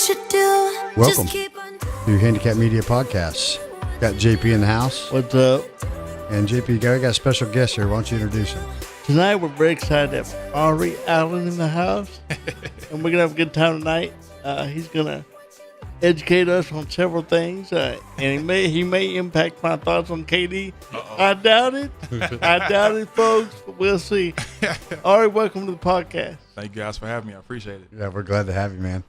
what you do. Welcome Just keep on to Handicap Media Podcasts. Got JP in the house. What's up? And JP, we got a special guest here. Why don't you introduce him? Tonight we're very excited to have Auri Allen in the house. And we're going to have a good time tonight. He's going to educate us on several things. And he may impact my thoughts on KD. I doubt it. I doubt it, folks. But we'll see. Auri, welcome to the podcast. Thank you guys for having me. I appreciate it. Yeah, we're glad to have you, man.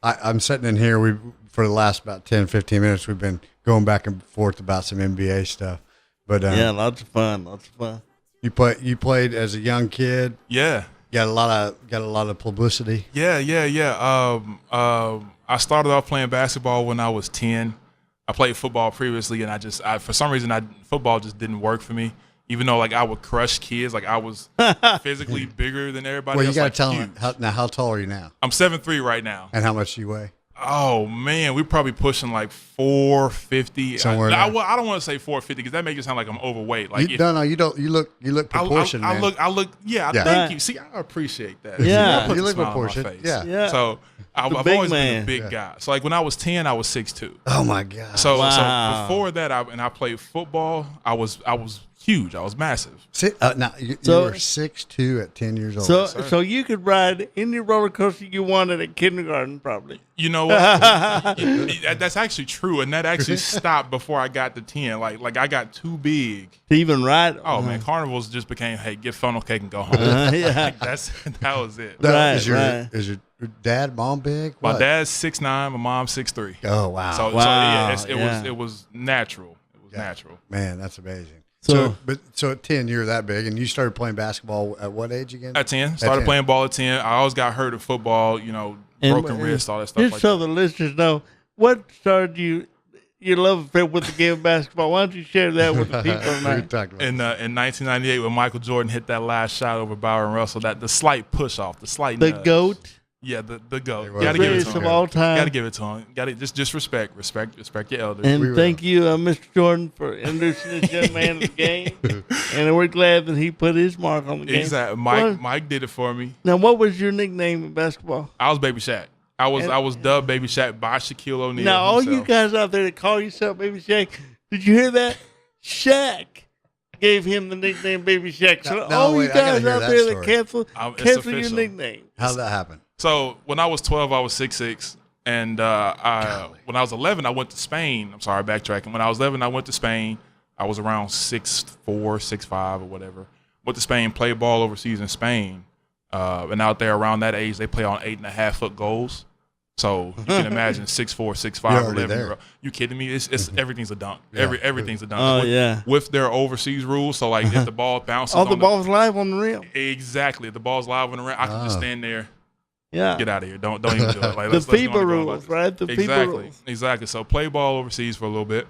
I'm sitting in here. For the last about 10, 15 minutes, we've been going back and forth about some NBA stuff. But yeah, lots of fun. You played as a young kid. Yeah. Got a lot of publicity. Yeah. I started off playing basketball when I was 10. I played football previously, and for some reason, football just didn't work for me. Even though I would crush kids, I was physically bigger than everybody else. Well, you got to tell them how tall are you now? I'm 7'3" right now. And how much do you weigh? Oh man, we're probably pushing 450. Somewhere I don't want to say 450 because that makes it sound like I'm overweight. You don't. You look proportioned. I look. Yeah. Thank you. See, I appreciate that. Yeah. I put You a look smile on my proportioned. face. Yeah. So I've always been a big guy. So when I was 10, I was 6'2". Oh my God. So Wow. before that, I played football. I was huge. I was massive. Now you were 6'2" at 10 years old. So you could ride any roller coaster you wanted at kindergarten, probably. You know what? That's actually true, and that actually stopped before I got to 10. Like I got too big To even ride. Oh man, carnivals just became, hey, get funnel cake and go home. Yeah. That was it. Right, is your dad, mom big? My What? dad's 6'9", my mom's 6'3". Oh wow. So Wow. it was natural. It was natural. Man, that's amazing. So- So at 10, you're that big, and you started playing basketball at what age again? At 10, started playing ball at 10. I always got hurt at football. Broken wrist, all that stuff. Just like so that. the listeners know, what started your love affair with the game of basketball? Why don't you share that with the people We tonight? talked about In 1998, when Michael Jordan hit that last shot over Byron Russell, the slight push off, the slight The nudge. GOAT, Yeah, the GOAT. It You was. got to give it greatest to of him. all time. Got to give it to him. Got to just respect your elders. And We will. thank you, Mr. Jordan, for introducing this young man to the game. And we're glad that he put his mark on the game. Exactly. Well, Mike did it for me. Now, what was your nickname in basketball? I was Baby Shaq. I was dubbed Baby Shaq by Shaquille O'Neal. Now, all you himself. guys out there that call yourself Baby Shaq, did you hear that? Shaq gave him the nickname Baby Shaq. So No, all wait, you I gotta guys hear out that there story. that cancel It's your official. nickname. How did that happen? So when I was 12, I was 6'6", and when I was 11, I went to Spain. I'm sorry, backtracking. When I was 11, I went to Spain. I was around 6'4", 6'5", or whatever. Went to Spain, played ball overseas in Spain, and out there around that age, they play on 8.5-foot goals. So you can imagine 6'4", 6'5", You're already 11. there. You kidding me? It's everything's a dunk. Yeah. Everything's a dunk. Oh, with, yeah. With their overseas rules, so if the ball bounces, All the on balls live on the rim. exactly. If the ball's live on the rim, I can just Oh. stand there. Yeah. Get out of here. Don't even do it. The FIBA rules, right? The FIBA rules. Exactly. So play ball overseas for a little bit.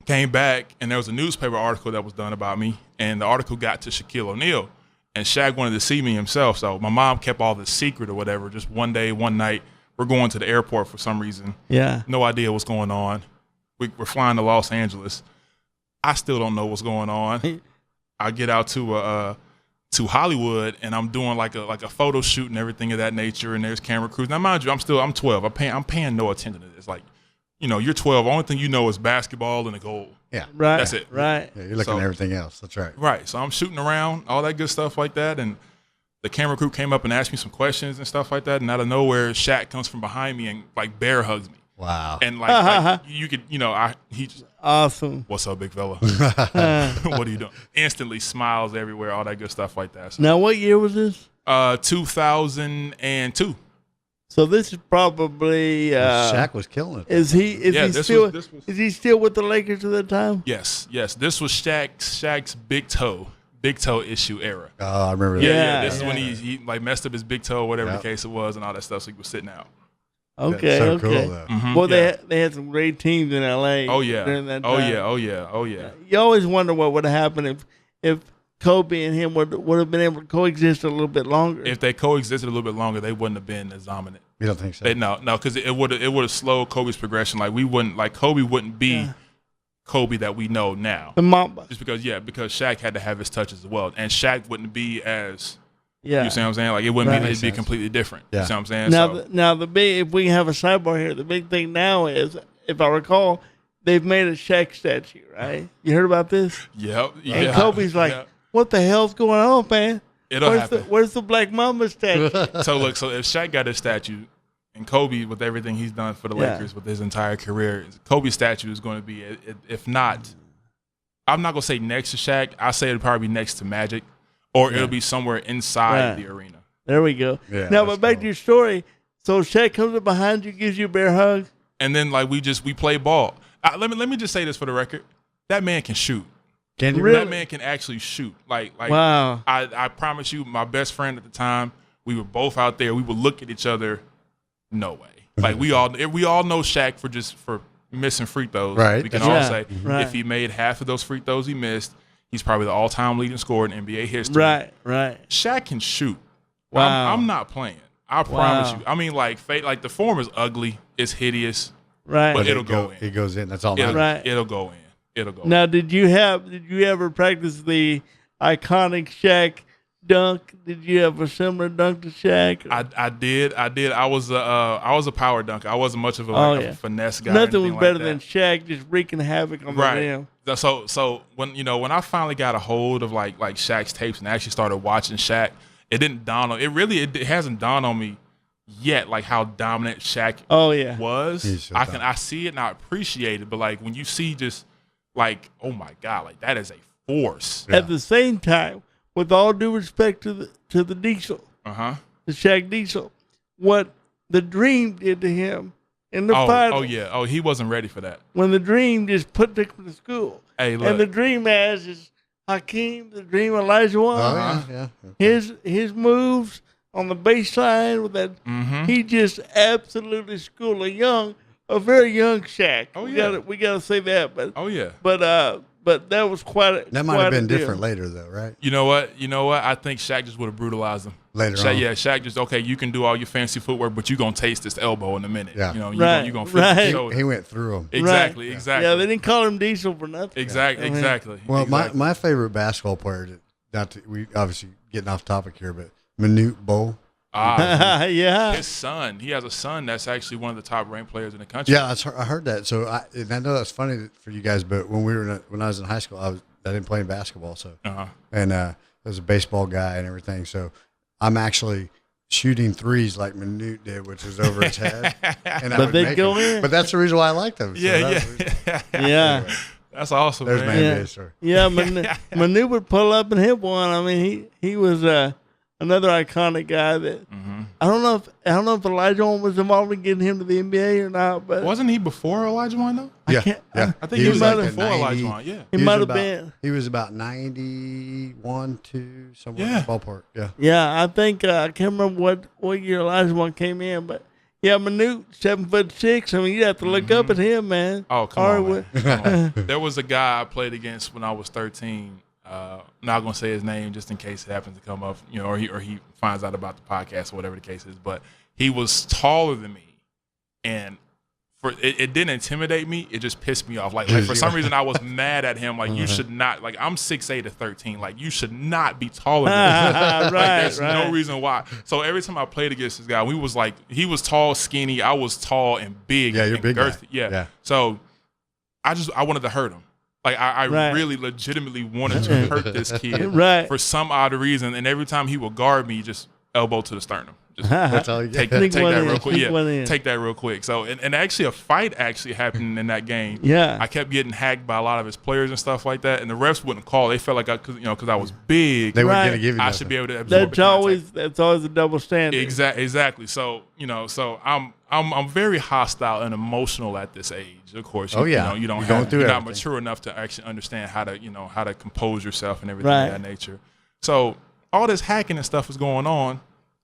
Came back, and there was a newspaper article that was done about me, and the article got to Shaquille O'Neal, and Shaq wanted to see me himself. So my mom kept all this secret or whatever. Just one day, one night, we're going to the airport for some reason. Yeah. No idea what's going on. We're flying to Los Angeles. I still don't know what's going on. I get out to Hollywood, and I'm doing like a photo shoot and everything of that nature, and there's camera crews. Now, mind you, I'm 12. I'm paying no attention to this. You're 12. The only thing you know is basketball and a goal. Yeah. Right. That's it. Right. Yeah, you're looking at everything else. That's right. Right. So I'm shooting around, all that good stuff like that, and the camera crew came up and asked me some questions and stuff like that, and out of nowhere, Shaq comes from behind me and bear hugs me. Wow. And you could, he just, Awesome. what's up, big fella? What are you doing? Instantly smiles everywhere, all that good stuff like that. So, Now, what year was this? 2002. So this is probably Shaq was killing it. is he this still was- is he still with the Lakers at the time? Yes. This was Shaq's big toe issue era. Oh, I remember that. Yeah. This is yeah. when he messed up his big toe, whatever Yep. the case it was, and all that stuff. So he was sitting out. Okay, so okay. cool, though. Mhm, Well, yeah. they had some great teams in LA. Oh yeah. during that Oh time. yeah. Oh yeah. You always wonder what would happen if Kobe and him would have been able to coexist a little bit longer. If they coexisted a little bit longer, they wouldn't have been as dominant. You don't think so? No, because it would have slowed Kobe's progression. Kobe wouldn't be Kobe that we know now. the Mamba. Just because Shaq had to have his touches as well, and Shaq wouldn't be as Yeah. You see what I'm saying? Like it wouldn't Right. be, it'd be completely different. Yeah. You see what I'm saying? Now, So, now the big, if we have a sidebar here, the big thing now is, if I recall, they've made a Shaq statue, right? You heard about this? yep. Yeah. And Kobe's like, Yep. what the hell's going on, man? It'll happen. Where's the Black Mamba statue? So look, so if Shaq got his statue, and Kobe with everything he's done for the Yeah. Lakers with his entire career, Kobe's statue is going to be, if not, I'm not gonna say next to Shaq. I say it'll probably be next to Magic, or it'll be somewhere inside Right. the arena. There we go. Yeah, now, that's but back cool. to your story. So Shaq comes up behind you, gives you a bear hug. And then like we play ball. Let me just say this for the record: that man can shoot. Can you Really? That man can actually shoot. Like Wow. I promise you, my best friend at the time, we were both out there. We would look at each other. No way. Like we all know Shaq for missing free throws. Right. We can Yeah. all say Right. if he made half of those free throws he missed, he's probably the all-time leading scorer in NBA history. Right. Shaq can shoot. Wow. I'm not playing. I promise Wow. you. I mean, like the form is ugly. It's hideous. Right. But it'll go in. It goes in. That's all. It'll, Matters. Right. it'll go in. It'll go in. Now, did you ever practice the iconic Shaq dunk? Did you have a similar dunk to Shaq? I did. I was a power dunker. I wasn't much of a finesse guy. or Nothing was anything better like than that. Shaq just wreaking havoc on the Right. rim. So when I finally got a hold of like Shaq's tapes and actually started watching Shaq, it didn't dawn on it hasn't dawned on me yet like how dominant Shaq Oh yeah. was. He's so I see it and I appreciate it, but like when you see just like, oh my God, like that is a force. Yeah. At the same time, with all due respect to the Diesel, Uh-huh. the Shaq Diesel, what the Dream did to him in the final. Oh yeah. Oh, he wasn't ready for that. When the Dream just put him to school. Hey, look. And the Dream has is Hakeem, the Dream Elijah Wan. Oh yeah. His moves on the baseline with that, Mm-hmm. he just absolutely schooled a very young Shaq. Oh, yeah. We gotta say that, Oh yeah. but that was quite. That might have been different later, though, right? You know what? I think Shaq just would have brutalized him. Later Shaq, on. yeah, Shaq just, okay, you can do all your fancy footwork, but you're going to taste this elbow in a minute. Yeah. You know, Right, you're going to feel right. the shoulder. He went through them. Exactly, Right. exactly. Yeah, they didn't call him Diesel for nothing. Exactly, I mean- exactly. Well, exactly. my favorite basketball player, we obviously getting off topic here, but Manute Bol. Yeah. His son, he has a son that's actually one of the top ranked players in the country. Yeah, I heard that. So and I know that's funny for you guys, but when I was in high school, I didn't play basketball, so Uh-huh. and I was a baseball guy and everything. So I'm actually shooting threes like Manute did, which was over his head. And I But would they'd make go them. in. But that's the reason why I liked them. So Yeah, that was the reason. yeah. Yeah. That's awesome, There's my man. Yeah. NBA story. Yeah, Manu would pull up and hit one. I mean, he was another iconic guy that I don't know if Elijah Wan was involved in getting him to the NBA or not, but Wasn't he before Elijah Wan, though? Yeah, can't- yeah. I think he was like at before Elijah Wan, yeah. he was might have about- been. He was about 91, 2, somewhere in Yeah. the ballpark. Yeah. Yeah, I think I can't remember what year Elijah Wan came in, but yeah, Manu 7'6". I mean, you have to look up at him, man. Oh, come Or on, what- man. Come on. There was a guy I played against when I was 13. I'm not gonna say his name just in case it happens to come up, or he finds out about the podcast or whatever the case is. But he was taller than me, and it didn't intimidate me. It just pissed me off. Like for some reason, I was mad at him. Like you should not. Like I'm 6'8" to 13. Like you should not be taller than me. right, Like there's right. no reason why. So every time I played against this guy, he was tall, skinny. I was tall and big. Yeah, you're and big guy. girthy. Yeah. Yeah. So I wanted to hurt him. Like I Right. really legitimately wanted to hurt this kid Right. for some odd reason. And every time he would guard me, just elbow to the sternum. Just That's all you take get. Sneak one that in, real quick. sneak one Yeah, in. take that real quick. So and actually a fight actually happened in that game. Yeah. I kept getting hacked by a lot of his players and stuff like that, and the refs wouldn't call. They felt like because I was big, They weren't Right. going to give you I nothing. should be able to absorb That's always a double standard. Exactly. So I'm very hostile and emotional at this age. Of course. Oh, yeah. You don't You're going have, through you're not everything. mature enough to actually understand how to compose yourself and everything Right. of that nature. So all this hacking and stuff is going on.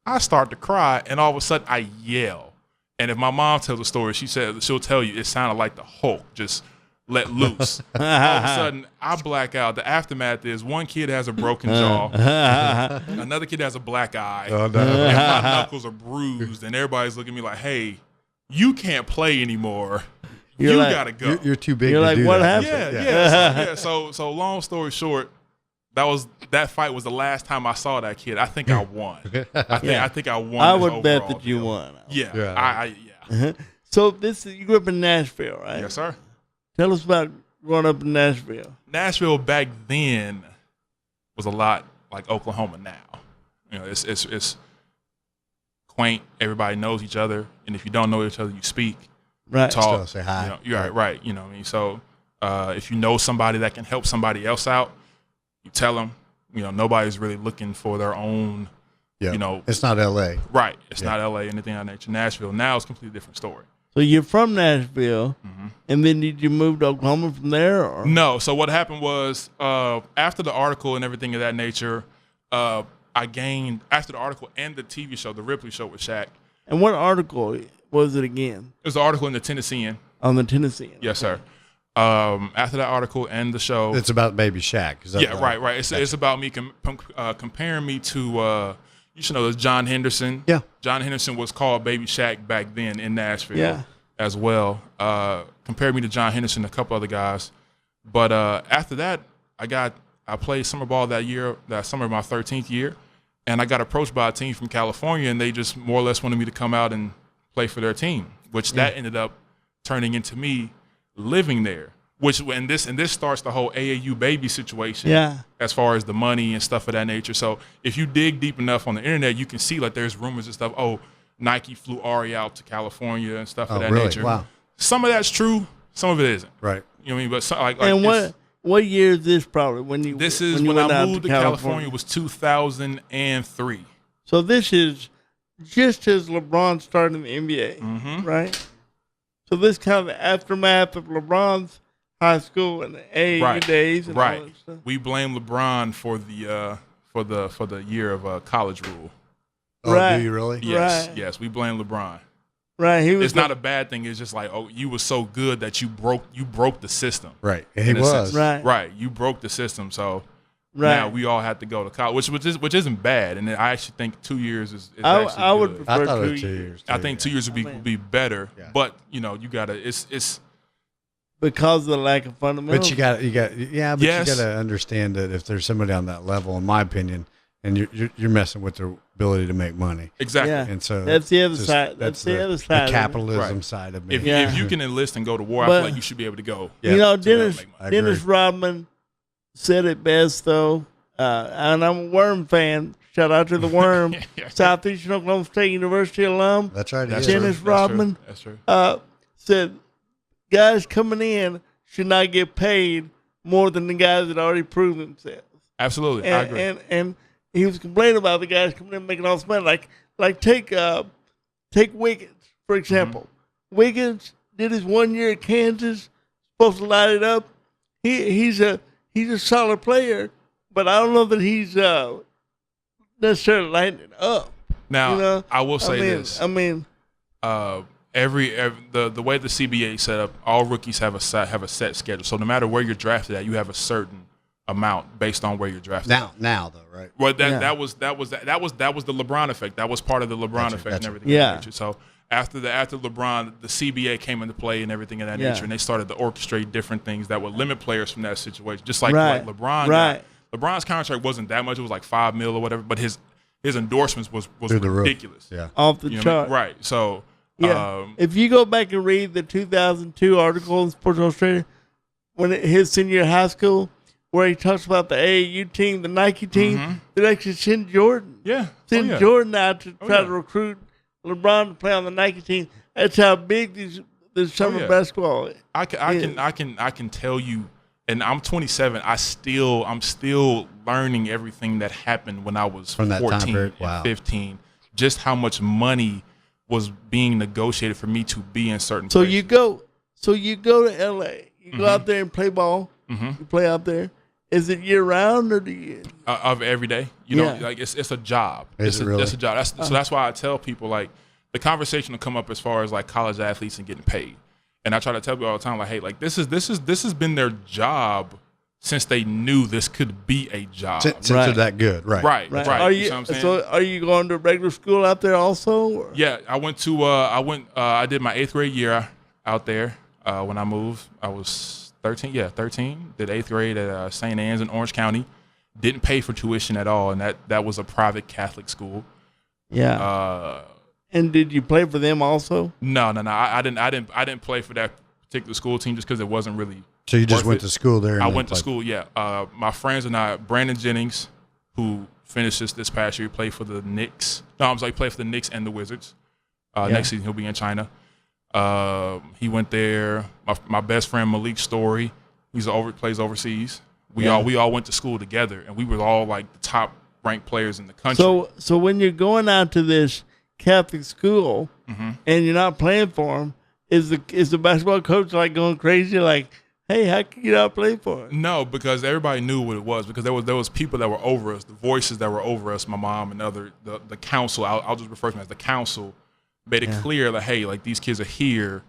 I start to cry, and all of a sudden I yell. And if my mom tells a story, she'll tell you it sounded like the Hulk just let loose. All of a sudden, I black out. The aftermath is one kid has a broken jaw, another kid has a black eye, Oh, no. and my knuckles are bruised, and everybody's looking at me like, "Hey, you can't play anymore. You're You like- gotta go." You're too big You're to like, do what that. happened? Yeah. So long story short, that fight was the last time I saw that kid. I think I won. I think I won. I this would bet overall that you deal. won. Yeah. Uh-huh. So you grew up in Nashville, right? Yes, sir. Tell us about growing up in Nashville. Nashville back then was a lot like Oklahoma now. You know, it's quaint. Everybody knows each other, and if you don't know each other, you speak, Right. talk, Still say hi. You know, you're right. You know what I mean? So if you know somebody that can help somebody else out, you tell them. You know, nobody's really looking for their own. Yeah. You know, It's not L.A. right. It's not L.A. Anything of that nature. Nashville now is a completely different story. So you're from Nashville, Mm-hmm. and then did you move to Oklahoma from there? Or? No. So what happened was after the article and everything of that nature, I gained after the article and the TV show, the Ripley Show with Shaq. And what article was it again? It was an article in the Tennessean. On the Tennessean. Yes, sir. After that article and the show, It's about Baby Shaq. Is that yeah, right. It's about me comparing me to you should know this John Henderson. Yeah. John Henderson was called Baby Shaq back then in Nashville. Yeah. As well. Compared me to John Henderson and a couple other guys. But after that, I played summer ball that year, that summer of my 13th year, and I got approached by a team from California, and they just more or less wanted me to come out and play for their team, which that ended up turning into me living there. And this starts the whole AAU baby situation. Yeah. As far as the money and stuff of that nature. So if you dig deep enough on the internet, you can see like there's rumors and stuff. Oh, Nike flew Auri out to California and stuff of that really? nature. Wow. Some of that's true, some of it isn't. Right. You know what I mean? But like And what year is this probably when you? this is you when went I out moved to California was 2003. So this is just as LeBron started in the NBA, Mm-hmm. right? So this kind of the aftermath of LeBron's high school and the AAU days and all Right. that stuff. We blame LeBron for the year of college rule. Oh, Right. do you really? Yes, Right. yes, we blame LeBron. Right, he was It's not a bad thing. It's just like, oh, you were so good that you broke the system. Right. He In a was. sense. Right. Right. You broke the system. So right. now we all have to go to college, which isn't bad. And I actually think 2 years is I actually would good. prefer I thought it 2 was 2 years. years. I think 2 years would be better. Yeah. But you know, you gotta it's because of the lack of fundamentals. But you got Yes. you got to understand that if there's somebody on that level, in my opinion, and you're messing with their ability to make money, exactly. Yeah. and so That's the other just- side. That's the other side of the it. capitalism Right. side of me. If you can enlist and go to war, I But- feel like you should be able to go. Yeah. You know, to make money. I Dennis agree. Rodman said it best, though. And I'm a Worm fan. Shout out to the Worm, Southeastern Oklahoma State University alum. That's right. That's yeah. true. Dennis Rodman. That's true. Said guys coming in should not get paid more than the guys that already proved themselves. Absolutely. I agree. And he was complaining about the guys coming in making all this money. Like take Wiggins, for example. Mm-hmm. Wiggins did his 1 year at Kansas, supposed to light it up. He's a solid player, but I don't know that he's necessarily lighting it up. Now, You know? I will say this. I mean, The way the CBA is set up, all rookies have a set schedule. So no matter where you're drafted at, you have a certain amount based on where you're drafted. Now though, right? Well, Yeah. that was the LeBron effect. That was part of the LeBron effect and everything. Yeah. Of that nature. So after LeBron, the CBA came into play and everything of that Yeah. nature, and they started to orchestrate different things that would limit players from that situation. Just like Right. LeBron. Right. LeBron's contract wasn't that much; it was like $5 million or whatever. But his endorsements was Through the roof. ridiculous. Yeah. off the You know what I chart. mean? Right. So Yeah. If you go back and read the 2002 article in Sports Illustrated, his senior year of high school, where he talks about the AAU team, the Nike team, that actually sent Jordan. yeah. Send Oh, yeah. Jordan out to try yeah. to recruit LeBron to play on the Nike team. That's how big this summer yeah. basketball is. I can tell you, and I'm 27. I'm still learning everything that happened when I was From that time 14 period? and Wow. 15. Just how much money was being negotiated for me to be in certain So places. you go to LA. You go out there and play ball. Mhm. You play out there. Is it year round or do you? of every day. You know, Yeah. like it's a job. Is it really? It's a job. So that's why I tell people like the conversation will come up as far as like college athletes and getting paid. And I try to tell people all the time, like, hey, like this has been their job since they knew this could be a job. Since Right. they're that good, right? Right. Are You you know what I'm saying? so? Are you going to regular school out there also? Or? Yeah, I went to I did my 8th grade year out there when I moved. I was 13. Yeah, 13. Did 8th grade at St. Anne's in Orange County, didn't pay for tuition at all, and that was a private Catholic school. Yeah. And did you play for them also? No. I didn't play for that particular school team just because it wasn't really. So you just went to school there? I went to school. Yeah. My friends and I, Brandon Jennings, who finished this past year, played for the Knicks. No, he played for the Knicks and the Wizards. Next season he'll be in China. He went there. My best friend Malik Story, plays overseas. We all went to school together, and we were all like the top ranked players in the country. So when you're going out to this Catholic school and you're not playing for them, is the basketball coach like going crazy? Like, hey, how can you not play for him? No, because everybody knew what it was. Because there was people that were over us, the voices that were over us, my mom and the council. I'll just refer to them as the council. Made it clear that, hey, like, these kids are here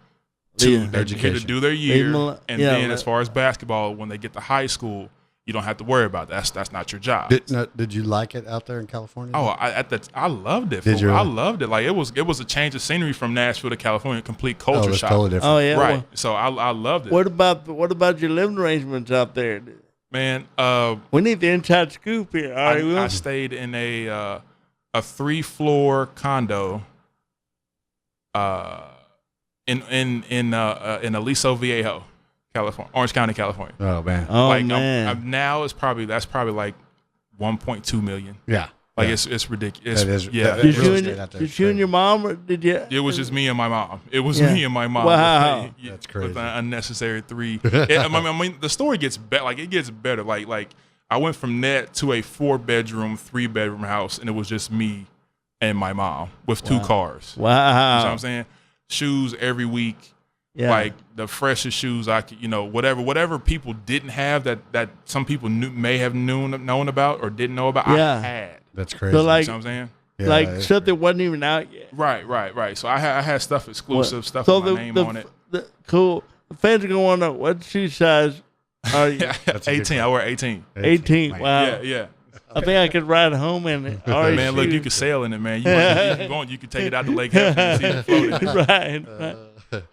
they're here to do their year, and then as far as basketball, when they get to high school, you don't have to worry about that. That's not your job. Did you like it out there in California? Oh, I loved it. Did you? I loved it. Like, it was a change of scenery from Nashville to California, complete culture shock. Totally different. Oh yeah, right. Well, so I loved it. What about your living arrangements out there? Man, we need the inside scoop here. All right, I stayed in a 3-floor condo. In Aliso Viejo, California, Orange County, California. Oh man. Oh like, man. Now that's probably like 1.2 million. Yeah. Like it's ridiculous. That is. Yeah. Did you and your mom, or did you? It was just me and my mom. It was me and my mom. Wow. That's crazy. With an unnecessary 3. I mean, the story gets better. Like, it gets better. Like I went from that to a 4-bedroom, 3-bedroom house, and it was just me and my mom with 2 cars. Wow. You know what I'm saying? Shoes every week. Yeah. Like the freshest shoes I could, whatever people didn't have that some people may have known about or didn't know about, I had. That's crazy. So, You like, know what I'm saying? Yeah, like stuff that wasn't even out yet. Right. So I had stuff exclusive, stuff so with my name on it. Cool. The fans are going to want to know, what shoe size are you? 18. I wear 18. 18. Wow. Yeah. I think I could ride home in it. Man, look, you can sail in it, man. You can take it out to Lake Hampton and see it floating. Right.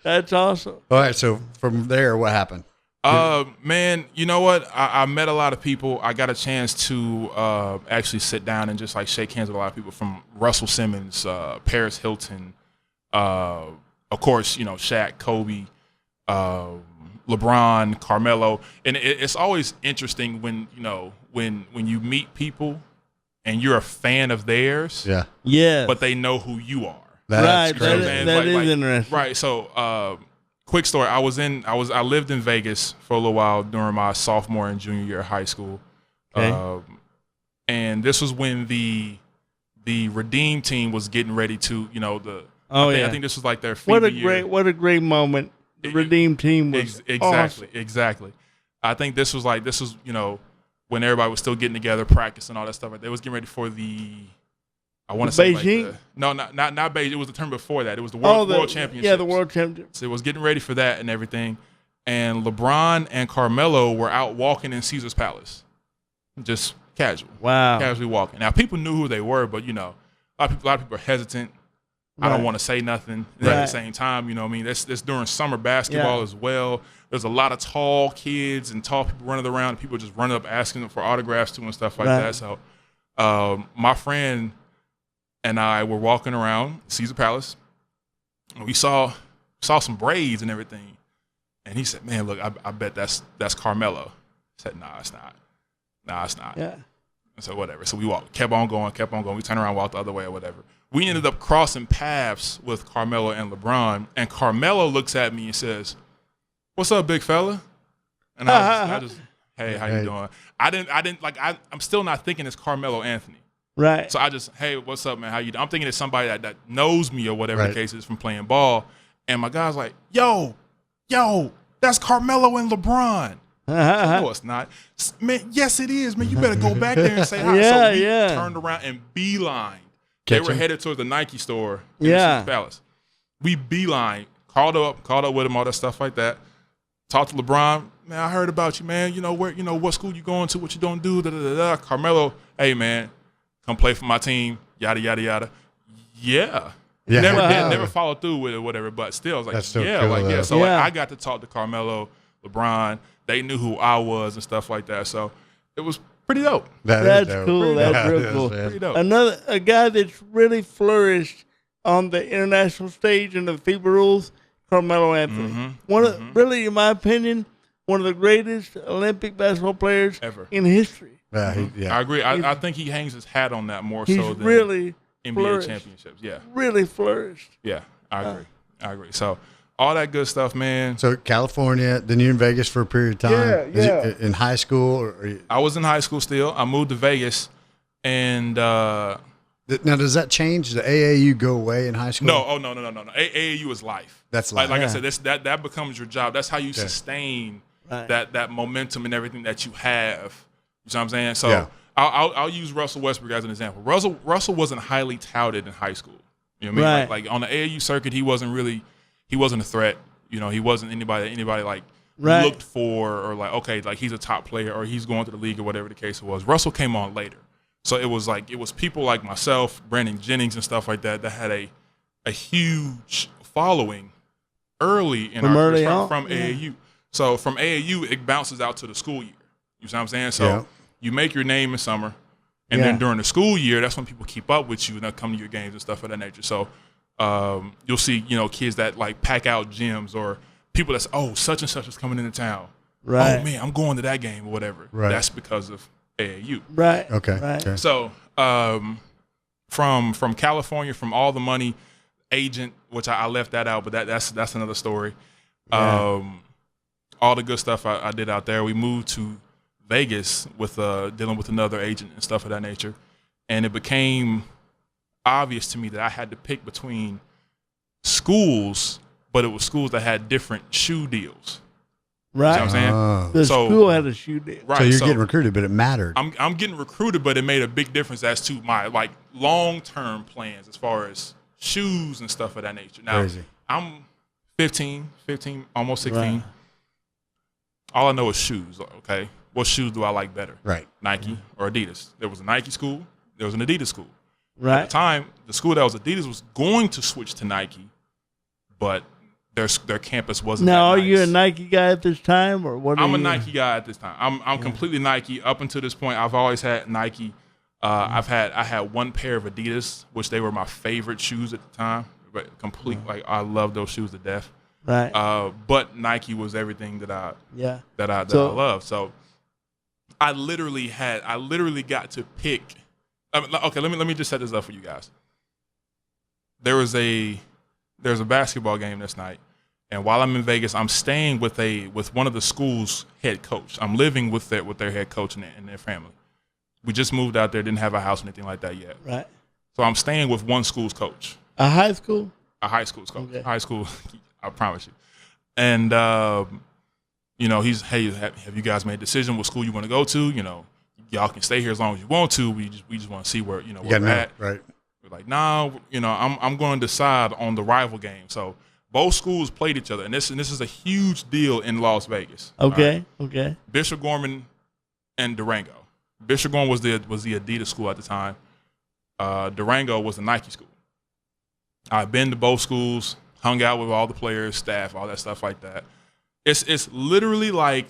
That's awesome. All right. So from there, what happened? Man, you know what? I met a lot of people. I got a chance to actually sit down and just like shake hands with a lot of people, from Russell Simmons, Paris Hilton, of course, Shaq, Kobe, LeBron, Carmelo. And it's always interesting when you meet people and you're a fan of theirs. Yeah. Yeah. But they know who you are. Right. Crazy. That is interesting. Right. So, quick story. I lived in Vegas for a little while during my sophomore and junior year of high school. Okay. And this was when the Redeem team was getting ready to, I think this was like their What fever a year. great moment. The Redeem team was awesome. Exactly. I think this was when everybody was still getting together, practicing, all that stuff. They was getting ready for I want to say Beijing? not Beijing. It was the term before that. It was the World Championship. Yeah, the World Championship. So it was getting ready for that and everything. And LeBron and Carmelo were out walking in Caesar's Palace, just casually walking. Now, people knew who they were, but a lot of people are hesitant. Right. I don't want to say nothing. And at the same time, it's during summer basketball as well. There's a lot of tall kids and tall people running around. People just running up asking them for autographs too and stuff like that. So my friend and I were walking around Caesar Palace, and we saw some braids and everything. And he said, "Man, look, I bet that's Carmelo." I said, "Nah, it's not. Nah, it's not." Yeah. And so whatever. So we kept on going. We turned around, walked the other way or whatever. We ended up crossing paths with Carmelo and LeBron, and Carmelo looks at me and says, "What's up, big fella?" And I just, "Hey, how you doing?" I'm still not thinking it's Carmelo Anthony. Right. So I just, "Hey, what's up, man? How you doing?" I'm thinking it's somebody that knows me or whatever the case is from playing ball. And my guy's like, yo, that's Carmelo and LeBron. No, it's not. Man, yes, it is, man. You better go back there and say hi. So we turned around and beeline. They were headed towards the Nike store in the Caesars Palace. We beeline, called up with him, all that stuff like that. Talked to LeBron. "Man, I heard about you, man. What school you going to, what you don't do, da-da-da-da." Carmelo, "Hey, man, come play for my team, yada, yada, yada." Yeah. Never followed through with it, whatever, but still, I was like, That's so cool, So I got to talk to Carmelo, LeBron. They knew who I was and stuff like that. So it was pretty dope. That's dope. cool. That's Yeah, real it is, cool. man. Pretty dope. A guy that's really flourished on the international stage and the FIBA rules, Carmelo Anthony. Really, in my opinion, one of the greatest Olympic basketball players Ever. in history. Yeah, I agree. I think he hangs his hat on that more He's so than really NBA flourished. championships. Yeah, Really flourished. yeah, I agree. So all that good stuff, man. So California, then you're in Vegas for a period of time. Yeah. Is it in high school or I was in high school still. I moved to Vegas, and now does that change? Does the AAU go away in high school? no. AAU is life. That's like life. I said. That becomes your job. That's how you sustain Right. that momentum and everything that you have. You know what I'm saying? So Yeah. I'll use Russell Westbrook as an example. Russell wasn't highly touted in high school. You know what I mean? Right. Like on the AAU circuit, he wasn't a threat. You know, he wasn't anybody like Right. looked for or like, okay, like he's a top player or he's going to the league or whatever the case was. Russell came on later. So it was people like myself, Brandon Jennings and stuff like that had a huge following early in From our early careers on, from yeah. AAU. So from AAU, it bounces out to the school year. You know what I'm saying? So Yeah. you make your name in summer, and Yeah. then during the school year, that's when people keep up with you and they'll come to your games and stuff of that nature. So you'll see, kids that like pack out gyms or people that's, such and such is coming into town. Right. Oh man, I'm going to that game or whatever. Right. That's because of AAU. Right. Okay. Right. Okay. So from California, from all the money, agent, which I left that out, but that's another story. Yeah. All the good stuff I did out there. We moved to Vegas with dealing with another agent and stuff of that nature, and it became obvious to me that I had to pick between schools, but it was schools that had different shoe deals. Right. You know what I'm saying? Oh. The So- school had a shoe deal. Right. So you're getting recruited, but it mattered. I'm getting recruited, but it made a big difference as to my like long-term plans as far as shoes and stuff of that nature. Now, Crazy. I'm 15, almost 16. Right. All I know is shoes, okay? What shoes do I like better? Right. Nike or Adidas? There was a Nike school. There was an Adidas school. At Right. the time, the school that was Adidas was going to switch to Nike, but their campus wasn't Now, are that nice. you a Nike guy at this time, or what? I'm are a you? Nike guy at this time. I'm completely Nike. Up until this point, I've always had Nike. I had one pair of Adidas, which they were my favorite shoes at the time. But like I love those shoes to death. Right. But Nike was everything that I Yeah. I love. So I literally got to pick. Okay, let me just set this up for you guys. There's a basketball game this night. And while I'm in Vegas, I'm staying with one of the school's head coach. I'm living with their head coach and their family. We just moved out there, didn't have a house or anything like that yet. Right. So I'm staying with one school's coach, A high school. a high school's coach, Okay. high school. I promise you. And he's, hey, have you guys made a decision what school you want to go to? Y'all can stay here as long as you want to. We just want to see where where we're at. Right. We're like, nah, I'm going to decide on the rival game. So both schools played each other, and this is a huge deal in Las Vegas. Okay. All right? Okay. Bishop Gorman and Durango. Bishop Gorman was the Adidas school at the time. Durango was the Nike school. I've been to both schools, hung out with all the players, staff, all that stuff like that. It's literally like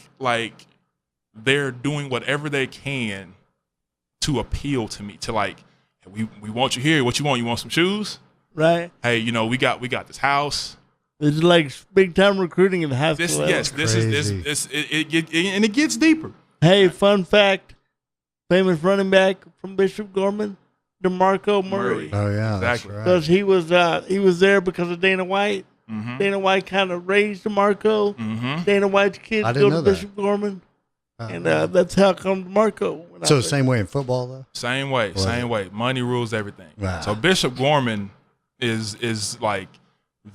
they're doing whatever they can to appeal to me, to like, hey, we want you here. What you want? You want some shoes? Right. Hey, we got this house. This is like big time recruiting in high school. level. This is and it gets deeper. Hey, fun fact: famous running back from Bishop Gorman, DeMarco Murray. Oh yeah. Exactly. That's right. Because he was there because of Dana White. Mm-hmm. Dana White kind of raised DeMarco. Mm-hmm. Dana White's kids I go didn't to know that. Bishop Gorman, Uh-huh. and that's how come DeMarco went So out the there. same way in football though. Same way. Money rules everything. Wow. So Bishop Gorman is like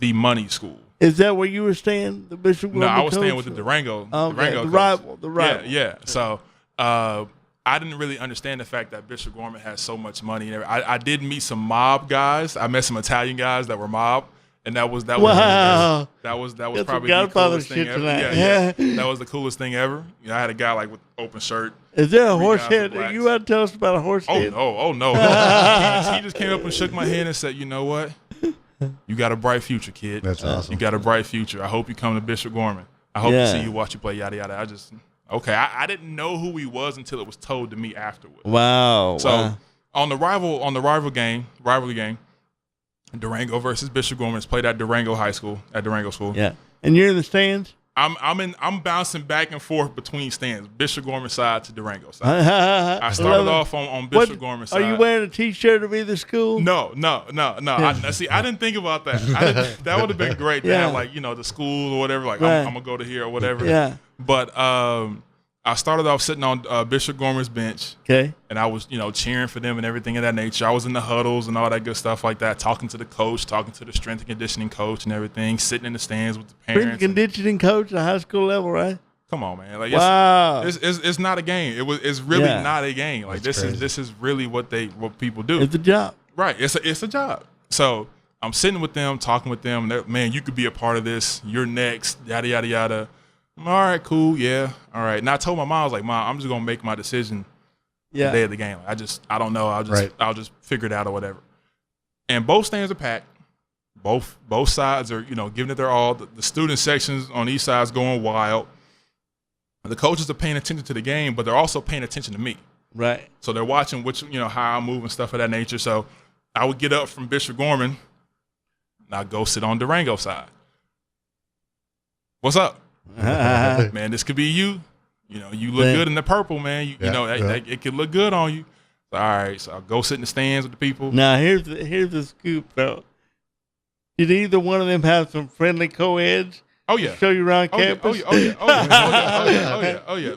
the money school. Is that where you were staying? The Bishop No, Gorman I was staying coach? with the Durango. Okay, Durango the coach. rival. Yeah. So I didn't really understand the fact that Bishop Gorman has so much money. I did meet some mob guys. I met some Italian guys that were mob, and that was Wow. that was Got some probably the Godfather coolest thing shit ever. tonight. Yeah. That was the coolest thing ever. I had a guy like with open shirt. Is there a Three horse guys in head? blacks. You want to tell us about a horse Oh head? no! He just came up and shook my hand and said, "You know what? You got a bright future, kid. That's awesome. You got a bright future. I hope you come to Bishop Gorman. I hope Yeah. to see you, watch you play, yada yada." Okay, I didn't know who he was until it was told to me afterwards. Wow. So on the rivalry game, Durango versus Bishop Gorman is played at Durango School. Yeah. And you're in the stands? I'm bouncing back and forth between stands, Bishop Gorman side to Durango side. I started off on Bishop Gorman side. Are you wearing a T-shirt of either school? No. I didn't think about that. That would have been great to have, like, the school or whatever. Like, I'm gonna go to here or whatever. Yeah. But I started off sitting on Bishop Gorman's bench. Okay. And I was, cheering for them and everything of that nature. I was in the huddles and all that good stuff like that, talking to the coach, talking to the strength and conditioning coach and everything, sitting in the stands with the parents. Strength and conditioning coach at high school level, right? Come on, man! Like, wow. It's not a game. It's really not a game. Like, this is really what people do. It's a job, right? It's a job. So I'm sitting with them, talking with them. Man, you could be a part of this. You're next. Yada yada yada. I'm, all right, cool, yeah, all right. And I told my mom, I was like, Mom, I'm just gonna make my decision the day of the game. I don't know. I'll just figure it out or whatever. And both stands are packed. Both sides are giving it their all. The student sections on each side is going wild. The coaches are paying attention to the game, but they're also paying attention to me. Right. So they're watching how I move and stuff of that nature. So I would get up from Bishop Gorman and I'd go sit on Durango side. What's up? Man, this could be you. You look good in the purple, man. It could look good on you. So, all right, so I'll go sit in the stands with the people. Now here's the scoop, though. Did either one of them have some friendly co-eds? Oh yeah, show you around campus. Oh yeah.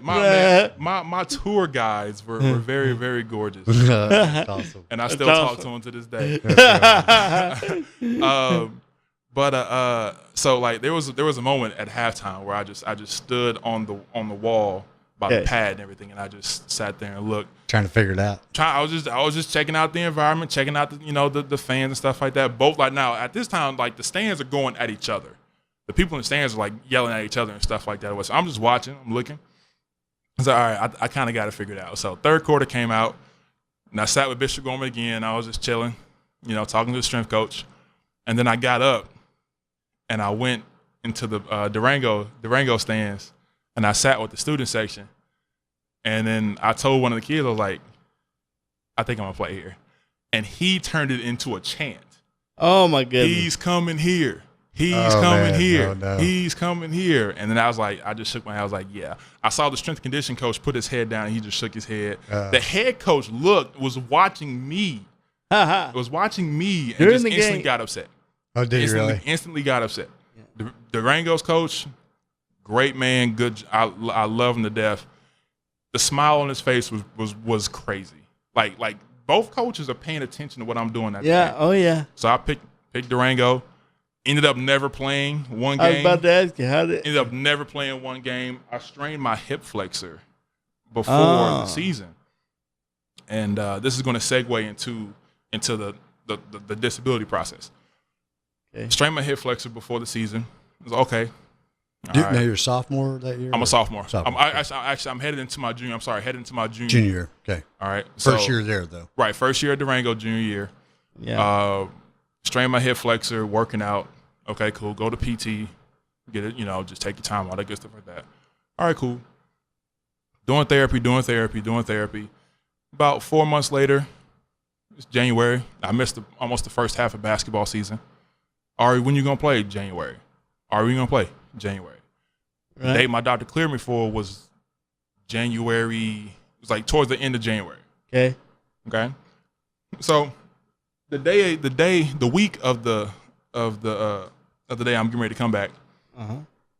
My tour guides were very, very gorgeous. That's awesome. And I still talk to them to this day. So like there was a moment at halftime where I just stood on the wall by the pad and everything, and I just sat there and looked, trying to figure it out. I was just checking out the environment, checking out the fans and stuff like that. Both, like, now at this time, like, the stands are going at each other. The people in the stands are like yelling at each other and stuff like that. So I'm just watching, I'm looking. I was like, all right, I kind of got to figure it out. So third quarter came out, and I sat with Bishop Gorman again. I was just chilling, talking to the strength coach, and then I got up. And I went into the Durango stands, and I sat with the student section. And then I told one of the kids, I was like, I think I'm going to play here. And he turned it into a chant. Oh, my goodness. He's coming here. He's coming here. Oh, no. He's coming here. And then I just shook my head. I was like, yeah. I saw the strength conditioning coach put his head down, and he just shook his head. The head coach was watching me. and just instantly got upset. Oh, did you really? Instantly got upset. Yeah. Durango's coach, great man, good. I love him to death. The smile on his face was crazy. Like both coaches are paying attention to what I'm doing. Yeah. Oh yeah. So I picked Durango. Ended up never playing one game. I was about to ask you how did. Ended up never playing one game. I strained my hip flexor before the season, and this is going to segue into the disability process. Okay. Strained my hip flexor before the season. It was okay. Now you're a sophomore that year? I'm a sophomore. I'm headed into my junior. Headed into my junior year. Okay. All right. First year there, though. Right. First year at Durango, junior year. Yeah. Strained my hip flexor, working out. Okay, cool. Go to PT. Get it, just take your time, all that good stuff like that. All right, cool. Doing therapy. About 4 months later, it's January. I missed almost the first half of basketball season. Auri, when you going to play? January. Auri, when you going to play? January. Right. The date my doctor cleared me for was January. It was like towards the end of January. Okay. So the week of the day I'm getting ready to come back.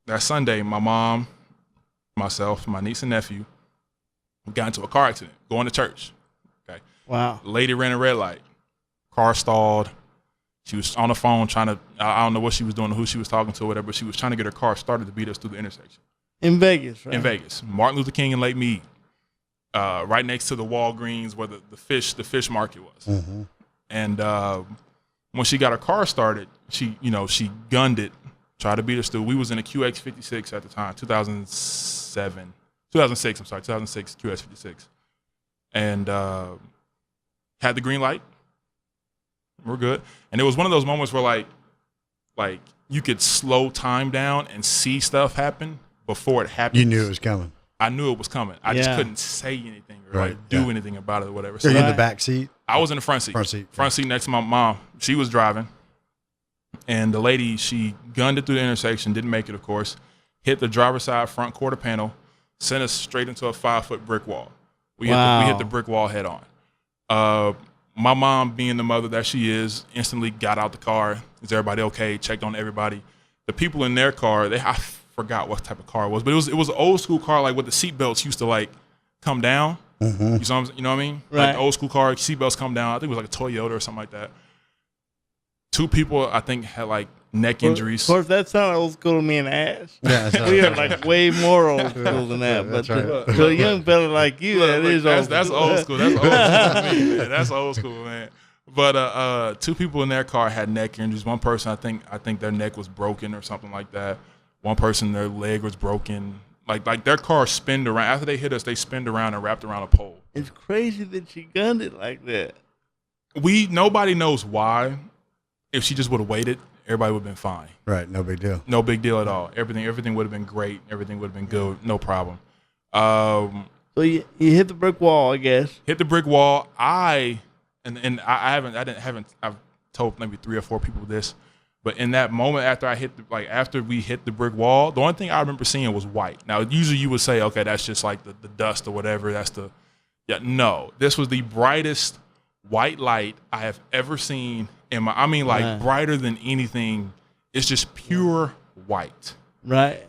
That Sunday, my mom, myself, my niece and nephew got into a car accident going to church. Okay. Wow. Lady ran a red light. Car stalled. She was on the phone trying to, I don't know what she was doing or who she was talking to or whatever, but she was trying to get her car started to beat us through the intersection. In Vegas, right? In Vegas. Martin Luther King and Lake Mead. Right next to the Walgreens where the fish market was. Mm-hmm. And when she got her car started, she gunned it, tried to beat us through. We was in a QX56 at the time, 2006 QX56. And had the green light. We're good. And it was one of those moments where like you could slow time down and see stuff happen before it happened. You knew it was coming. I knew it was coming. I just Yeah. couldn't say anything or Right, like do yeah. anything about it or whatever. So So you in the Right. back seat? I was in the front seat. Front seat next to my mom. She was driving. And the lady, she gunned it through the intersection, didn't make it, of course, hit the driver's side front quarter panel, sent us straight into a 5-foot brick wall. We hit the brick wall head on. My mom, being the mother that she is, instantly got out the car. Is everybody okay? Checked on everybody. The people in their car, I forgot what type of car it was, but it was an old school car, like with the seat belts used to like come down. Mm-hmm. You know what I mean? Right. Like the old school car, seat belts come down. I think it was like a Toyota or something like that. 2 people, I think, had like neck injuries. Of course, that's not old school to me and Ash. Yeah, We are like way more old school than that. That's But right. to a young fella like you, that is old That's school. old school. That's old school to me, man. That's old school, man. But 2 people in their car had neck injuries. One person, I think their neck was broken or something like that. One person, their leg was broken. Like their car spinned around. After they hit us, they spinned around and wrapped around a pole. It's crazy that she gunned it like that. Nobody knows why. If she just would have waited, everybody would have been fine. Right, no big deal. No big deal at all. Everything would have been great. Everything would have been good. No problem. So you hit the brick wall, I guess. Hit the brick wall. I've told maybe 3 or 4 people this, but in that moment after we hit the brick wall, the only thing I remember seeing was white. Now usually you would say, okay, that's just like the dust or whatever. No, this was the brightest white light I have ever seen brighter than anything. It's just pure white. Right.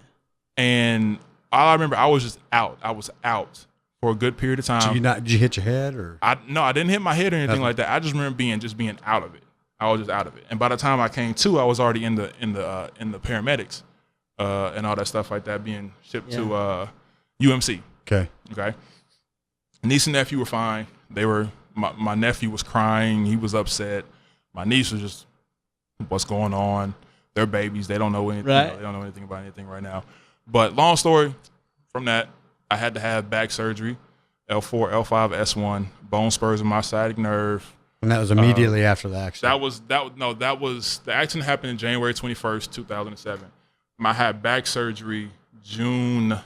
And all I remember, I was just out. I was out for a good period of time. Did you hit your head or? No, I didn't hit my head or anything like that. I just remember being out of it. I was just out of it. And by the time I came to, I was already in the paramedics and all that stuff like that, being shipped to UMC. Okay. Niece and nephew were fine. My nephew was crying. He was upset. My niece was just, what's going on? They're babies. They don't know anything. Right. They don't know anything about anything right now. But long story from that, I had to have back surgery, L4, L5, S1, bone spurs in my sciatic nerve. And that was immediately after the accident. The accident happened in January 21st, 2007. I had back surgery June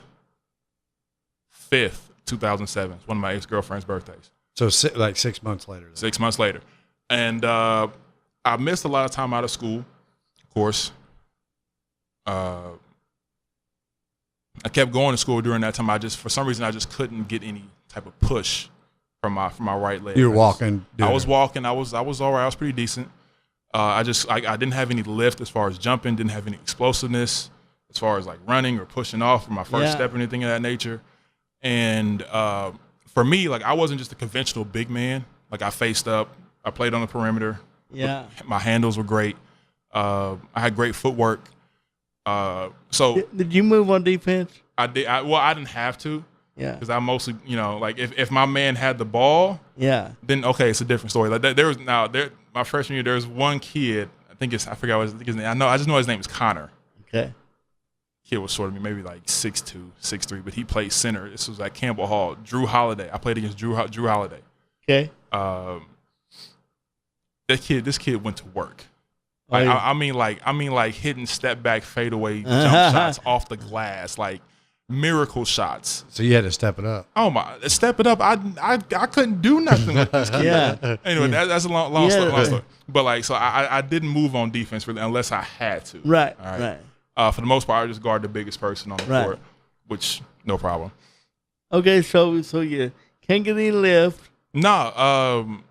5th, 2007. It's one of my ex-girlfriend's birthdays. So like 6 months later. 6 months later. And I missed a lot of time out of school, of course. I kept going to school during that time. For some reason, I just couldn't get any type of push from my right leg. You were walking. I was walking. I was all right. I was pretty decent. I didn't have any lift as far as jumping. Didn't have any explosiveness as far as like running or pushing off or my first step or anything of that nature. And for me, like I wasn't just a conventional big man. Like I faced up. I played on the perimeter. Yeah. My handles were great. I had great footwork. So Did you move on defense? I did. I didn't have to. Yeah. Because I mostly, like if my man had the ball, Yeah. then okay, it's a different story. Like my freshman year, there was one kid. I forgot his name. I just know his name is Connor. Okay. Kid was short of me, maybe like 6'2", 6'3", but he played center. This was at Campbell Hall. Drew Holiday. I played against Drew Holiday. Okay. This kid went to work. Oh, Like, yeah. I mean like hitting step back fadeaway jump shots off the glass, like miracle shots. So you had to step it up. Oh my, step it up. I couldn't do nothing with this kid. Yeah. Anyway, that's a long story. But like, so I didn't move on defense really unless I had to. Right. All right. Right. For the most part, I just guard the biggest person on the Right. court, which no problem. Okay. So you can't get any lift. No.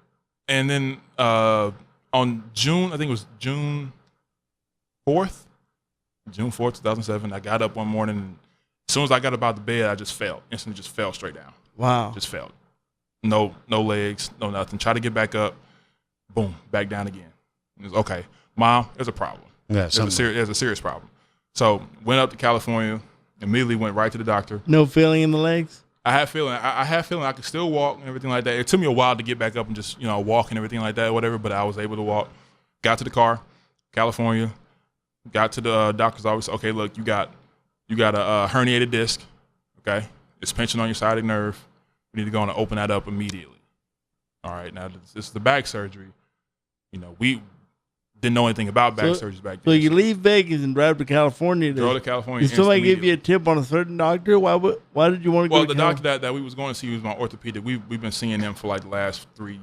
And then on June, I think it was June 4th, 2007, I got up one morning and as soon as I got up out the bed, I just fell. Instantly just fell straight down. Wow. Just fell. No legs, no nothing. Try to get back up. Boom, back down again. It was, okay, Mom, there's a problem. Yeah, There's a serious problem. So went up to California, immediately went right to the doctor. No feeling in the legs. I had feeling I could still walk and everything like that. It took me a while to get back up and just, walk and everything like that, whatever, but I was able to walk. Got to the car, California, got to the doctor's office. Okay, look, you got a herniated disc, okay? It's pinching on your sciatic nerve. We need to go and open that up immediately. All right, now this is the back surgery. Didn't know anything about back surgeries back So then. you leave Vegas and drive to California. Drove to California. Did somebody give immediately. you a tip on a certain doctor? Why did you want to go? Well, to the doctor that we was going to see was my orthopedic. We've been seeing him for like the last 3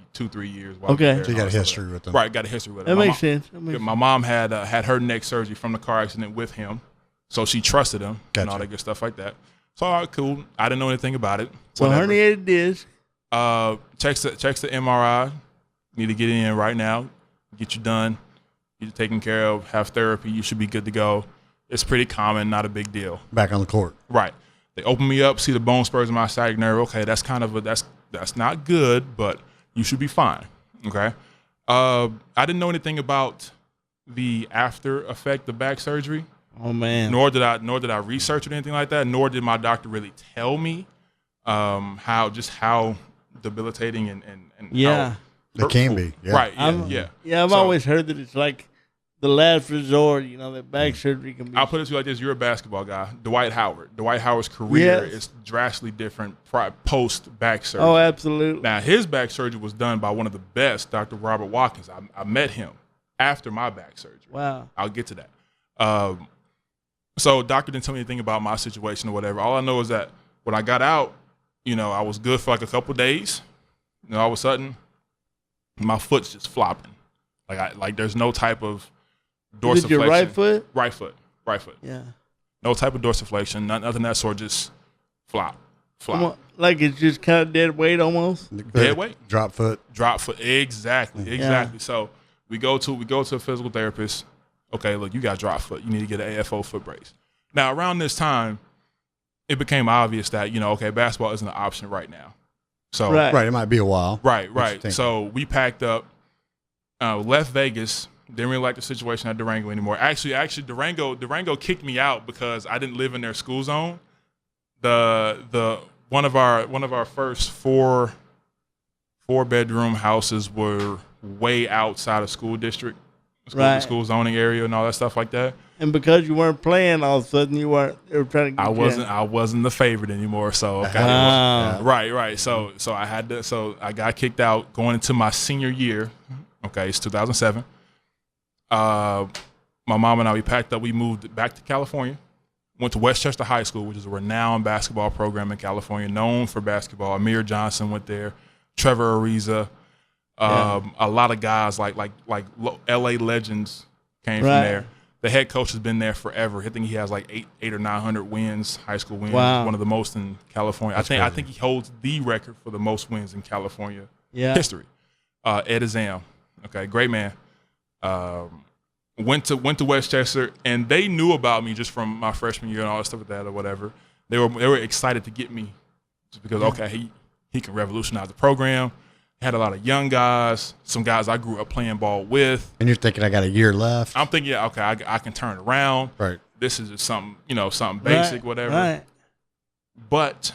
years. While Okay. we were there So you and got all a that history stuff. with them. Right, got a history with That him. makes sense. That makes My mom had her neck surgery from the car accident with him, so she trusted him and all Gotcha. that good stuff like that. So all right, cool. I didn't know anything about it. So Whatever. herniated disc. Checks the MRI. Need to get in right now. Get you done. Get you taken care of. Have therapy. You should be good to go. It's pretty common. Not a big deal. Back on the court. Right. They open me up. See the bone spurs in my sciatic nerve. Okay, that's kind of that's not good, but you should be fine. Okay. I didn't know anything about the after effect of back surgery. Oh man. Nor did I research or anything like that. Nor did my doctor really tell me how debilitating and Yeah. how It can hurtful. be. Yeah. Right. I've So, always heard that it's like the last resort. That back surgery can be. I'll put it to you like this: you're a basketball guy, Dwight Howard's career Yes. is drastically different post back surgery. Oh, absolutely. Now his back surgery was done by one of the best, Dr. Robert Watkins. I met him after my back surgery. Wow. I'll get to that. So doctor didn't tell me anything about my situation or whatever. All I know is that when I got out, I was good for like a couple days. All of a sudden, my foot's just flopping. Like there's no type of dorsiflexion. Is it your right foot? Right foot. Yeah. No type of dorsiflexion. Nothing of that sort. Just flop. Like it's just kind of dead weight almost. Dead weight. Drop foot. Drop foot. Exactly. So we go to a physical therapist. Okay, look, you got drop foot. You need to get an AFO foot brace. Now, around this time, it became obvious that, okay, basketball isn't an option right now. So Right. It might be a while. Right. think? So we packed up, left Vegas. Didn't really like the situation at Durango anymore. Actually, Durango kicked me out because I didn't live in their school zone. The one of our first four bedroom houses were way outside of school district. School zoning area and all that stuff like that. And because you weren't playing, all of a sudden they were trying to get you in. I wasn't the favorite anymore. So okay, Wow. right. So I got kicked out going into my senior year. Okay, it's 2007. My mom and I, we packed up. We moved back to California. Went to Westchester High School, which is a renowned basketball program in California, known for basketball. Amir Johnson went there. Trevor Ariza. A lot of guys like LA legends came from there. The head coach has been there forever. I think he has like 800 or 900 wins, high school wins. Wow. One of the most in California. I think he holds the record for the most wins in California history. Ed Azam, okay, great man. Went to Westchester, and they knew about me just from my freshman year and all that stuff like that or whatever. They were excited to get me just because he can revolutionize the program. Had a lot of young guys, some guys I grew up playing ball with. And you're thinking I got a year left. I'm thinking, I can turn around. Right. This is just something, something basic, whatever. Right. But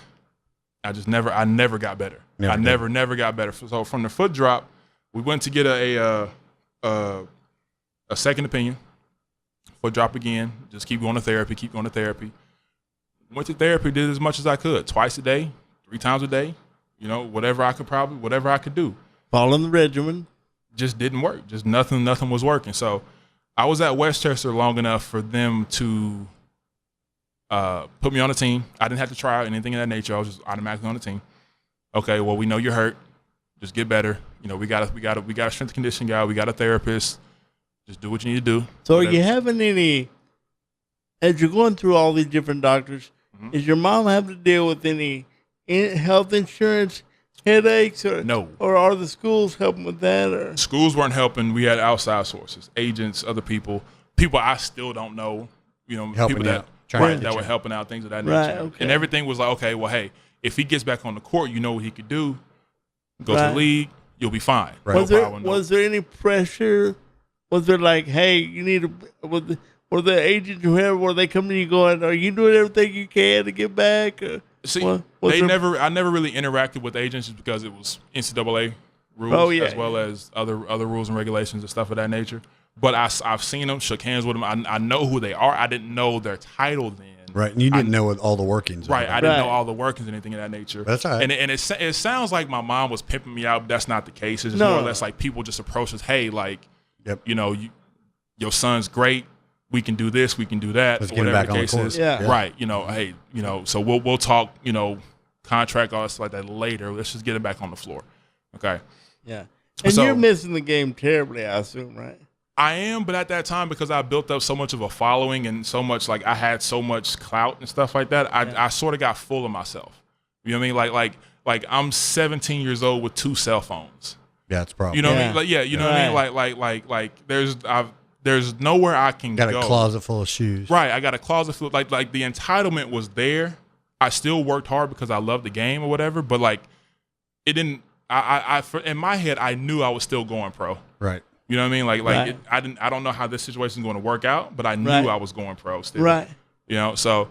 I never got better. Never got better. So from the foot drop, we went to get a second opinion. Foot drop again. Just keep going to therapy. Went to therapy, did as much as I could, twice a day, 3 times a day. Whatever I could do. Following the regimen. Just didn't work. Just nothing was working. So I was at Westchester long enough for them to put me on a team. I didn't have to try out anything of that nature. I was just automatically on the team. Okay, well, we know you're hurt. Just get better. We got a strength and conditioning guy. We got a therapist. Just do what you need to do. So whatever. are you having any, as you're going through all these different doctors, is your mom having to deal with any health insurance headaches, or No. or are the schools helping with that? Or Schools weren't helping. We had outside sources, agents, other people I still don't know. Helping People out. Trying to that get were you. helping out, things of that nature. Right, okay. And everything was like, okay, well, hey, if he gets back on the court, you know what he could do. Go to Right. the league, you'll be fine. Right. No was there problem, no- was there any pressure? Was there like, hey, you need to? Were the agents or whoever, were they coming to you going, are you doing everything you can to get back? Or, See, was I there- never really interacted with agents just because it was NCAA rules as well as other rules and regulations and stuff of that nature. But I've seen them, shook hands with them. I know who they are. I didn't know their title then. Right. And you didn't know all the workings. of Right, it. I didn't know Right. all the workings and anything of that nature. That's all right. And it sounds like my mom was pimping me out, but that's not the case. It's just No. more or less like people just approach us, hey, like, Yep. your son's great. We can do this. We can do that. Let's get him back on the court. Yeah. Right. Hey, so we'll talk, contract, all stuff like that later. Let's just get him back on the floor. Okay. Yeah. And So- you're missing the game terribly, I assume, right? I am, but at that time, because I built up so much of a following and so much, I had so much clout and stuff like that, I sort of got full of myself. You know what I mean? Like I'm 17 years old with 2 cell phones. Yeah, it's probably. You know what I mean? You know what I mean? Like there's nowhere I can Got go. a closet full of shoes. Right, I got a closet full. Like the entitlement was there. I still worked hard because I loved the game or whatever, but it didn't. In my head, I knew I was still going pro. Right. You know what I mean? Right. I don't know how this situation is going to work out, but I knew Right. I was going pro still. Right. So.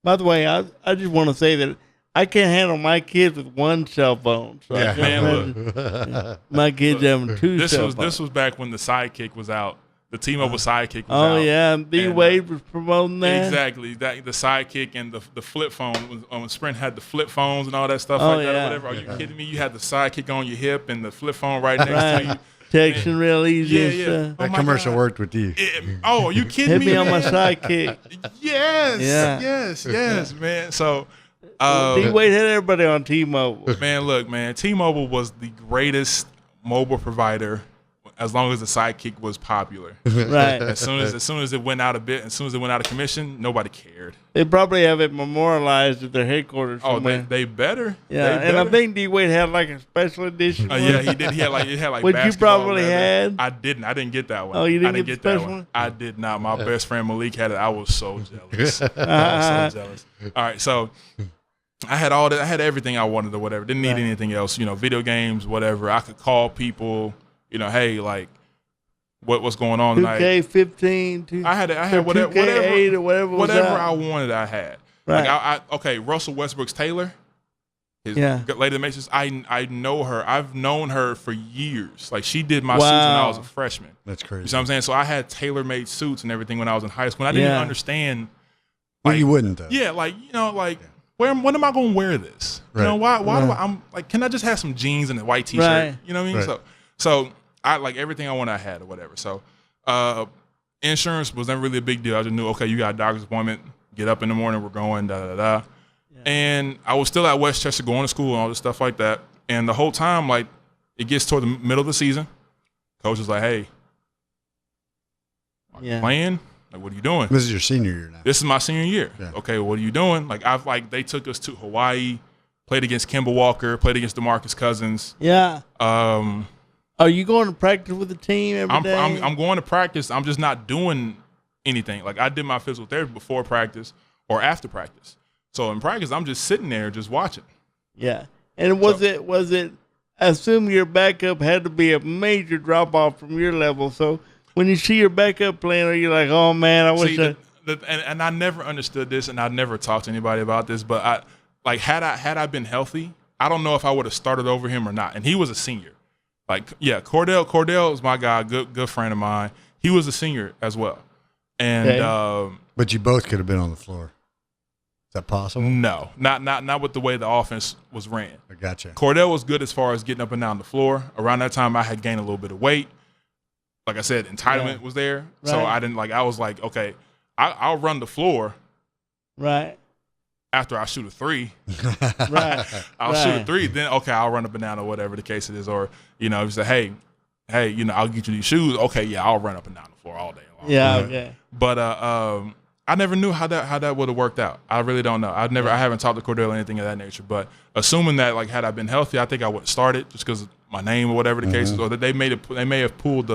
By the way, I just want to say that I can't handle my kids with 1 cell phone. So Yeah. I can't Man, imagine my kids having 2 cell phones. This was back when the Sidekick was out. The T-Mobile Sidekick was out. Oh yeah, and D And, Wade was promoting that. Exactly. The Sidekick and the flip phone. When Sprint had the flip phones and all that stuff Oh, like that or yeah. whatever. Are you kidding me? You had the Sidekick on your hip and the flip phone right next to you. Right. Texting real easy Yeah, and yeah. stuff. That my commercial God. worked with you. Are you kidding Hit me? me on my man? sidekick. Yes. Yeah. Yes, man. So, D Wade had everybody on T-Mobile. man, look, man, T-Mobile was the greatest mobile provider as long as the Sidekick was popular. Right. As soon as it went out a bit, as soon as it went out of commission, nobody cared. They probably have it memorialized at their headquarters Oh, somewhere. they better. Yeah, They and I better. think D Wade had like a special edition. Yeah, he did. He had like Which you basketball probably leather. had. I didn't. I didn't get that one. Oh, you didn't I didn't get get the that special one. one? I did not. My best friend Malik had it. I was so jealous. I was so jealous. All right, so I had all that. I had everything I wanted or whatever. Didn't need Right. anything else. Video games, whatever. I could call people. Hey, what's going on tonight? 2K15, I had whatever 2K8 or whatever was whatever out. I wanted. I had. Right. Okay, Russell Westbrook's Taylor. His Yeah. lady that makes this. I know her. I've known her for years. She did my suits when I was a freshman. That's You crazy. know what I'm saying? So I had tailor-made suits and everything when I was in high school. And I didn't Yeah. understand. Well, you wouldn't though. Yeah, when am I going to wear this? Right. Why do I'm can I just have some jeans and a white T-shirt? Right. You know what I mean? Right. So I everything I wanted I had or whatever. So insurance was never really a big deal. I just knew, okay, you got a doctor's appointment. Get up in the morning, we're going, da-da-da. Yeah. And I was still at Westchester going to school and all this stuff like that. And the whole time, it gets toward the middle of the season. Coach is like, hey, are you Yeah. playing? What are you doing? This is your senior year now. This is my senior year. Yeah. Okay, what are you doing? They took us to Hawaii, played against Kemba Walker, played against DeMarcus Cousins. Yeah. Um, Are you going to practice with the team every day? I'm going to practice. I'm just not doing anything. I did my physical therapy before practice or after practice. So in practice, I'm just sitting there just watching. Yeah. And was it? I assume your backup had to be a major drop off from your level. So when you see your backup playing, are you like, oh man, I wish See, and I never understood this, and I never talked to anybody about this. But had I been healthy, I don't know if I would have started over him or not. And he was a senior. Cordell is my guy, good friend of mine. He was a senior as well. And Okay. But you both could have been on the floor. Is that possible? no, not with the way the offense was ran. I gotcha. Cordell was good as far as getting up and down the floor. Around that time, I had gained a little bit of weight. Like I said, entitlement was there. So Right. I didn't I was like, okay, I'll run the floor right. after I shoot a three. Right. I'll shoot a three. Then, okay, I'll run up and down or whatever the case it is. Or, if you say, hey, I'll get you these shoes. Okay, yeah, I'll run up and down the floor all day long. Yeah. Okay. But I never knew how that would have worked out. I really don't know. I haven't talked to Cordell or anything of that nature. But assuming that had I been healthy, I think I would have started just because of my name or whatever the case is, or that they may have pulled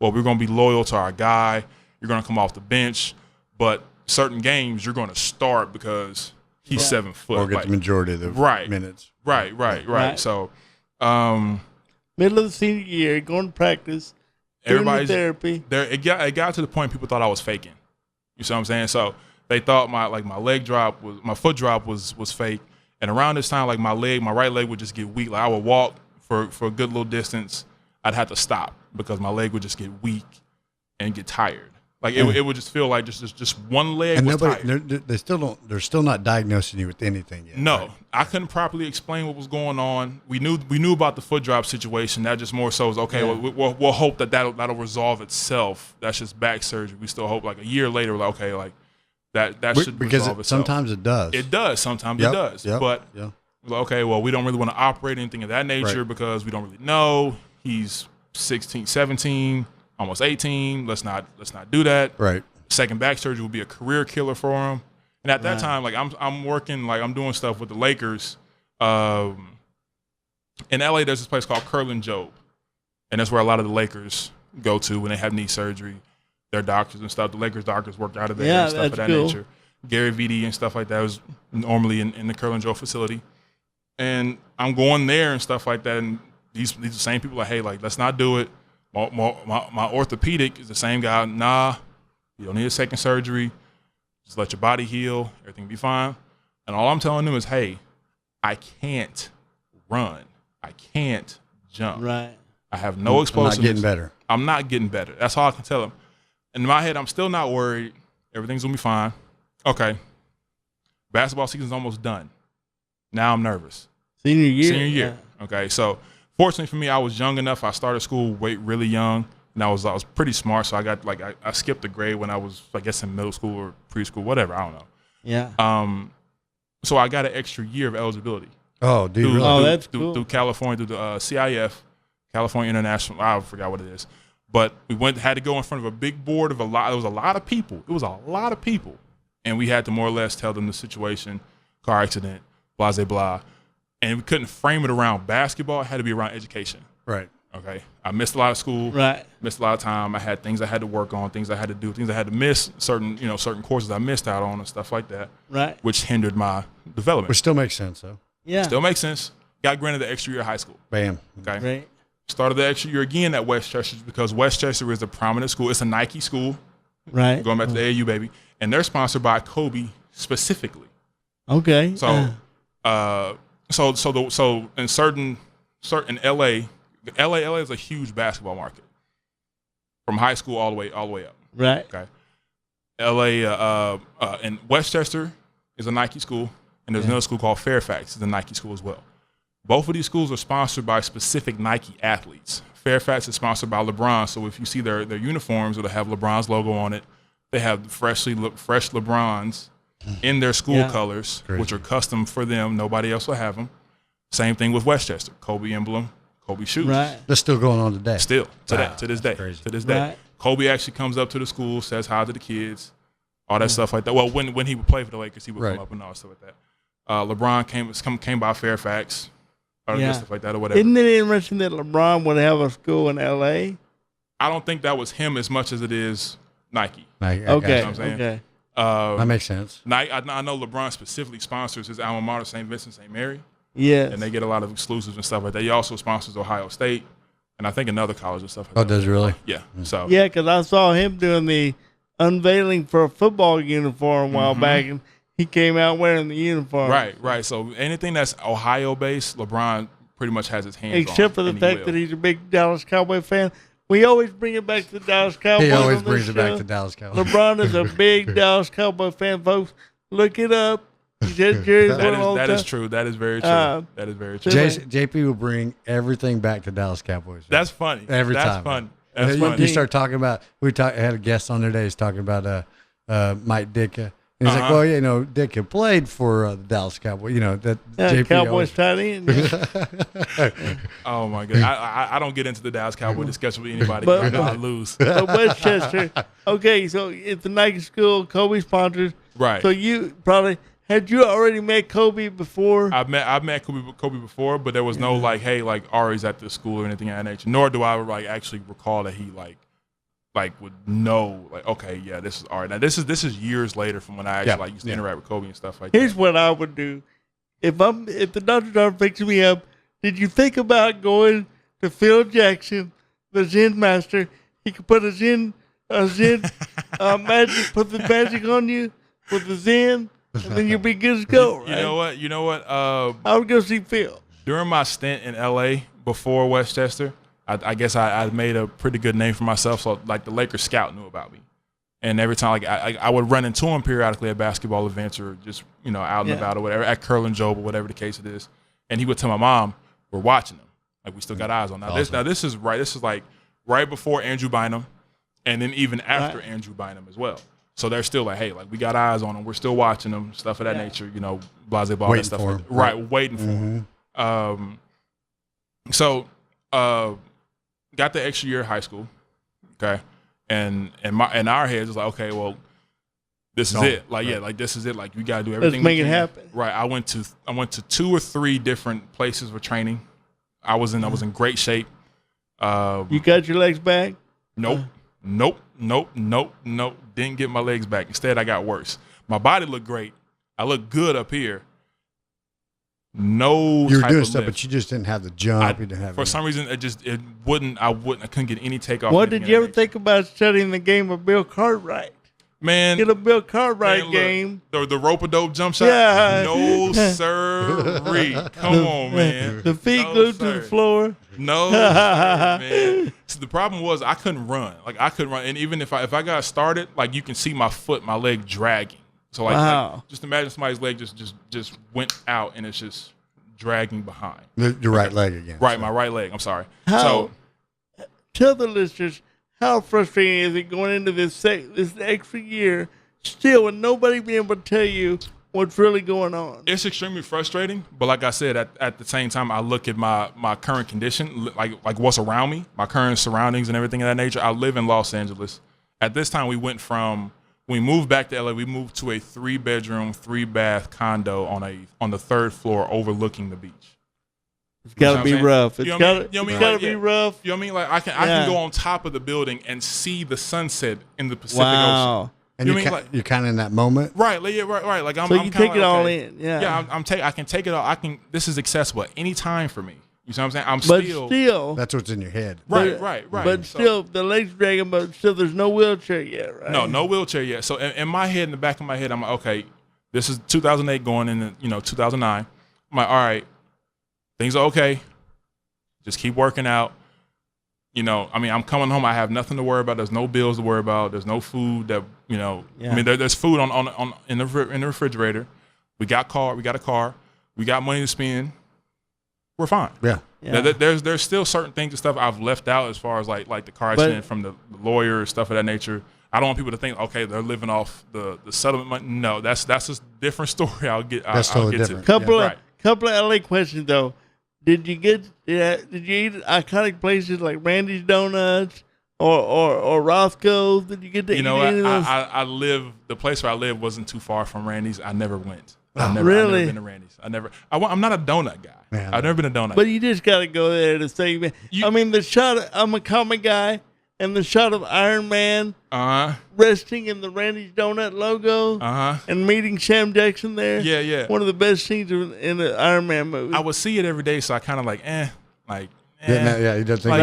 we're going to be loyal to our guy. You're going to come off the bench, but certain games you're going to start because he's 7 foot. Or get the majority of the minutes. Right. So, Middle of the senior year, going to practice, doing the everybody's therapy. It got to the point people thought I was faking. You see what I'm saying? So they thought my foot drop was fake. And around this time, my right leg would just get weak. I would walk for a good little distance. I'd have to stop because my leg would just get weak and get tired. Like it would just feel like just one leg And was nobody, tight. they still don't. They're still not diagnosing you with anything yet. No, right? I couldn't properly explain what was going on. We knew about the foot drop situation. That just more so was okay. Yeah. We'll hope that'll resolve itself. That's just back surgery. We still hope like a year later, we're like okay, like that should Because resolve itself. sometimes it does. It does. Sometimes Yep, it does. yep, But yep. we're like, okay, well, we don't really want to operate anything of that nature Right. because we don't really know. He's 16, 17, almost 18. Let's not do that. Right. Second back surgery will be a career killer for him. And at that Right. time, like I'm working, like I'm doing stuff with the Lakers. In LA, there's this place called Curlin Job, and that's where a lot of the Lakers go to when they have knee surgery. Their doctors and stuff. The Lakers doctors worked out of there Yeah, and stuff of that's that cool. nature. Gary Vitti and stuff like that was normally in the Curlin Job facility. And I'm going there and stuff like that, and these are the same people like, hey, like let's not do it. My orthopedic is the same guy. Nah, you don't need a second surgery. Just let your body heal. Everything will be fine. And all I'm telling them is, hey, I can't run. I can't jump. Right. I have no I'm explosiveness. not getting better. I'm not getting better. That's all I can tell them. In my head, I'm still not worried. Everything's going to be fine. Okay. Basketball season's almost done. Now I'm nervous. Senior year. Senior year. Okay. So fortunately for me, I was young enough. I started school really young. And I was pretty smart. So I got like, I skipped a grade when I was, I guess, in middle school or preschool, whatever. I don't know. Yeah. So I got an extra year of eligibility. Oh, dude. Through, Really? Oh, through- that's through, cool. through California, through the CIF, California International. I forgot what it is. But we had to go in front of a big board of there was a lot of people. It was a lot of people. And we had to more or less tell them the situation, car accident, blah, blah, blah. And we couldn't frame it around basketball. It had to be around education. Right. Okay. I missed a lot of school. Right. Missed a lot of time. I had things I had to work on, things I had to do, things I had to miss, certain courses I missed out on and stuff like that, Right. which hindered my development. Which still makes sense, though. Yeah. Still makes sense. Got granted the extra year of high school. Bam. Okay. Right. Started the extra year again at Westchester because Westchester is a prominent school. It's a Nike school. Right. Going back to the AAU, baby. And they're sponsored by Kobe specifically. Okay. So, so in certain LA is a huge basketball market from high school all the way up. Right. Okay. LA and Westchester is a Nike school, and there's another school called Fairfax. It's a Nike school as well. Both of these schools are sponsored by specific Nike athletes. Fairfax is sponsored by LeBron, so if you see their uniforms, it'll have LeBron's logo on it. They have fresh LeBrons in their school colors, Crazy. which are custom for them. Nobody else will have them. Same thing with Westchester. Kobe emblem, Kobe shoes. Right. That's still going on today. Still, to Wow, this that's day. crazy. To this day. Right. Kobe actually comes up to the school, says hi to the kids, all that stuff like that. Well, when he would play for the Lakers, he would Right. come up and all stuff like that. LeBron came by Fairfax, or Yeah. stuff like that or whatever. Isn't it interesting that LeBron would have a school in L.A.? I don't think that was him as much as it is Nike. I got Okay. you. what I'm saying? Okay. That makes sense. Nike, I know LeBron specifically sponsors his alma mater, St. Vincent St. Mary, Yes. and they get a lot of exclusives and stuff like that. He also sponsors Ohio State, and I think another college and stuff like Oh, that. does it really? Yeah. So Yeah, because I saw him doing the unveiling for a football uniform a while back, and he came out wearing the uniform. right. So anything that's Ohio based, LeBron pretty much has his hands on. Except for the and he fact will. that he's a big Dallas Cowboy fan. We always bring it back to the Dallas Cowboys. He always on this brings it back show. to Dallas Cowboys. LeBron is a big Dallas Cowboy fan, folks. Look it up. He said Jerry's one all the that is time. true. That is very true. That is very true. JP will bring everything back to Dallas Cowboys. That's funny. Every That's time. fun. And That's then funny. you start talking about. Had a guest on there today. He's talking about Mike Ditka. And he's like, well, Ditka played for the Dallas Cowboys. That JP Cowboys always- tight end. Yeah. Oh my god. I don't get into the Dallas Cowboy discussion with anybody. But- I know I lose. But Westchester. Okay, so it's a Nike school. Kobe sponsors. Right. So you probably had you already met Kobe before? I've met Kobe before, but there was no like, hey, like Auri's at this school or anything of that nature. Nor do I like actually recall that he like would know like, okay, yeah, this is Auri. Now this is years later from when I actually used to interact with Kobe and stuff like Here's that. what I would do. If the doctors are fixing me up, did you think about going to Phil Jackson, the Zen master? He could put a Zen magic, put the magic on you with the Zen, and then you'll be good to go. Right? You know what? I would go see Phil. During my stint in LA before Westchester, I guess I made a pretty good name for myself. So like the Lakers scout knew about me. And every time, like I would run into him periodically at basketball events or just out and about or whatever, at Curl and Job or whatever the case it is. And he would tell my mom, "We're watching them. Like we still got eyes on." Now this is right. This is like right before Andrew Bynum, and then even after Andrew Bynum as well. So they're still like, "Hey, like we got eyes on them. We're still watching them. Stuff of that nature. Blase ball, that stuff. Like that. Right, waiting for them." So got the extra year of high school. Okay. And in our heads, it's like, okay, well, this is it. Like, like this is it. Like, you gotta do everything. Let's make it happen. Right. I went to 2 or 3 different places for training. I was in great shape. You got your legs back? Nope. Didn't get my legs back. Instead, I got worse. My body looked great. I looked good up here. No, you were doing stuff, but you just didn't have the jump. For some reason, I couldn't get any takeoff. What did you ever think about studying the game of Bill Cartwright? Man, get a Bill Cartwright game. The rope-a-dope jump shot. Yeah. No sirree. Come on, man. The feet glued to the floor. No, sir, man. So the problem was I couldn't run. Like I couldn't run, and even if I got started, like you can see my leg dragging. So like just imagine somebody's leg just went out and it's just dragging behind. Your right leg again. Right, my right leg. I'm sorry. Tell the listeners how frustrating is it going into this extra year still with nobody being able to tell you what's really going on? It's extremely frustrating, but like I said, at the same time, I look at my current condition, like what's around me, my current surroundings and everything of that nature. I live in Los Angeles. At this time, we moved back to LA. We moved to a 3-bedroom, 3-bath condo on the 3rd floor overlooking the beach. It's got to be rough. It's got to be rough. You know what I mean? Like I can go on top of the building and see the sunset in the Pacific Ocean. And you're kind of in that moment, right? Like, right. Like I'm. So you I'm take like, it all in, Yeah, I can take it all. This is accessible at any time for me. You see what I'm saying? Still, that's what's in your head. Right. But still, the legs dragging. But still, there's no wheelchair yet, right? No wheelchair yet. So in my head, in the back of my head, I'm like, okay, this is 2008 going into 2009. I'm like, all right, things are okay. Just keep working out. I'm coming home. I have nothing to worry about. There's no bills to worry about. There's no food that I mean, there's food in the refrigerator. We got a car. We got money to spend. We're fine. Yeah. There's still certain things and stuff I've left out as far as like the car accident from the lawyer, stuff of that nature. I don't want people to think, okay, they're living off the settlement money. No, that's a different story. I'll get different. To. Couple of LA questions though. Did you eat iconic places like Randy's Donuts or Roscoe's? Did you get to eat any of those? The place where I live wasn't too far from Randy's. I never went. Really? I've never been to Randy's. I'm not a donut guy. Man, I've never been a donut But guy. you just got to go there to say, the shot, I'm a comic guy, and the shot of Iron Man resting in the Randy's Donut logo and meeting Sam Jackson there. Yeah. One of the best scenes in the Iron Man movie. I would see it every day, so I kind of he does think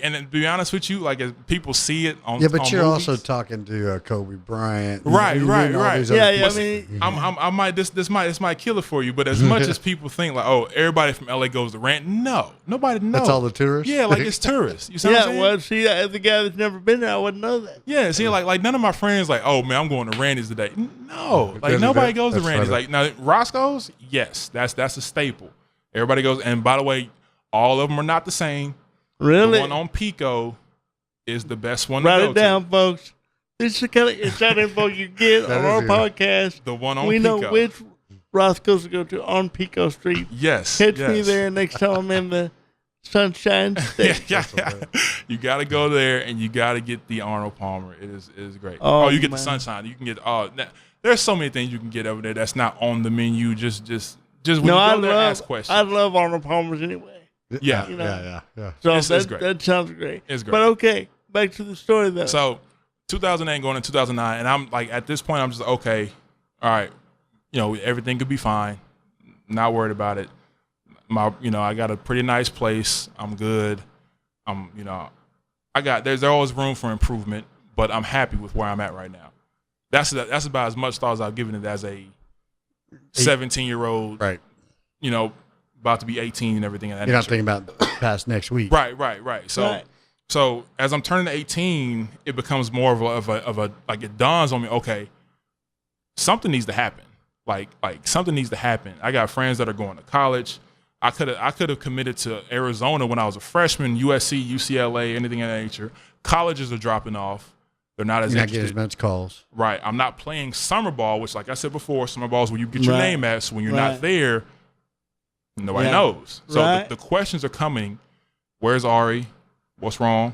and to be honest with you, like as people see it on but you're movies, also talking to Kobe Bryant, right. I might this might kill it for you, but as much as people think like, oh, everybody from LA goes to Rant, no, nobody knows. That's all the tourists. Yeah, like it's tourists. You see what I'm saying? Well, see, as a guy that's never been there, I wouldn't know that. Yeah, see, like none of my friends like, oh man, I'm going to Randy's today. No, like nobody goes to Randy's. Like now, Roscoe's, yes, that's a staple. Everybody goes, and by the way, all of them are not the same. Really? The one on Pico is the best one Write to go it down, to. folks. This is the kind of inside info you get on our podcast. The one on we Pico. We know which Roscoe's to go to on Pico Street. Yes. Catch me there next time I'm in the Sunshine State. Yeah. You got to go there, and you got to get the Arnold Palmer. It is great. You get the Sunshine. You can get there's so many things you can get over there that's not on the menu. Just when you go there, ask questions. I love Arnold Palmer's anyway. Yeah. So that sounds great. It's great. But okay, back to the story though. So 2008 going into 2009, and I'm like, at this point, I'm just okay. All right, everything could be fine. Not worried about it. I got a pretty nice place. I'm good. There's always room for improvement, but I'm happy with where I'm at right now. That's about as much thought as I've given it as a 17-year-old. Right. About to be 18 and everything. You're not thinking about past next week. Right. So So as I'm turning 18, it becomes more of a like it dawns on me. Okay, something needs to happen. Like something needs to happen. I got friends that are going to college. I could have committed to Arizona when I was a freshman. USC, UCLA, anything of that nature. Colleges are dropping off. They're not as You're not interested. getting as much calls. Right. I'm not playing summer ball, which, like I said before, summer ball is where you get your name at. So when you're not there, nobody knows. So the questions are coming. Where's Auri? What's wrong?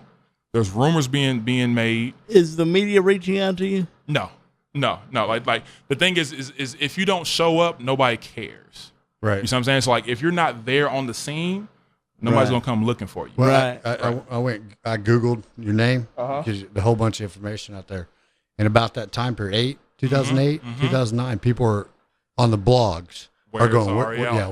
There's rumors being made. Is the media reaching out to you? No. Like the thing is if you don't show up, nobody cares. Right. You see what I'm saying? So like if you're not there on the scene, nobody's gonna come looking for you. Well, I Googled your name because the whole bunch of information out there, and about that time period, 2008, 2009, people were on the blogs. Are going,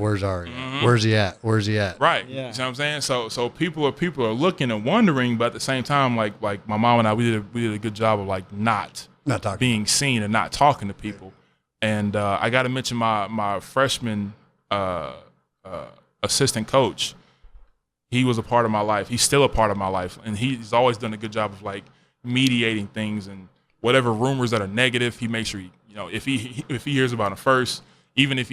where's Auri? Where's he at? Where's he at? Right. Yeah. You see what I'm saying? So people are looking and wondering, but at the same time, like my mom and I, we did a good job of like not talking, being seen and not talking to people. And I got to mention my freshman assistant coach. He was a part of my life. He's still a part of my life, and he's always done a good job of like mediating things and whatever rumors that are negative. He makes sure if he hears about it first. Even if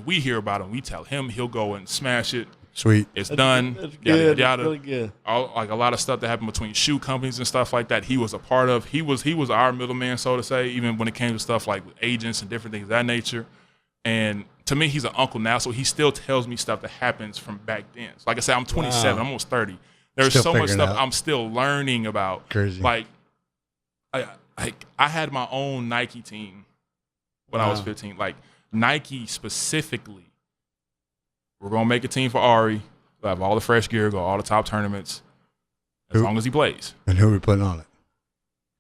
we hear about him, we tell him, he'll go and smash it. Sweet. It's done. That's yada, good. yada, yada. Really good. Like a lot of stuff that happened between shoe companies and stuff like that, he was a part of. He was our middleman, so to say, even when it came to stuff like agents and different things of that nature. And to me, he's an uncle now, so he still tells me stuff that happens from back then. So like I said, I'm 27, I'm almost 30. There's Still so much stuff out. I'm still learning about. Crazy. Like I had my own Nike team when I was 15. Like Nike specifically, we're gonna make a team for Auri. We'll have all the fresh gear, go all the top tournaments, as long as he plays. And who are we putting on it?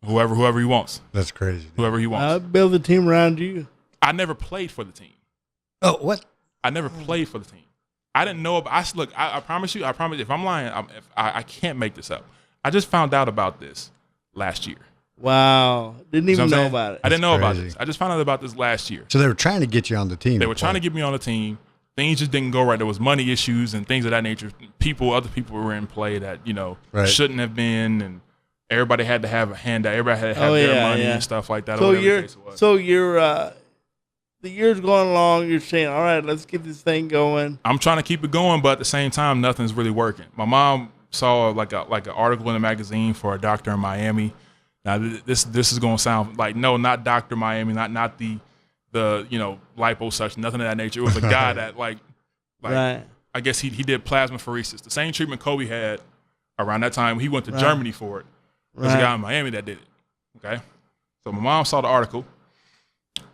Whoever he wants. That's crazy. Whoever he wants. I'll build a team around you. I never played for the team. Oh, what? I never played for the team. I didn't know. I promise you. If I'm lying, I can't make this up. I just found out about this last year. Wow. Didn't even know about it. I didn't know about crazy. this. I just found out about this last year. So they were trying to get you on the team. They were trying to get me on the team. Things just didn't go right. There was money issues and things of that nature. Other people were in play that, shouldn't have been. And everybody had to have a handout. Everybody had to have their money and stuff like that. The year's going along. You're saying, all right, let's get this thing going. I'm trying to keep it going, but at the same time, nothing's really working. My mom saw like an article in a magazine for a doctor in Miami. Now this is going to sound like, no, not Dr. Miami, not the liposuction, nothing of that nature. It was a guy that I guess he did plasmapheresis, the same treatment Kobe had around that time. He went to Germany for it. There's a guy in Miami that did it. Okay, so my mom saw the article,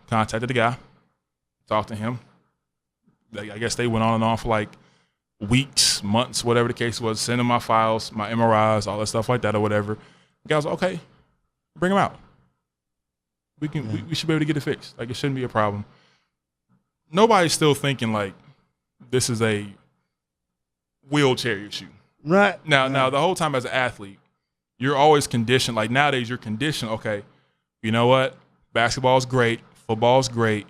contacted the guy, talked to him. I guess they went on and on for like weeks, months, whatever the case was, sending my files, my MRIs, all that stuff like that or whatever. The guy was like, okay, bring him out. We should be able to get it fixed. Like, it shouldn't be a problem. Nobody's still thinking like this is a wheelchair issue. Right. Now the whole time as an athlete, you're always conditioned. Like nowadays you're conditioned, okay, you know what? Basketball is great, football is great.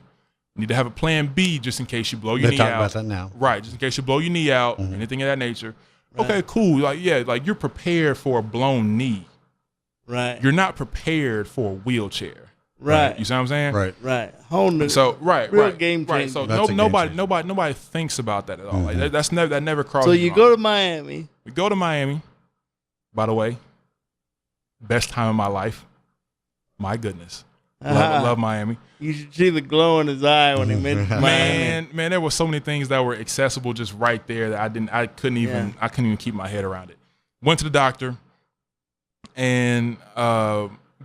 You need to have a plan B just in case you blow your knee out. They talk about that now. Right, just in case you blow your knee out, anything of that nature. Right. Okay, cool. Like you're prepared for a blown knee. Right. You're not prepared for a wheelchair. Right. You see what I'm saying? Right. Right. Whole new. So real game changer. Right. So That's nobody thinks about that at all. Like that never crosses. So you go to Miami. We go to Miami. By the way, best time of my life. My goodness. Love Miami. You should see the glow in his eye when he mentioned Miami. Man, there were so many things that were accessible just right there that I couldn't even keep my head around it. Went to the doctor, and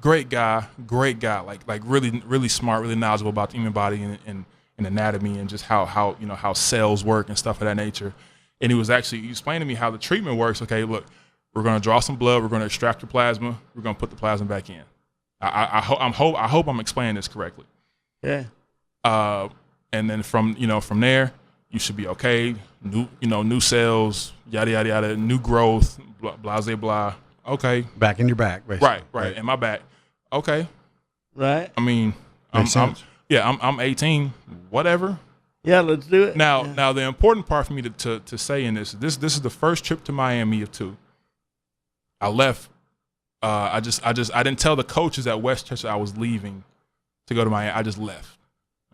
great guy, like really, really smart, really knowledgeable about the human body and anatomy and just how cells work and stuff of that nature. And he explained to me how the treatment works. Okay, look, we're going to draw some blood, we're going to extract your plasma, we're going to put the plasma back in. I hope I'm explaining this correctly. Yeah. And then from there, you should be okay. New cells, yada yada yada, new growth, blah blah blah. Okay. Back in your back, basically. Right. In my back. Okay. Right. I mean, I'm 18. Whatever. Yeah, let's do it. Now the important part for me to say in this is the first trip to Miami of 2. I left. I didn't tell the coaches at Westchester I was leaving to go to Miami. I just left.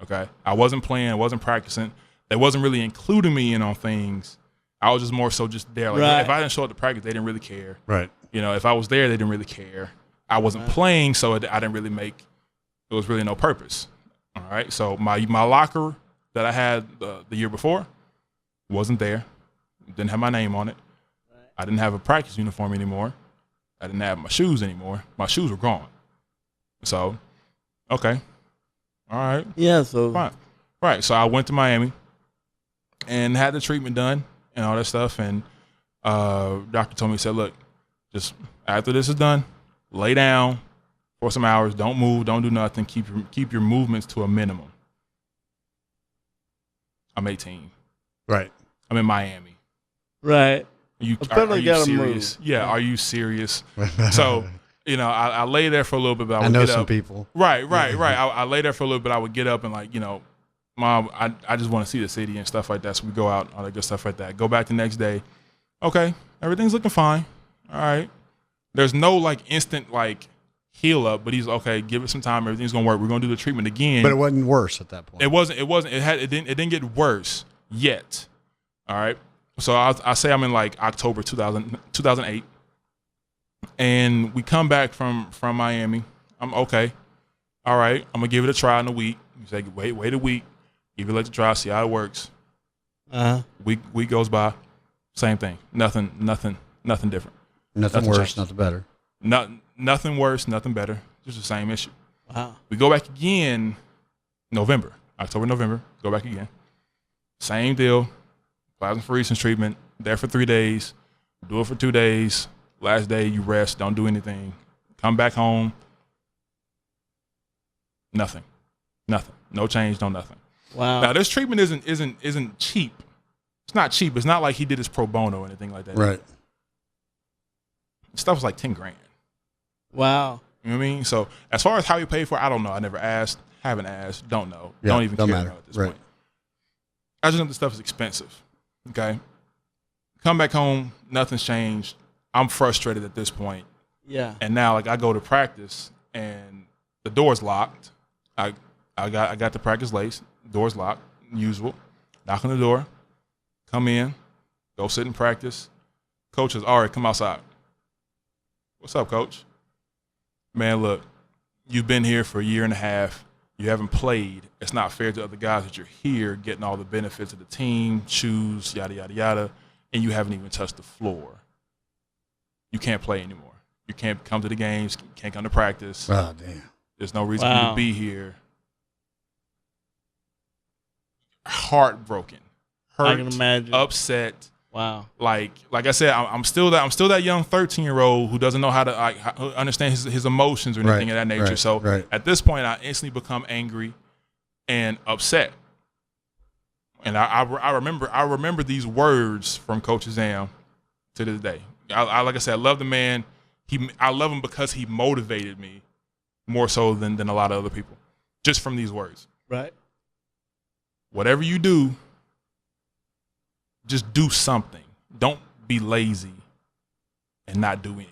Okay. I wasn't playing. I wasn't practicing. They wasn't really including me in on things. I was just more so just there. Like if I didn't show up to practice, they didn't really care. Right. You know, if I was there, they didn't really care. I wasn't playing, so I didn't really make. There was really no purpose. All right. So my locker that I had the year before wasn't there. Didn't have my name on it. I didn't have a practice uniform anymore. I didn't have my shoes anymore. My shoes were gone. So, okay. All right. Yeah, so. Fine. Right. So I went to Miami and had the treatment done and all that stuff. And doctor told me, he said, look, just after this is done, lay down for some hours. Don't move. Don't do nothing. Keep your movements to a minimum. I'm 18. Right. I'm in Miami. Right. Are you serious? Move. Yeah, are you serious? So, you know, I lay there for a little bit, but I would know get some up. people. Right. I lay there for a little bit. I would get up and like, you know, Mom, I just want to see the city and stuff like that. So we go out, all that good stuff like that. Go back the next day. Okay, everything's looking fine. All right. There's no like instant like heal up, but he's okay. Give it some time. Everything's gonna work. We're gonna do the treatment again. But it wasn't worse at that point. It wasn't. It didn't get worse yet. All right. So I say I'm in like October 2008, and we come back from Miami. I'm okay. All right. I'm gonna give it a try in a week. You say wait a week. Give it a try. See how it works. Week goes by. Same thing. Nothing different. Nothing worse. Changed. Nothing better. Nothing worse. Nothing better. Just the same issue. Wow. We go back again. October, November. Go back again. Same deal. Plasmapheresis treatment. There for 3 days. Do it for 2 days. Last day you rest. Don't do anything. Come back home. Nothing. No change. No nothing. Wow. Now this treatment isn't cheap. It's not cheap. It's not like he did his pro bono or anything like that. Right. Stuff was like $10,000. Wow. You know what I mean? So as far as how he paid for it, I don't know. I never asked. Haven't asked. Don't know. Yeah, don't even care matter. at this point. I just know this stuff is expensive. Okay. Come back home. Nothing's changed. I'm frustrated at this point. Yeah. And now like I go to practice and the door's locked. I got the practice lace. Door's locked. Usual. Knock on the door. Come in. Go sit and practice. Coach says, Auri, come outside. What's up, coach? Man, look, you've been here for a year and a half. You haven't played. It's not fair to other guys that you're here getting all the benefits of the team, shoes, yada, yada, yada, and you haven't even touched the floor. You can't play anymore. You can't come to the games, can't come to practice. Oh, damn. There's no reason for you to be here. Heartbroken. Hurt, I can imagine. Upset. Wow. Like I said, I'm still that young 13-year-old who doesn't know how to understand his emotions or anything of that nature. So at this point, I instantly become angry and upset. And I remember these words from Coach Zam to this day. I like I said, I love the man. I love him because he motivated me more so than a lot of other people, just from these words. Right. Whatever you do, just do something. Don't be lazy and not do anything.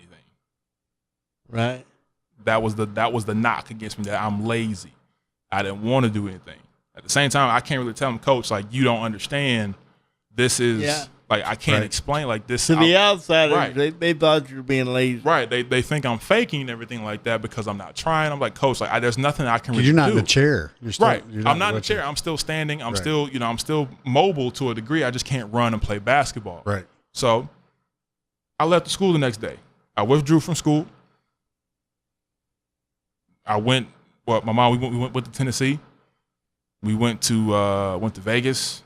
Right. That was the knock against me, that I'm lazy. I didn't want to do anything. At the same time, I can't really tell him, Coach, like, you don't understand. This is like, I can't explain like this. To the outsiders, they thought you were being lazy. Right. They think I'm faking and everything like that because I'm not trying. I'm like, Coach, like there's nothing I can really do. You're not in the chair. I'm not in the chair. I'm still standing. I'm still, I'm still mobile to a degree. I just can't run and play basketball. Right. So I left the school the next day. I withdrew from school. My mom, we went to Tennessee. We went to Vegas.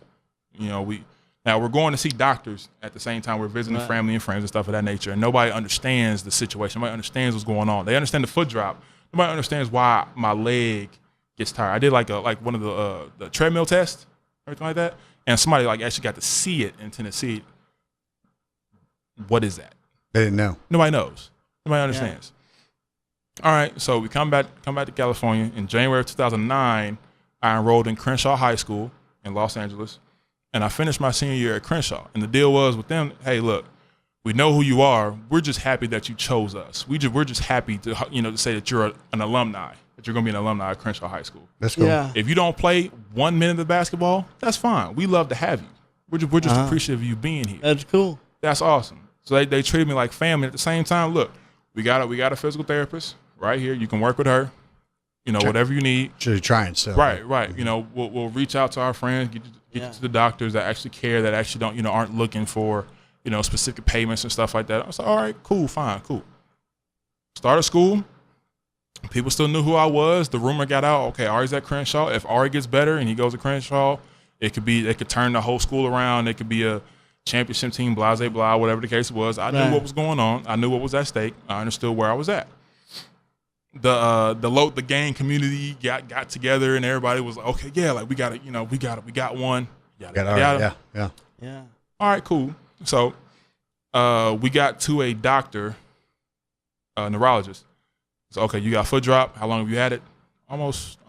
Now we're going to see doctors at the same time. We're visiting family and friends and stuff of that nature. And nobody understands the situation. Nobody understands what's going on. They understand the foot drop. Nobody understands why my leg gets tired. I did like one of the treadmill tests, everything like that. And somebody like actually got to see it in Tennessee. What is that? They didn't know. Nobody knows. Nobody understands. All right, so we come back to California. In January of 2009, I enrolled in Crenshaw High School in Los Angeles, and I finished my senior year at Crenshaw. And the deal was with them, hey, look, We know who you are. We're just happy that you chose us. We're just happy to, to say that you're an alumni, that you're going to be an alumni at Crenshaw High School. That's cool. Yeah. If you don't play 1 minute of basketball, that's fine. We love to have you. We're just appreciative of you being here. That's cool. That's awesome. So they treated me like family. At the same time, look, we got a physical therapist right here. You can work with her. Whatever you need. So you're trying still. Right. We'll reach out to our friends, get you to the doctors that actually care, that actually don't, aren't looking for, specific payments and stuff like that. I was like, all right, cool, fine, cool. Started school. People still knew who I was. The rumor got out, okay, Auri's at Crenshaw. If Auri gets better and he goes to Crenshaw, they could turn the whole school around. It could be a championship team, blah, blah, blah, whatever the case was. I knew what was going on. I knew what was at stake. I understood where I was at. The gang community got together and everybody was like, okay, yeah, like we got one. Yeah. All right, cool. So we got to a doctor, neurologist. So okay, you got foot drop. How long have you had it? Almost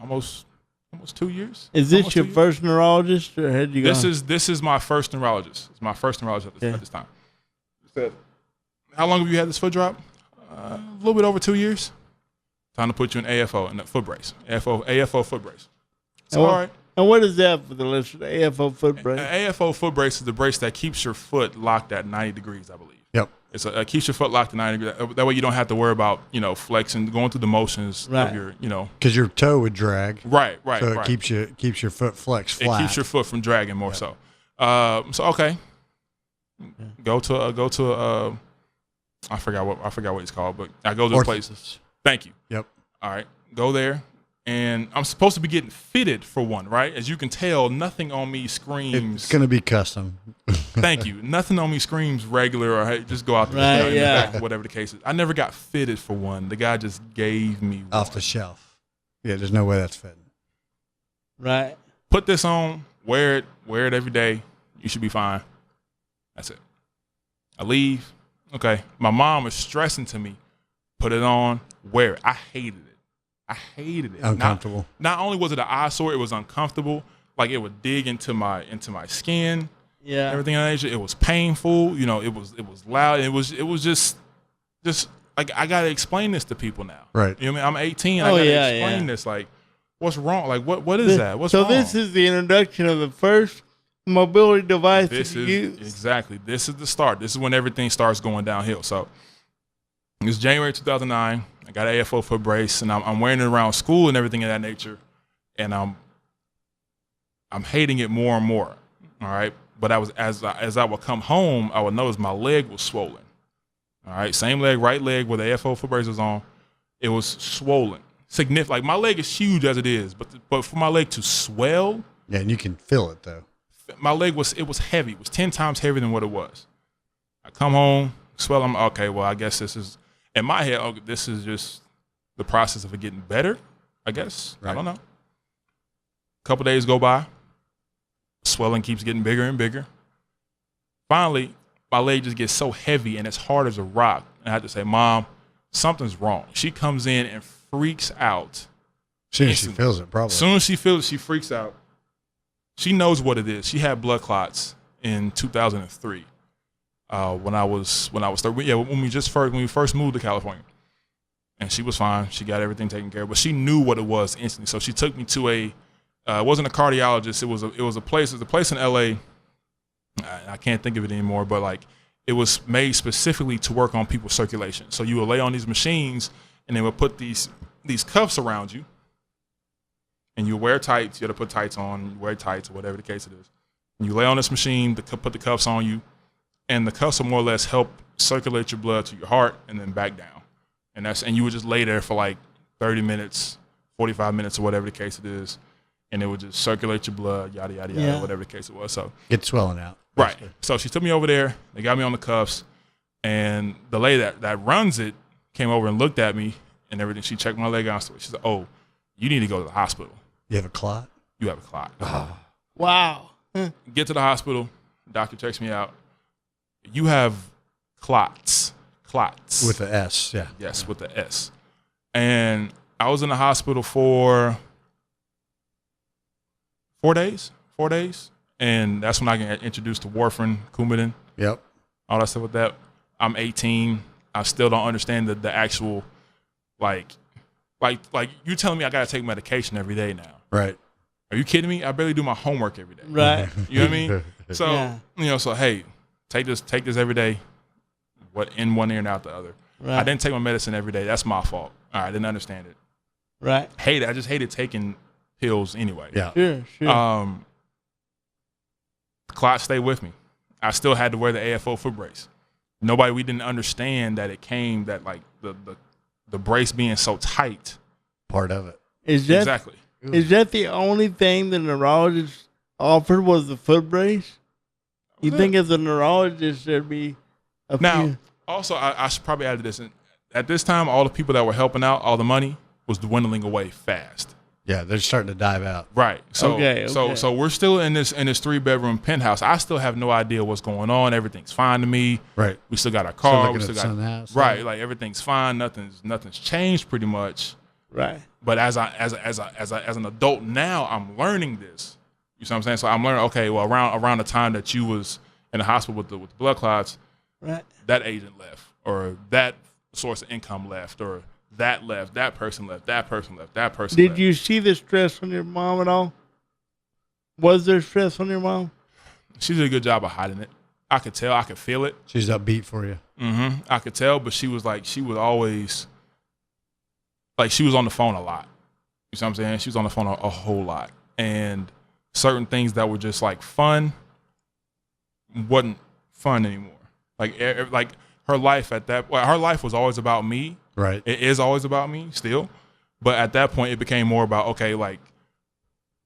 2 years. Is this your first neurologist, or had you? This is my first neurologist. It's my first neurologist at this time. Said, how long have you had this foot drop? A little bit over 2 years. Time to put you in AFO, in a foot brace. AFO foot brace. So, all right. And what is that for the listener? AFO foot brace? AFO foot brace is the brace that keeps your foot locked at 90 degrees, I believe. Yep. It's keeps your foot locked at 90 degrees. That way you don't have to worry about, flexing, going through the motions of your, Because your toe would drag. Right. So it keeps your foot flexed flat. It keeps your foot from dragging more so. So okay. Go to I forgot what it's called, but I go to the place. Thank you. Yep. All right. Go there. And I'm supposed to be getting fitted for one, right? As you can tell, nothing on me screams. It's going to be custom. Thank you. Nothing on me screams regular or hey, just go out the back, whatever the case is. I never got fitted for one. The guy just gave me one. Off the shelf. Yeah, there's no way that's fitting. Right. Put this on, wear it every day. You should be fine. That's it. I leave. Okay. My mom was stressing to me. Put it on, wear it. I hated it. Uncomfortable. Not only was it an eyesore, it was uncomfortable. Like it would dig into my skin. Yeah. Everything of that nature. It was painful. It was loud. It was just like I gotta explain this to people now. Right. You know what I mean? I'm 18. I gotta explain this. Like, what's wrong? Like what is that? What's wrong? This is the introduction of the first mobility device this you is use. Exactly. This is the start. This is when everything starts going downhill. So it was January 2009. I got an AFO foot brace, and I'm wearing it around school and everything of that nature, and I'm hating it more and more. All right, but as I would come home, I would notice my leg was swollen. All right, same leg, right leg, where the AFO foot brace was on, it was swollen, significant. Like my leg is huge as it is, but for my leg to swell, yeah, and you can feel it though. My leg was heavy. It was 10 times heavier than what it was. I come home, swell. I'm okay. Well, I guess this is. In my head, okay, this is just the process of it getting better, I guess. Right. I don't know. A couple days go by. Swelling keeps getting bigger and bigger. Finally, my leg just gets so heavy and it's hard as a rock. And I had to say, Mom, something's wrong. She comes in and freaks out. As soon as she feels it, probably. As soon as she feels it, she freaks out. She knows what it is. She had blood clots in 2003. When I was 30, yeah, when we first moved to California, and she was fine. She got everything taken care of, but she knew what it was instantly. So she took me to it wasn't a cardiologist. It was a place in LA. I can't think of it anymore, but like it was made specifically to work on people's circulation. So you would lay on these machines, and they would put these cuffs around you, and you wear tights. You had to put tights on, you wear tights, or whatever the case it is. And you lay on this machine, put the cuffs on you. And the cuffs will more or less help circulate your blood to your heart and then back down. And you would just lay there for like 30 minutes, 45 minutes, or whatever the case it is. And it would just circulate your blood, yada, yada, yada, whatever the case it was. So get swelling out. Right. So she took me over there. They got me on the cuffs. And the lady that runs it came over and looked at me and everything. She checked my leg out. She said, oh, you need to go to the hospital. You have a clot? You have a clot. Oh. Wow. Get to the hospital. Doctor checks me out. You have clots. With the S, yeah. Yes, with the S. And I was in the hospital for 4 days. And that's when I got introduced to warfarin, Coumadin. Yep. All that stuff with that. I'm 18. I still don't understand the actual, like you telling me I got to take medication every day now. Right. Are you kidding me? I barely do my homework every day. Right. You know what I mean? So, so hey, take this every day, what in one ear and out the other. Right. I didn't take my medicine every day. That's my fault. All right, I didn't understand it. Right. I just hated taking pills anyway. Yeah. Sure. Clot stayed with me. I still had to wear the AFO foot brace. We didn't understand that it came that like the brace being so tight. Part of it. Exactly. Is that the only thing the neurologist offered was the foot brace? You think as a neurologist there'd be a few? Also, I should probably add this. At this time, all the people that were helping out, all the money was dwindling away fast. Yeah, they're starting to dive out. Right. So okay. So we're still in this 3-bedroom penthouse. I still have no idea what's going on. Everything's fine to me. Right. We still got our car. We still got the house. Right. Like everything's fine. Nothing's changed pretty much. Right. But as an adult now, I'm learning this. You see what I'm saying? So I'm learning. Okay. Well, around the time that you was in the hospital with the blood clots, right, that agent left, or that source of income left, or that left, that person left, that person left, that person left. Did you see the stress on your mom at all? Was there stress on your mom? She did a good job of hiding it. I could tell. I could feel it. She's upbeat for you. Mm-hmm. I could tell, but she was always like, she was on the phone a lot. You see what I'm saying? She was on the phone a whole lot. And certain things that were just like fun wasn't fun anymore. Like her life her life was always about me. Right. It is always about me still. But at that point, it became more about, okay, like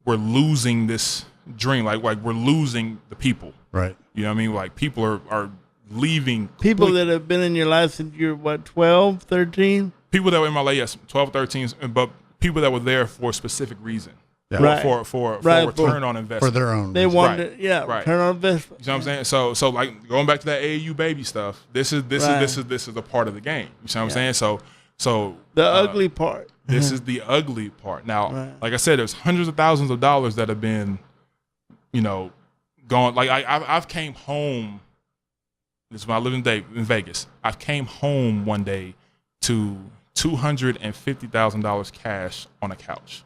we're losing this dream. Like we're losing the people. Right. You know what I mean? Like people are leaving. People that have been in your life since you're, 12, 13? People that were in my life, yes, 12, 13, but people that were there for a specific reason. Yeah. Right. For return on investment. For their own. They reason. wanted, return on investment. You know what I'm saying? So like going back to that AAU baby stuff, this is a part of the game. You see what I'm saying? So the ugly part. This is the ugly part. Now, like I said, there's hundreds of thousands of dollars that have been, gone. Like I've came home. This is when I lived in Vegas. I came home one day to $250,000 cash on a couch.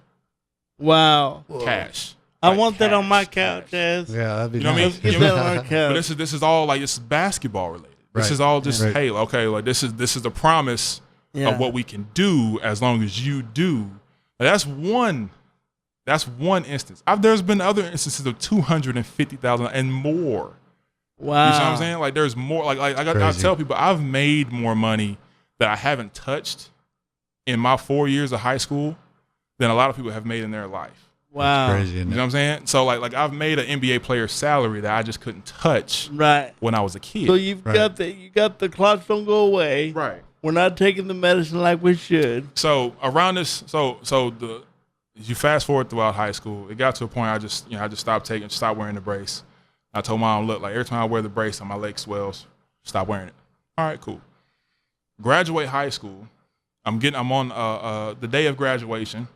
Wow. Cash. I want that on my couch, Az. Yeah, that'd be nice. Let's get that on our couch. But this is all like, this is basketball related. Right. This is all just, right. hey, okay, like this is the promise of what we can do as long as you do. That's one instance. There's been other instances of $250,000 and more. Wow. You see what I'm saying? Like there's more. Like I tell people, I've made more money that I haven't touched in my 4 years of high school than a lot of people have made in their life. Wow. That's crazy, you know what I'm saying? So like I've made an NBA player's salary that I just couldn't touch when I was a kid. So you've got the clots don't go away. Right. We're not taking the medicine like we should. So around this, you fast forward throughout high school, it got to a point I just stopped wearing the brace. I told Mom, look, like every time I wear the brace and my leg swells, stop wearing it. All right, cool. Graduate high school. I'm on the day of graduation.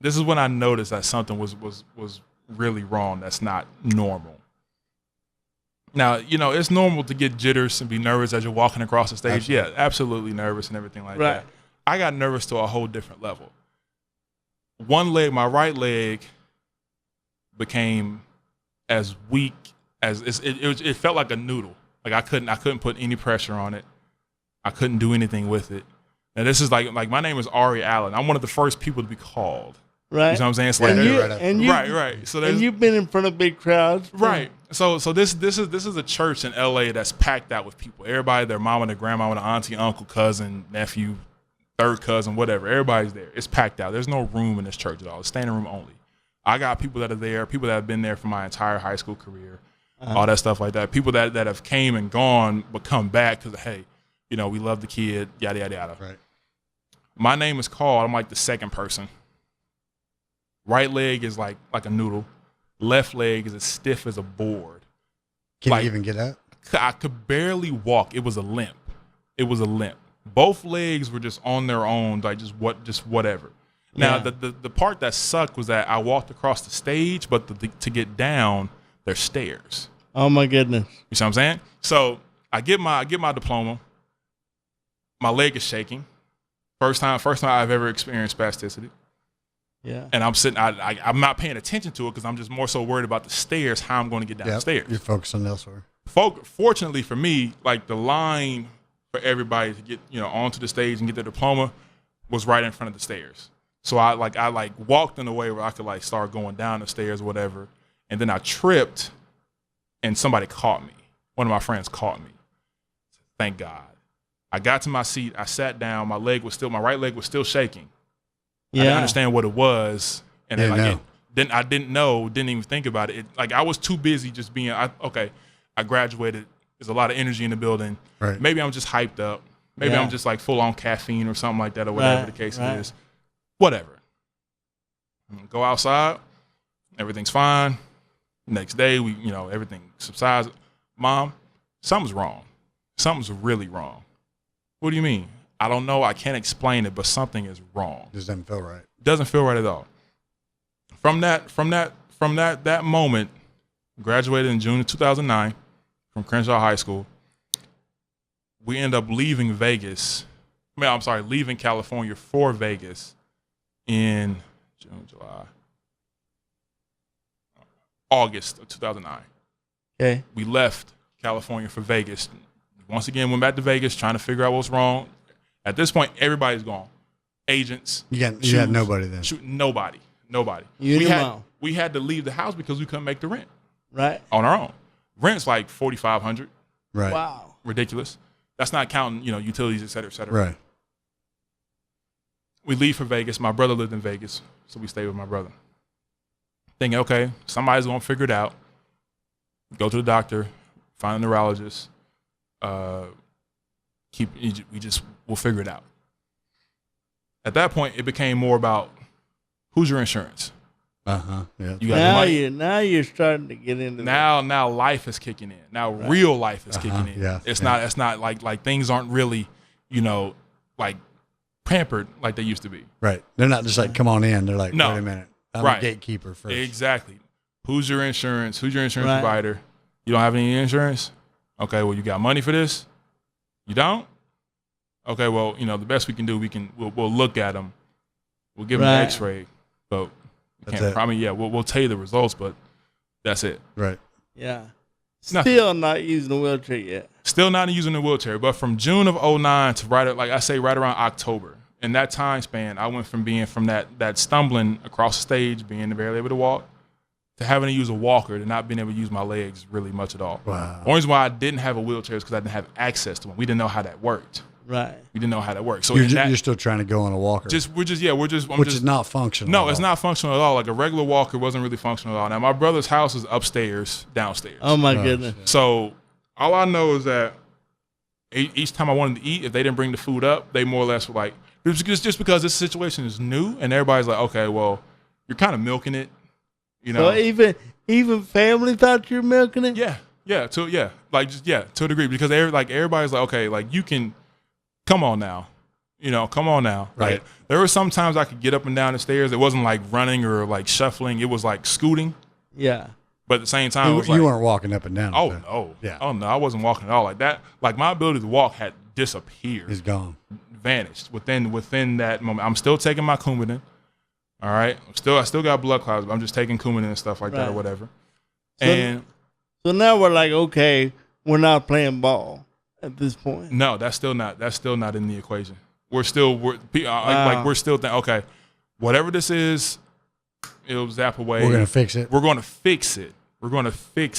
This is when I noticed that something was really wrong. That's not normal. Now, it's normal to get jitters and be nervous as you're walking across the stage. Absolutely. Yeah, absolutely nervous and everything like that. I got nervous to a whole different level. One leg, my right leg, became as weak as it felt like a noodle. Like I couldn't put any pressure on it. I couldn't do anything with it. And this is like my name is Auri Allen. I'm one of the first people to be called. Right. You know what I'm saying? It's right. So you've been in front of big crowds. Right. So this is a church in LA that's packed out with people. Everybody, their mama, their grandma, their auntie, uncle, cousin, nephew, third cousin, whatever. Everybody's there. It's packed out. There's no room in this church at all. It's standing room only. I got people that are there, people that have been there for my entire high school career, all that stuff like that. People that have came and gone but come back because, hey, we love the kid, yada, yada, yada. Right. My name is called. I'm like the second person. Right leg is like a noodle. Left leg is as stiff as a board. Can you even get up? I could barely walk. It was a limp. Both legs were just on their own, like just whatever. Now, the part that sucked was that I walked across the stage, but to get down, there's stairs. Oh my goodness. You see what I'm saying? So I get my diploma. My leg is shaking. First time I've ever experienced spasticity. Yeah. And I'm sitting, I'm not paying attention to it because I'm just more so worried about the stairs, how I'm going to get down the stairs. You're focused on elsewhere. Fortunately for me, like the line for everybody to get, onto the stage and get their diploma was right in front of the stairs. So I walked in a way where I could like start going down the stairs or whatever. And then I tripped and somebody caught me. One of my friends caught me. Thank God. I got to my seat. I sat down. My right leg was still shaking. Yeah. I didn't understand what it was. And then I didn't know, didn't even think about it. Like I was too busy just being, I graduated. There's a lot of energy in the building. Right. Maybe I'm just hyped up. Maybe I'm just like full on caffeine or something like that or whatever the case is. Whatever. Go outside. Everything's fine. Next day, everything subsides. Mom, something's wrong. Something's really wrong. What do you mean? I don't know. I can't explain it, but something is wrong. Just doesn't feel right. Doesn't feel right at all. From that moment, graduated in June of 2009 from Crenshaw High School. We end up leaving leaving California for Vegas in August of 2009. Okay. We left California for Vegas. Once again, went back to Vegas trying to figure out what's wrong. At this point, everybody's gone. Agents. You had nobody then. Nobody. We had to leave the house because we couldn't make the rent. Right. On our own. Rent's like $4,500. Right. Wow. Ridiculous. That's not counting, utilities, et cetera, et cetera. Right. We leave for Vegas. My brother lived in Vegas, so we stayed with my brother. Thinking, okay, somebody's gonna figure it out. Go to the doctor, find a neurologist. We'll figure it out. At that point, it became more about who's your insurance. Yeah. Now you're starting to get into now life is kicking in. Now real life is kicking in. Yeah. It's not like things aren't really, like pampered like they used to be. Right. They're not just like, come on in. They're like, no. Wait a minute. I'm a gatekeeper first. Exactly. Who's your insurance? Who's your insurance provider? You don't have any insurance? Okay, well, you got money for this? You don't? Okay, well, the best we can do, we'll look at them. We'll give them an x-ray, but we can't promise. Yeah, we'll tell you the results, but that's it. Right. Yeah. Still not using the wheelchair yet. Still not using the wheelchair, but from June of 2009 to right around October. In that time span, I went from being that stumbling across the stage, being barely able to walk, to having to use a walker, to not being able to use my legs really much at all. Wow. The only reason why I didn't have a wheelchair is because I didn't have access to one. We didn't know how that worked. Right. We didn't know how that worked. So you're still trying to go on a walker. Which is not functional. No, it's not functional at all. Like a regular walker wasn't really functional at all. Now my brother's house is upstairs, downstairs. Oh my goodness. So all I know is that each time I wanted to eat, if they didn't bring the food up, they more or less were like, just because this situation is new and everybody's like, okay, well, you're kind of milking it, So even family thought you're milking it? To a degree, because everybody's like, okay, like you can, come on now. Right? Like, there were some times I could get up and down the stairs. It wasn't like running or like shuffling. It was like scooting. Yeah. But at the same time, you weren't walking up and down. Oh no. Yeah. Oh no, I wasn't walking at all like that. Like my ability to walk had disappeared. It's gone. Vanished within that moment. I'm still taking my Coumadin. All right. I still got blood clots, but I'm just taking Coumadin and stuff like that or whatever. So now we're like, okay, we're not playing ball at this point. No, that's still not in the equation. We're still thinking, okay, whatever this is, it'll zap away. We're gonna fix it. We're gonna fix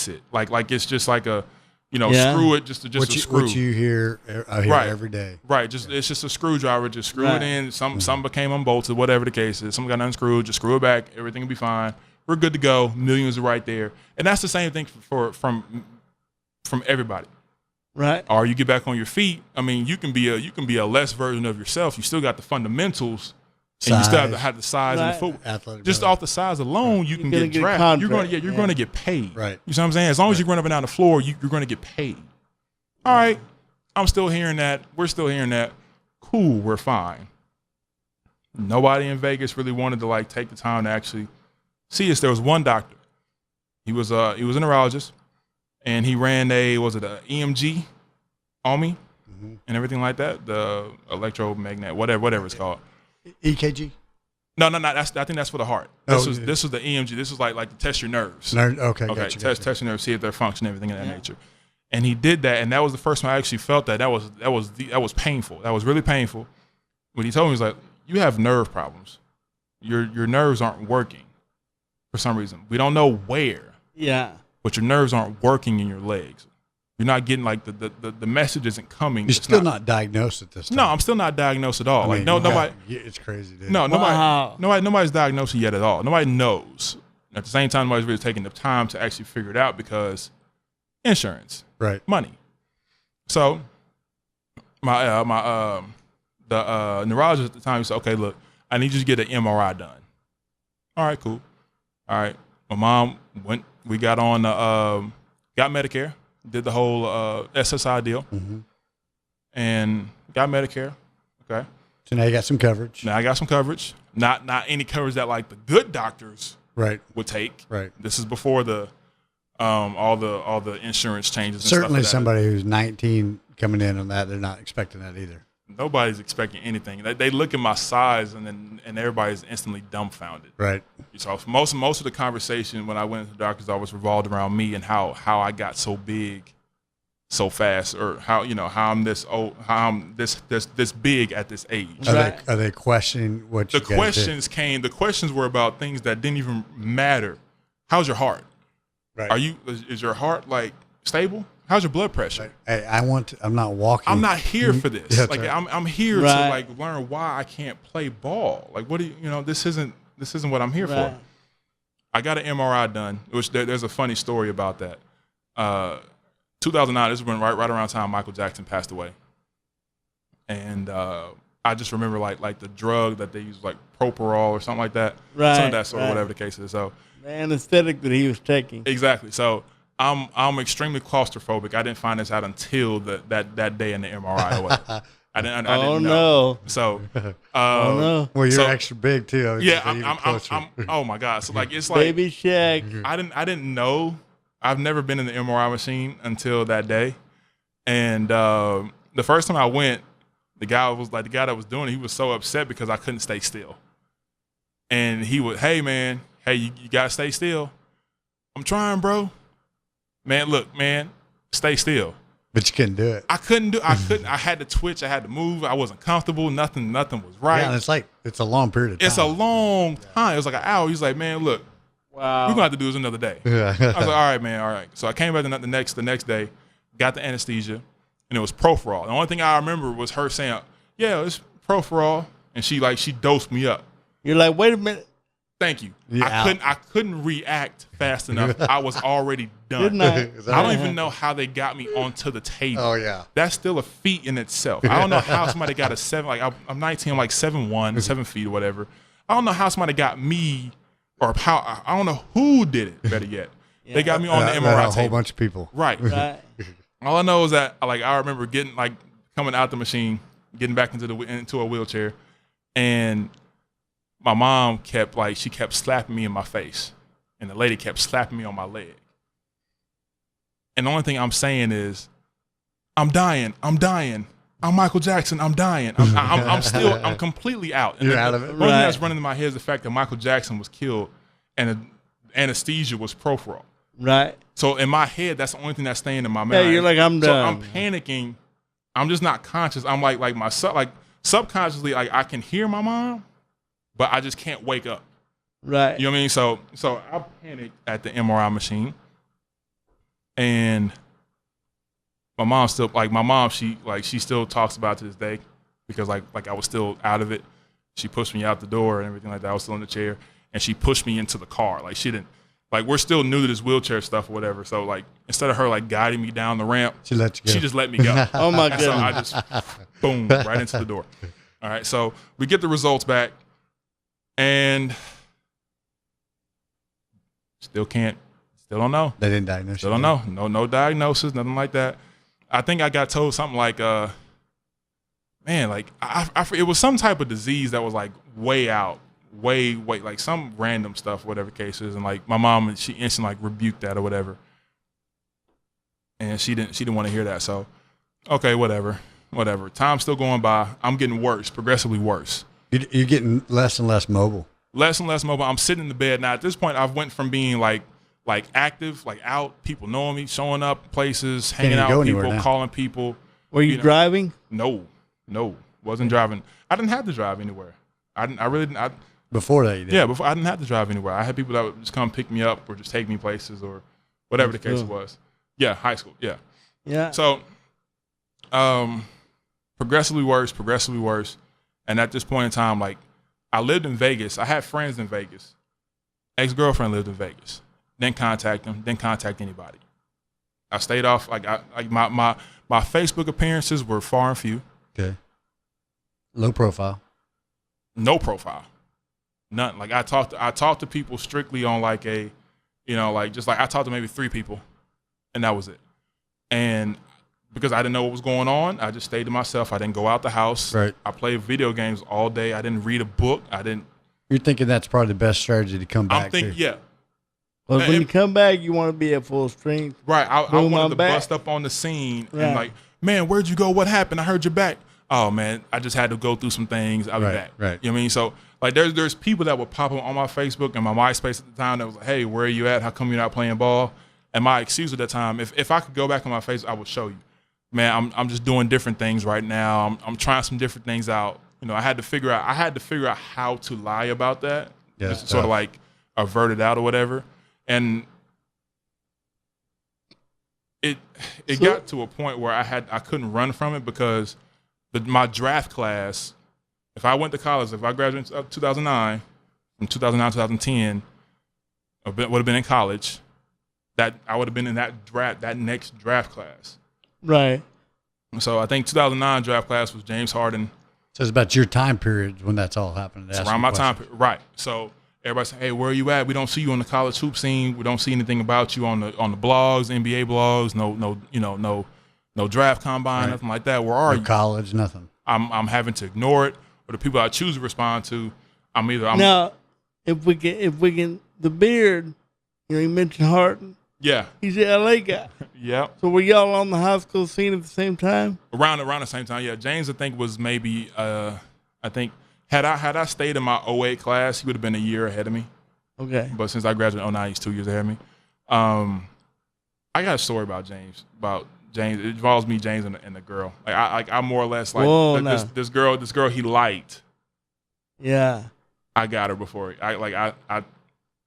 it. Like it's just like a, screw it, just a screw. What you hear every day. Right. It's just a screwdriver. Just screw it in. Some became unbolted, whatever the case is. Some got unscrewed. Just screw it back. Everything will be fine. We're good to go. Millions are right there. And that's the same thing from everybody. Right. Or you get back on your feet. I mean, you can be a less version of yourself. You still got the fundamentals. And you still have the size and the foot. Athletic just ability. off the size alone, you can get drafted. You're going to get paid. Right. You see what I'm saying? As long as you run up and down the floor, you're going to get paid. All right. I'm still hearing that. We're still hearing that. Cool. We're fine. Nobody in Vegas really wanted to take the time to actually see us. There was one doctor. He was a neurologist. and he ran a EMG on me and everything like that. The electromagnetic, whatever it's called. EKG. No. I think that's for the heart. This was the EMG. This was like to test your nerves. Okay. Test your nerves, see if they're functioning, everything of that nature. And he did that, and that was the first time I actually felt that. That was painful. That was really painful. When he told me, he was like, "You have nerve problems. Your nerves aren't working for some reason. We don't know where. Yeah. But your nerves aren't working in your legs. You're not getting like the message isn't coming. You're still not diagnosed at this time. No, I'm still not diagnosed at all. I mean, nobody. It's crazy, dude. No, nobody's diagnosed yet at all. Nobody knows. At the same time, nobody's really taking the time to actually figure it out because insurance, right? Money. So the neurologist at the time said, "Okay, look, I need you to get an MRI done." All right, cool. All right, my mom went. We got on got Medicare, did the whole SSI deal, and got Medicare. Okay. So now you got some coverage. Now I got some coverage. Not any coverage that like the good doctors would take. Right. This is before the all the insurance changes. And certainly, stuff like somebody who's 19 coming in on that, they're not expecting that either. Nobody's expecting anything. They look at my size and everybody's instantly dumbfounded. Right. So most of the conversation when I went to the doctor's office revolved around me and how I got so big so fast, or how I'm this old, how I'm this big at this age. Are they questioning what you the questions did? The questions were about things that didn't even matter. How's your heart? Right. Is your heart like stable? How's your blood pressure? Hey, I'm not walking. I'm not here for this. Yeah, like right. I'm here to like learn why I can't play ball. Like what do you this isn't what I'm here for. I got an MRI done, which there's a funny story about that. 2009, this was when right around the time Michael Jackson passed away. And I just remember like the drug that they use, like Proparol or something like that. Right. Some of that sort, whatever the case is. So the anesthetic that he was taking. Exactly. So I'm extremely claustrophobic. I didn't find this out until that day in the MRI or whatever. I didn't know. No. So no. Well, you're extra big too. Yeah, I'm oh my God. So like it's like Baby Shaq. I didn't know. I've never been in the MRI machine until that day. And the first time I went, the guy that was doing it, he was so upset because I couldn't stay still. And he would, hey man, you gotta stay still. I'm trying, bro. Man, look, man, stay still. But you couldn't do it. I couldn't. I had to twitch. I had to move. I wasn't comfortable. Nothing was right. Yeah, and it's a long period of time. It's a long time. It was like an hour. He's like, man, look, wow, we're gonna have to do this another day. Yeah. I was like, all right, man, all right. So I came back the next day, got the anesthesia, and it was Profarol. The only thing I remember was her saying, yeah, it's Profarol, and she dosed me up. You're like, wait a minute. Thank you. I couldn't react fast enough. I was already done. Didn't I? I don't even know how they got me onto the table. Oh yeah. That's still a feat in itself. I don't know how somebody got a 7. Like I'm 19, I'm like 7'1", 7 feet or whatever. I don't know how somebody got me, or how I don't know who did it. Better yet, they got me on the MRI table. A whole bunch of people. Right. All I know is that I remember coming out the machine, getting back into a wheelchair, and my mom kept slapping me in my face, and the lady kept slapping me on my leg. And the only thing I'm saying is, I'm dying. I'm Michael Jackson. I'm dying. I'm completely out. And You're out of it. The only thing that's running in my head is the fact that Michael Jackson was killed, and the anesthesia was Profarol. Right. So in my head, that's the only thing that's staying in my mind. Yeah, you're like, I'm done. So I'm panicking. I'm just not conscious. I'm like subconsciously, I can hear my mom, but I just can't wake up. Right. You know what I mean? So I panicked at the MRI machine, and my mom she still talks about it to this day, because like I was still out of it. She pushed me out the door and everything like that. I was still in the chair, and she pushed me into the car. Like she didn't, like we're still new to this wheelchair stuff or whatever. So like instead of her like guiding me down the ramp, she let you go. She just let me go. Oh my goodness. So I just boom right into the door. All right. So we get the results back, and still don't know. They didn't diagnose you. Still don't know. No diagnosis, nothing like that. I think I got told something like, it was some type of disease that was like way out, way, like some random stuff, whatever case is. And like my mom, she instantly like rebuked that or whatever. and she didn't want to hear that. So, okay, whatever. Time's still going by. I'm getting worse, progressively worse. You're getting less and less mobile. Less and less mobile. I'm sitting in the bed now. At this point, I've went from being like active, like out, people knowing me, showing up places, hanging out with people, calling people. Were you driving? No, wasn't driving. I didn't have to drive anywhere. I really didn't. Before that, you did. Yeah, before I didn't have to drive anywhere. I had people that would just come pick me up or just take me places or whatever the case was. Yeah, high school. Yeah. Yeah. So, progressively worse. And at this point in time, like, I lived in Vegas. I had friends in Vegas. Ex-girlfriend lived in Vegas. Didn't contact them. Didn't contact anybody. I stayed off. Like my Facebook appearances were far and few. Okay. Low profile. No profile. None. Like I talked to people strictly on like a, I talked to maybe 3 people, and that was it. And because I didn't know what was going on, I just stayed to myself. I didn't go out the house. Right. I played video games all day. I didn't read a book. You're thinking that's probably the best strategy to come back. I'm thinking, yeah. Well, when you come back, you want to be at full strength. Right. I wanted to bust up on the scene and like, man, where'd you go? What happened? I heard you're back. Oh man, I just had to go through some things. I'll be back. Right. You know what I mean? So like, there's people that would pop up on my Facebook and my MySpace at the time that was like, hey, where are you at? How come you're not playing ball? And my excuse at that time, if I could go back on my Facebook, I would show you. Man, I'm just doing different things right now. I'm trying some different things out. I had to figure out how to lie about that. Yeah, just sort of like avert it out or whatever. And it got to a point where I couldn't run from it because my draft class, if I went to college, if I graduated in 2009, from 2009 to 2010, I would have been in college. That I would have been in that next draft class. Right. So I think 2009 draft class was James Harden. So it's about your time period when that's all happening. It's around my time period. Right. So everybody said, hey, where are you at? We don't see you on the college hoop scene. We don't see anything about you on the blogs, NBA blogs, no draft combine, nothing like that. Where are you? College, nothing. I'm having to ignore it. Or the people I choose to respond to, now, if we can the beard, you mentioned Harden. Yeah. He's an LA guy. Yeah. So were y'all on the high school scene at the same time? Around the same time, yeah. James, I think, was maybe had I stayed in my 08 class, he would have been a year ahead of me. Okay. But since I graduated in 09, he's 2 years ahead of me. I got a story about James. It involves me, James, and the girl. I more or less like this girl he liked. Yeah. I got her before.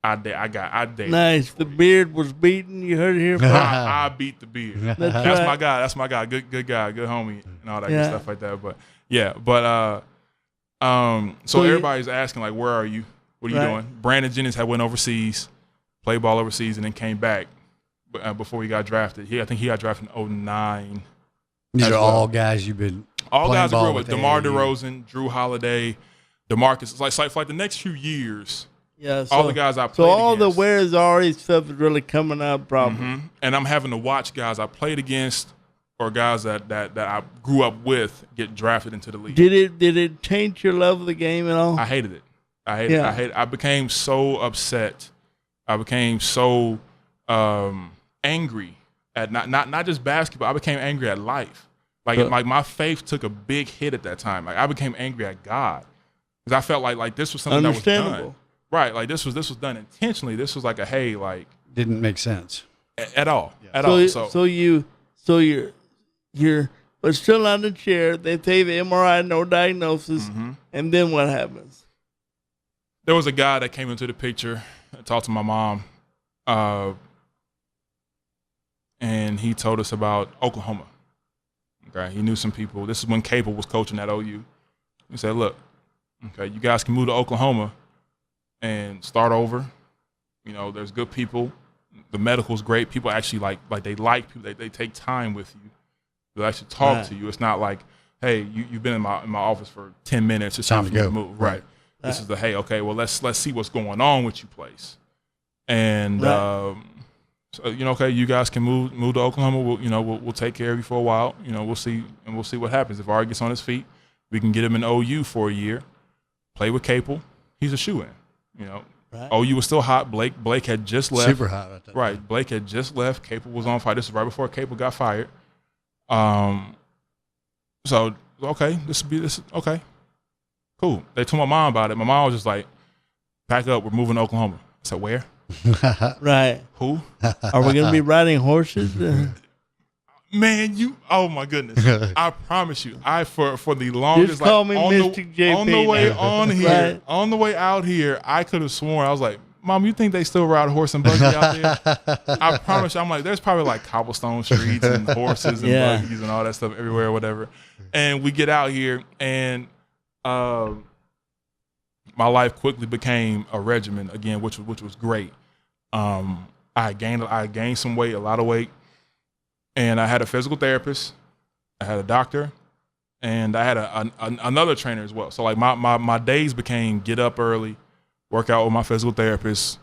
I dated. Nice. The beard was beaten. You heard it here first. I beat the beard. That's right. my guy. That's my guy. Good guy. Good homie and all that good stuff like that. But yeah. But so everybody's asking like, where are you? What are you doing? Brandon Jennings had went overseas, played ball overseas, and then came back before he got drafted. I think he got drafted in 2009. These are all guys you've been. All guys I grew up with. DeMar DeRozan, Drew Holiday, DeMarcus. It's like the next few years. Yeah, all the guys I played So all against. the where's Auri stuff is really coming up, probably. Mm-hmm. And I'm having to watch guys I played against or guys that I grew up with get drafted into the league. Did it change your love of the game at all? I hated it. I became so upset. I became so angry at not just basketball. I became angry at life. Like my faith took a big hit at that time. Like I became angry at God because I felt like this was something that was done. Right, like this was done intentionally. This was like a didn't make sense at all. Yeah. At all. So you're but still on the chair. They tell you the MRI, no diagnosis, and then what happens? There was a guy that came into the picture and talked to my mom, and he told us about Oklahoma. Okay, he knew some people. This is when Cable was coaching at OU. He said, "Look, okay, you guys can move to Oklahoma and start over. There's good people. The medical's great. People actually like they like people. They take time with you. They actually talk to you. It's not like, hey, you've been in my office for 10 minutes. It's time for you to move. Right. This is the hey, okay, well let's see what's going on with you place. And so okay, you guys can move to Oklahoma. We'll take care of you for a while. We'll see what happens. If Auri gets on his feet, we can get him in OU for a year, play with Capel. He's a shoo-in. Right. OU was still hot. Blake had just left. Super hot. Right. Blake had just left. Capel was on fire. This was right before Capel got fired. So okay, this okay, cool. They told my mom about it. My mom was just like, "Pack up. We're moving to Oklahoma." I said, "Where?" Right. Who? Are we going to be riding horses? Man, oh my goodness! I promise you, for the longest, just call me Mystic JP on the way now. on here, Right. on the way out here, I could have sworn I was like, "Mom, you think they still ride horse and buggy out there?" I promise you, I'm like, there's probably like cobblestone streets and horses and buggies and all that stuff everywhere, or whatever. And we get out here, and my life quickly became a regimen again, which was great. I gained some weight, a lot of weight. And I had a physical therapist, I had a doctor, and I had another trainer as well. So like my days became get up early, work out with my physical therapist,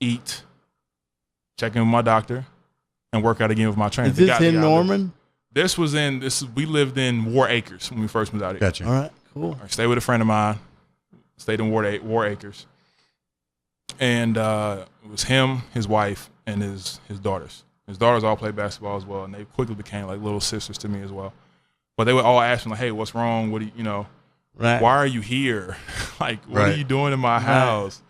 eat, check in with my doctor, and work out again with my trainer. Is this in Norman? We lived in War Acres when we first moved out here. Gotcha. All right, cool. I stayed with a friend of mine, stayed in War Acres. And it was him, his wife, and his daughters. His daughters all played basketball as well, and they quickly became like little sisters to me as well. But they would all ask me like, "Hey, what's wrong? What do you know? Right. Why are you here? Like, what are you doing in my house?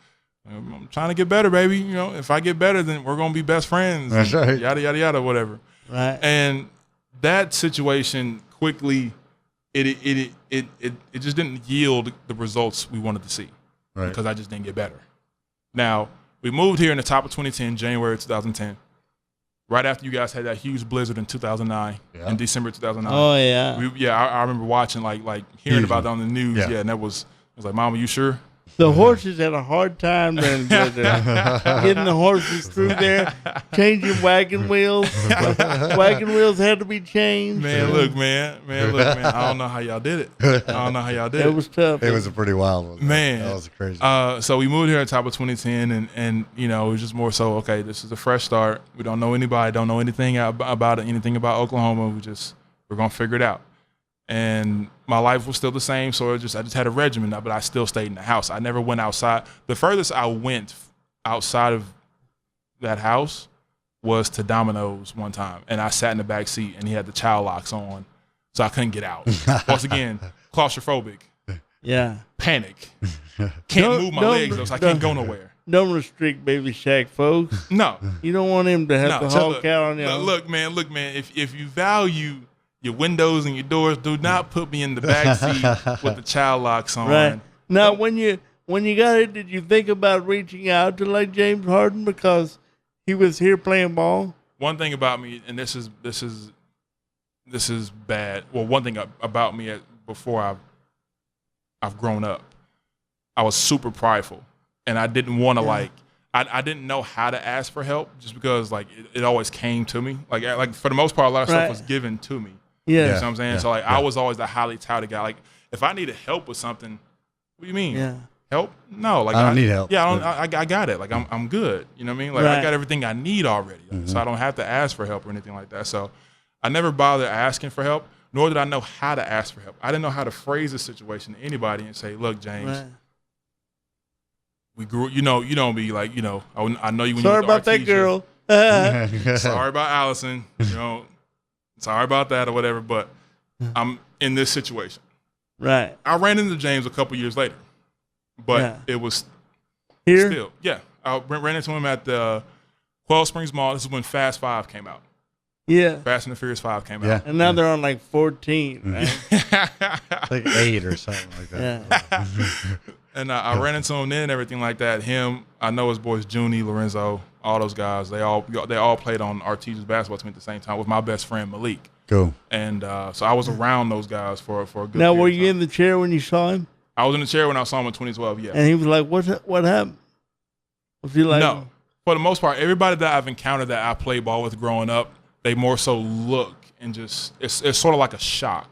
I'm trying to get better, baby. You know, if I get better, then we're gonna be best friends. That's right. Yada yada yada, whatever. Right. And that situation quickly, it just didn't yield the results we wanted to see, Right. because I just didn't get better. Now we moved here in the top of 2010, January 2010. Right after you guys had that huge blizzard in 2009, in December 2009. Oh, yeah. I remember watching, like hearing about it on the news. Yeah, and I was like, "Mama, you sure?" The horses had a hard time then getting the horses through there, changing wagon wheels. Wagon wheels had to be changed. Man, look, man. I don't know how y'all did it. It was tough. It was a pretty wild one. Man. That was crazy. So we moved here at the top of 2010, and you know, it was just more so, okay, this is a fresh start. We don't know anybody, don't know anything about it, anything about Oklahoma. We're gonna figure it out. And my life was still the same, so I just had a regimen, but I still stayed in the house. I never went outside. The furthest I went outside of that house was to Domino's one time, and I sat in the back seat, and he had the child locks on, so I couldn't get out. Once again, claustrophobic. Yeah. Panic. Can't move my legs, though, so I can't go nowhere. Don't restrict Baby Shaq, folks. No. You don't want him to have to honk out on you. Look, man. If you value your windows and your doors, do not put me in the back seat with the child locks on. Right. Now, when you got it, did you think about reaching out to like James Harden because he was here playing ball? One thing about me, and this is bad. Well, one thing about me before I've grown up, I was super prideful, and I didn't want to I didn't know how to ask for help just because like it always came to me. Like for the most part, a lot of stuff was given to me. Yeah. You know what I'm saying? So I was always the highly touted guy. Like if I needed help with something, what do you mean? Yeah. Help? No. Like I don't need help. Yeah, I got it. Like I'm good. You know what I mean? Like I got everything I need already. So I don't have to ask for help or anything like that. So I never bothered asking for help, nor did I know how to ask for help. I didn't know how to phrase the situation to anybody and say, "Look, James, we grew. You don't be like, I know you when Sorry you went about to that girl. Sorry about Allison. Sorry about that or whatever, but I'm in this situation." Right. I ran into James a couple years later, but it was here. Still, yeah. I ran into him at the Quail Springs Mall. This is when Fast 5 came out. Yeah. Fast and the Furious 5 came out. And now they're on like 14, right? Like 8 or something like that. Yeah. And I ran into him then and everything like that. Him, I know his boys, Junie, Lorenzo, all those guys. They all played on our teacher's basketball team at the same time with my best friend Malik. Cool. And so I was around those guys for a good. Now, were you in the chair when you saw him? I was in the chair when I saw him in 2012. Yeah. And he was like, "What happened?" Was he like? No. For the most part, everybody that I've encountered that I played ball with growing up, they more so look and just it's sort of like a shock.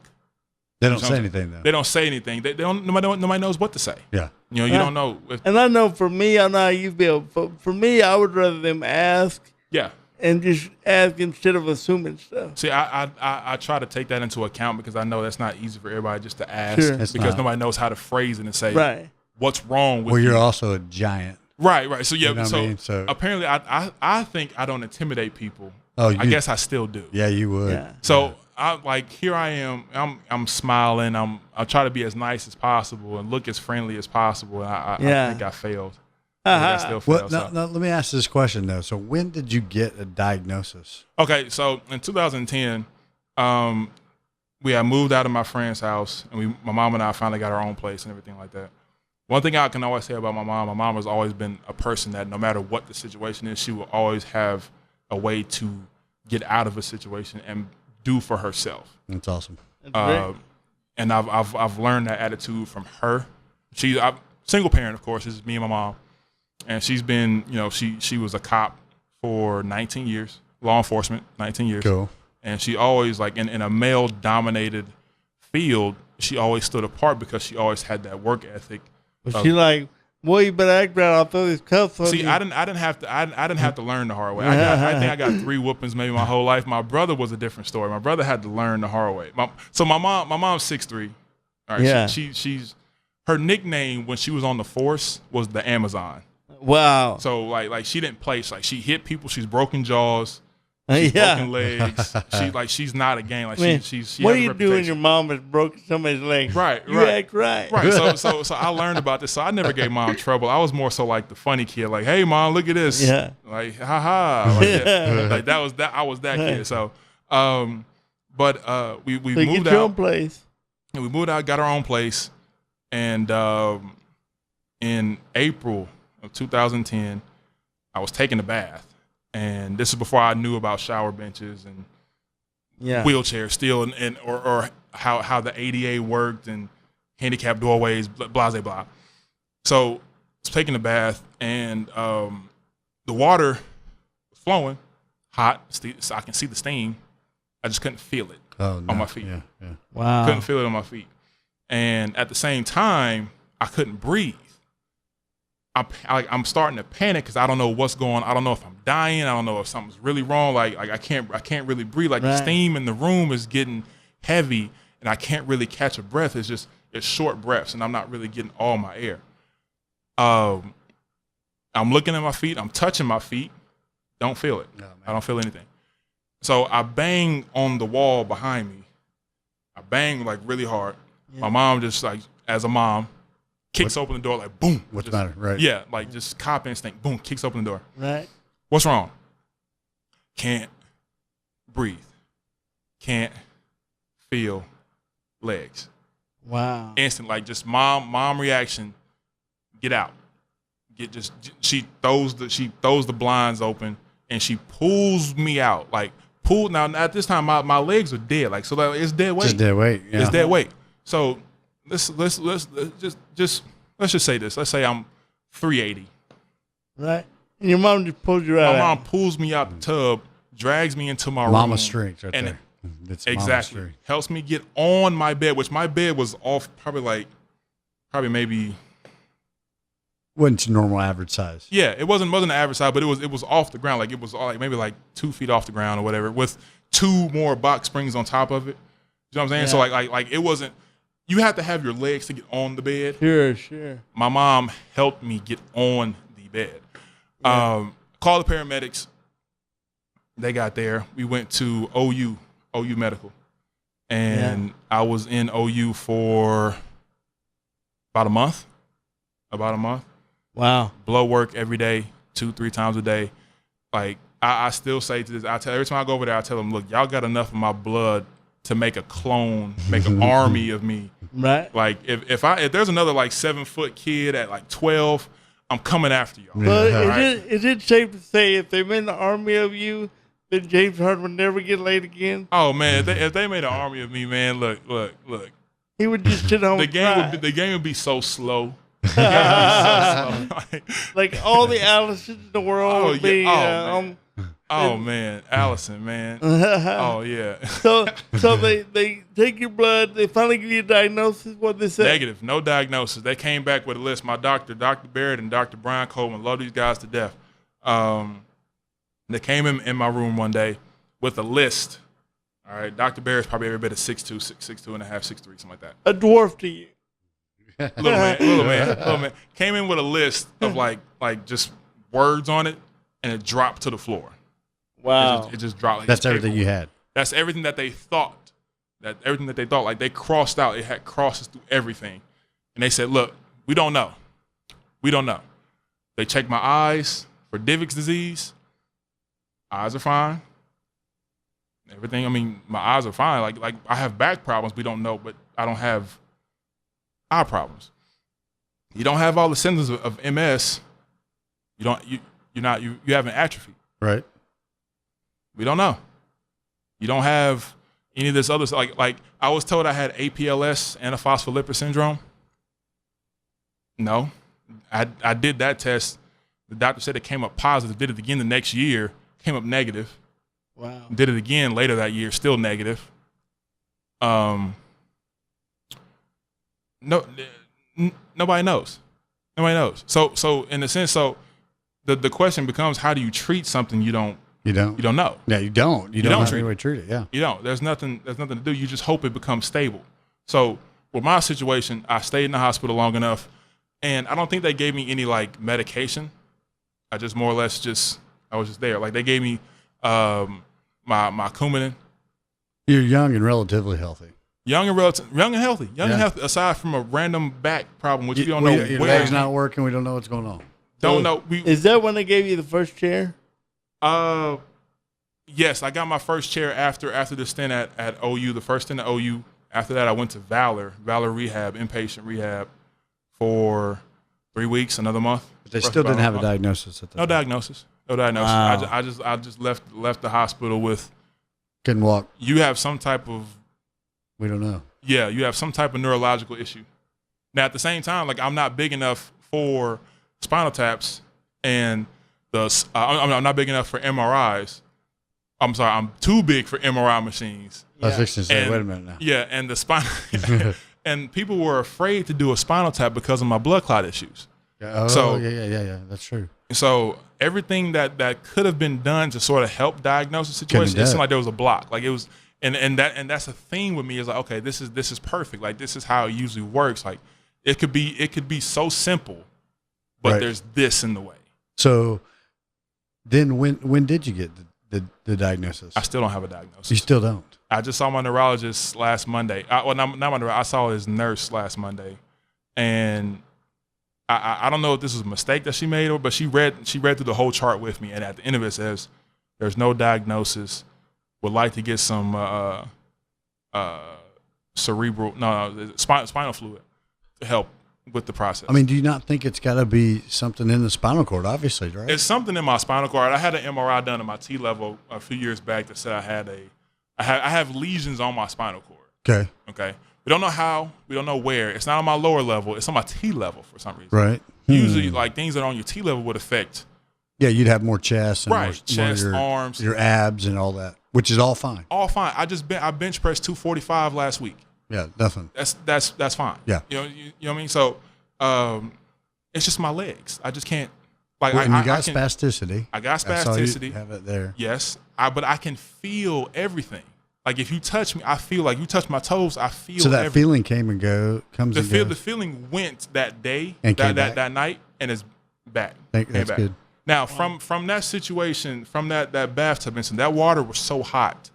They don't say anything though. They don't say anything. They don't. Nobody knows what to say. Yeah. You don't know. And I know for me, I know how you feel. For me, I would rather them ask. Yeah. And just ask instead of assuming stuff. See, I try to take that into account because I know that's not easy for everybody just to ask because nobody knows how to phrase it and say, right. what's wrong with Well, you. you're also a giant. Right. So yeah, You know what I mean? So apparently I think I don't intimidate people. Oh, I guess I still do. Yeah, you would. Yeah. So here I am. I'm smiling. I try to be as nice as possible and look as friendly as possible. And I think I failed. I still failed. Well, now, let me ask this question though. So when did you get a diagnosis? Okay, so in 2010, we had moved out of my friend's house, and my mom and I finally got our own place and everything like that. One thing I can always say about my mom has always been a person that no matter what the situation is, she will always have a way to get out of a situation and do for herself. That's awesome. And I've learned that attitude from her. She's a single parent, of course. This is me and my mom, and she's been, she was a cop for 19 years, law enforcement, 19 years. Cool. And she always, like, in a male-dominated field, she always stood apart because she always had that work ethic. But she like, boy, you better act right. I'll throw these cuffs on you. See, I didn't have to learn the hard way. I think I got 3 whoopings maybe my whole life. My brother was a different story. My brother had to learn the hard way. My mom's 6'3". All right, yeah. She's her nickname when she was on the force was the Amazon. Wow. So like she didn't play. Like she hit people. She's broken jaws. She's broken legs. She's not a game. Like Man, she what has do a you do when your reputation. mom has broken somebody's leg? Right. You act right. Right. So I learned about this. So I never gave mom trouble. I was more so like the funny kid. Like, hey mom, look at this. Yeah. Like, haha. Like that was that. I was that kid. So, but we So moved get your own out. place. And we moved out, got our own place, and in April of 2010, I was taking a bath. And this is before I knew about shower benches and wheelchairs still, or how the ADA worked and handicap doorways, blah, blah, blah. So I was taking a bath, and the water was flowing, hot, so I can see the steam. I just couldn't feel it on my feet. Yeah. Wow. Couldn't feel it on my feet. And at the same time, I couldn't breathe. I'm starting to panic because I don't know what's going on. I don't know if I'm dying. I don't know if something's really wrong. Like I can't really breathe. Like the steam in the room is getting heavy, and I can't really catch a breath. It's short breaths, and I'm not really getting all my air. I'm looking at my feet. I'm touching my feet. Don't feel it. No, I don't feel anything. So I bang on the wall behind me. I bang like really hard. Yeah. My mom just like, as a mom, kicks open the door like boom. What's the matter? Right. Yeah, like just cop instinct. Boom, kicks open the door. Right. What's wrong? Can't breathe. Can't feel legs. Wow. Instant, like just mom reaction. Get out. She throws the blinds open and she pulls me out. Like now at this time my legs are dead. Like so that it's dead weight. Just dead weight. Yeah. It's dead weight. So let's just say this. Let's say I'm 380. Right. And your mom just pulls you out. My mom pulls me out the tub, drags me into my room. Mama strength right and there. It's exactly. Helps me get on my bed, which my bed was off probably maybe wasn't normal average size. Yeah, it wasn't the average size, but it was off the ground. Like it was maybe like 2 feet off the ground or whatever, with 2 more box springs on top of it. You know what I'm saying? Yeah. So like it wasn't. You have to have your legs to get on the bed. Sure. My mom helped me get on the bed. Yeah. Called the paramedics. They got there. We went to OU Medical. And I was in OU for about a month. Wow. Blood work every day, 2-3 times a day. Like I still say to this, every time I go over there, I tell them, look, y'all got enough of my blood to make a clone, make an army of me. Right. Like if there's another like 7-foot kid at like 12, I'm coming after y'all. But is it safe to say if they made an army of you, then James Harden would never get laid again? Oh man, if they made an army of me, man, look. He would just sit home. The game would be so slow. Like all the Allisons in the world would be. Oh man, Allison, man. Oh yeah. So they take your blood. They finally give you a diagnosis. What they say? Negative, no diagnosis. They came back with a list. My doctor, Dr. Barrett and Dr. Brian Coleman, love these guys to death. They came in my room one day with a list. All right, Dr. Barrett's probably every bit of 6'2", 6'2 and a half, 6'3", something like that. A dwarf to you. little man came in with a list of like just words on it, and it dropped to the floor. Wow. It just dropped. Like, that's everything you had. That's everything that they thought. Like they crossed out. It had crosses through everything, and they said, "Look, we don't know. They checked my eyes for Divic's disease. Eyes are fine. Everything. I mean, my eyes are fine. Like I have back problems. We don't know, but I don't have eye problems. You don't have all the symptoms of MS. You have an atrophy. Right. We don't know. You don't have any of this other stuff. Like I was told I had APLS, antiphospholipid syndrome. No. I did that test. The doctor said it came up positive. Did it again the next year, came up negative. Wow. Did it again later that year, still negative. No, nobody knows. Nobody knows. So in a sense, the question becomes, how do you treat something you don't know? Yeah, you don't. You don't have any way to treat it. Yeah. You don't. There's nothing to do. You just hope it becomes stable. So with my situation, I stayed in the hospital long enough, and I don't think they gave me any like medication. I just more or less I was just there. Like they gave me my Coumadin. You're young and relatively healthy. Young and healthy. Aside from a random back problem, which we don't know your where. leg's not working. We don't know what's going on. Don't know. Is that when they gave you the first chair? Yes, I got my first chair after the stint at OU. The first stint at OU. After that, I went to Valor Rehab, inpatient rehab, for 3 weeks, another month. But they still didn't have a diagnosis at that No diagnosis. Wow. I just left the hospital with. Couldn't walk. You have some type of. We don't know. Yeah, you have some type of neurological issue. Now, at the same time, like I'm not big enough for spinal taps, and I'm not big enough for MRIs. I'm sorry, I'm too big for MRI machines. I was fixing to say, wait a minute now. Yeah, and the spinal, and people were afraid to do a spinal tap because of my blood clot issues. Yeah, yeah. That's true. So everything that could have been done to sort of help diagnose the situation, it seemed like there was a block. Like it was. And that's a theme with me is like, okay, this is perfect. Like this is how it usually works. Like it could be so simple, but right. There's this in the way. So then when did you get the diagnosis? I still don't have a diagnosis. You still don't? I just saw my neurologist last Monday. Not my neurologist. I saw his nurse last Monday, and I don't know if this was a mistake that she made, but she read through the whole chart with me, and at the end of it says there's no diagnosis. Would like to get some spinal fluid to help with the process. I mean, do you not think it's got to be something in the spinal cord? Obviously, right? It's something in my spinal cord. I had an MRI done at my T level a few years back that said I have lesions on my spinal cord. Okay. We don't know how. We don't know where. It's not on my lower level. It's on my T level for some reason. Right. Usually, like things that are on your T level would affect. Yeah, you'd have more chest and right. more Chest, your, arms, your abs, and all that, which is all fine. All fine. I bench pressed 245 last week. Yeah, nothing. That's fine. Yeah. You know what I mean? So, it's just my legs. I just can't. Like well, you got spasticity. I got spasticity. You have it there. Yes. But I can feel everything. Like if you touch me, I feel like you touch my toes. I feel. So that everything. feeling came and goes. The feeling went that day, and that night, and it's back. That's good. Now, from that situation, from that bathtub incident, that water was so hot.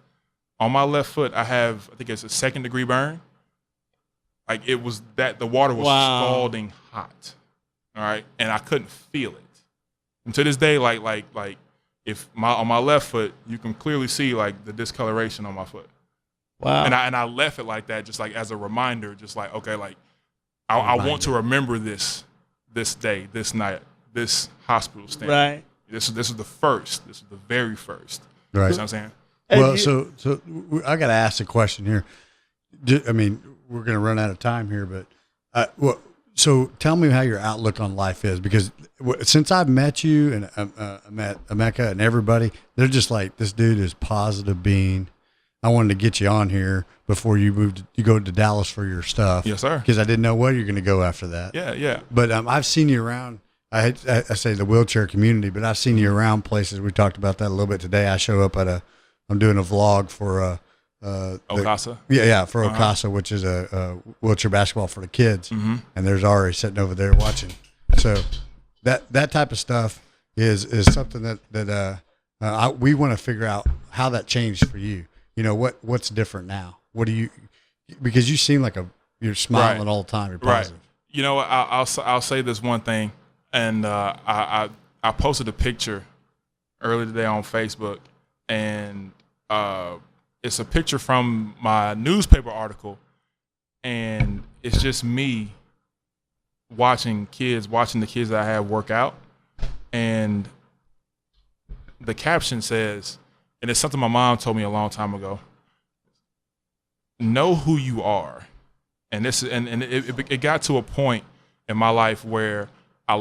On my left foot, I think it's a 2nd-degree burn. Like it was the water was scalding hot. All right, and I couldn't feel it. And to this day, like if on my left foot, you can clearly see like the discoloration on my foot. Wow. And I left it like that, just like as a reminder, just like okay, like I want to remember this day, this night. This hospital stand. Right. This is the first. This is the very first. Right. You know what I'm saying? Well, so I got to ask a question here. I mean, we're going to run out of time here, but so tell me how your outlook on life is, because since I've met you and I met Emeka and everybody, they're just like, this dude is positive being. I wanted to get you on here before you go to Dallas for your stuff. Yes, sir. Because I didn't know where you're going to go after that. Yeah. But I've seen you around. I say the wheelchair community, but I've seen you around places. We talked about that a little bit today. I show up I'm doing a vlog for Okasa. For Okasa, which is a wheelchair basketball for the kids. And there's Auri sitting over there watching. So that type of stuff is something that we want to figure out how that changed for you. You know, what's different now? What do you, because you seem like you're smiling all the time. You're positive. Right. You know, I'll say this one thing, and I posted a picture earlier today on Facebook, and it's a picture from my newspaper article, and it's just me watching the kids that I have work out, and the caption says, and it's something my mom told me a long time ago, know who you are. And this it got to a point in my life where I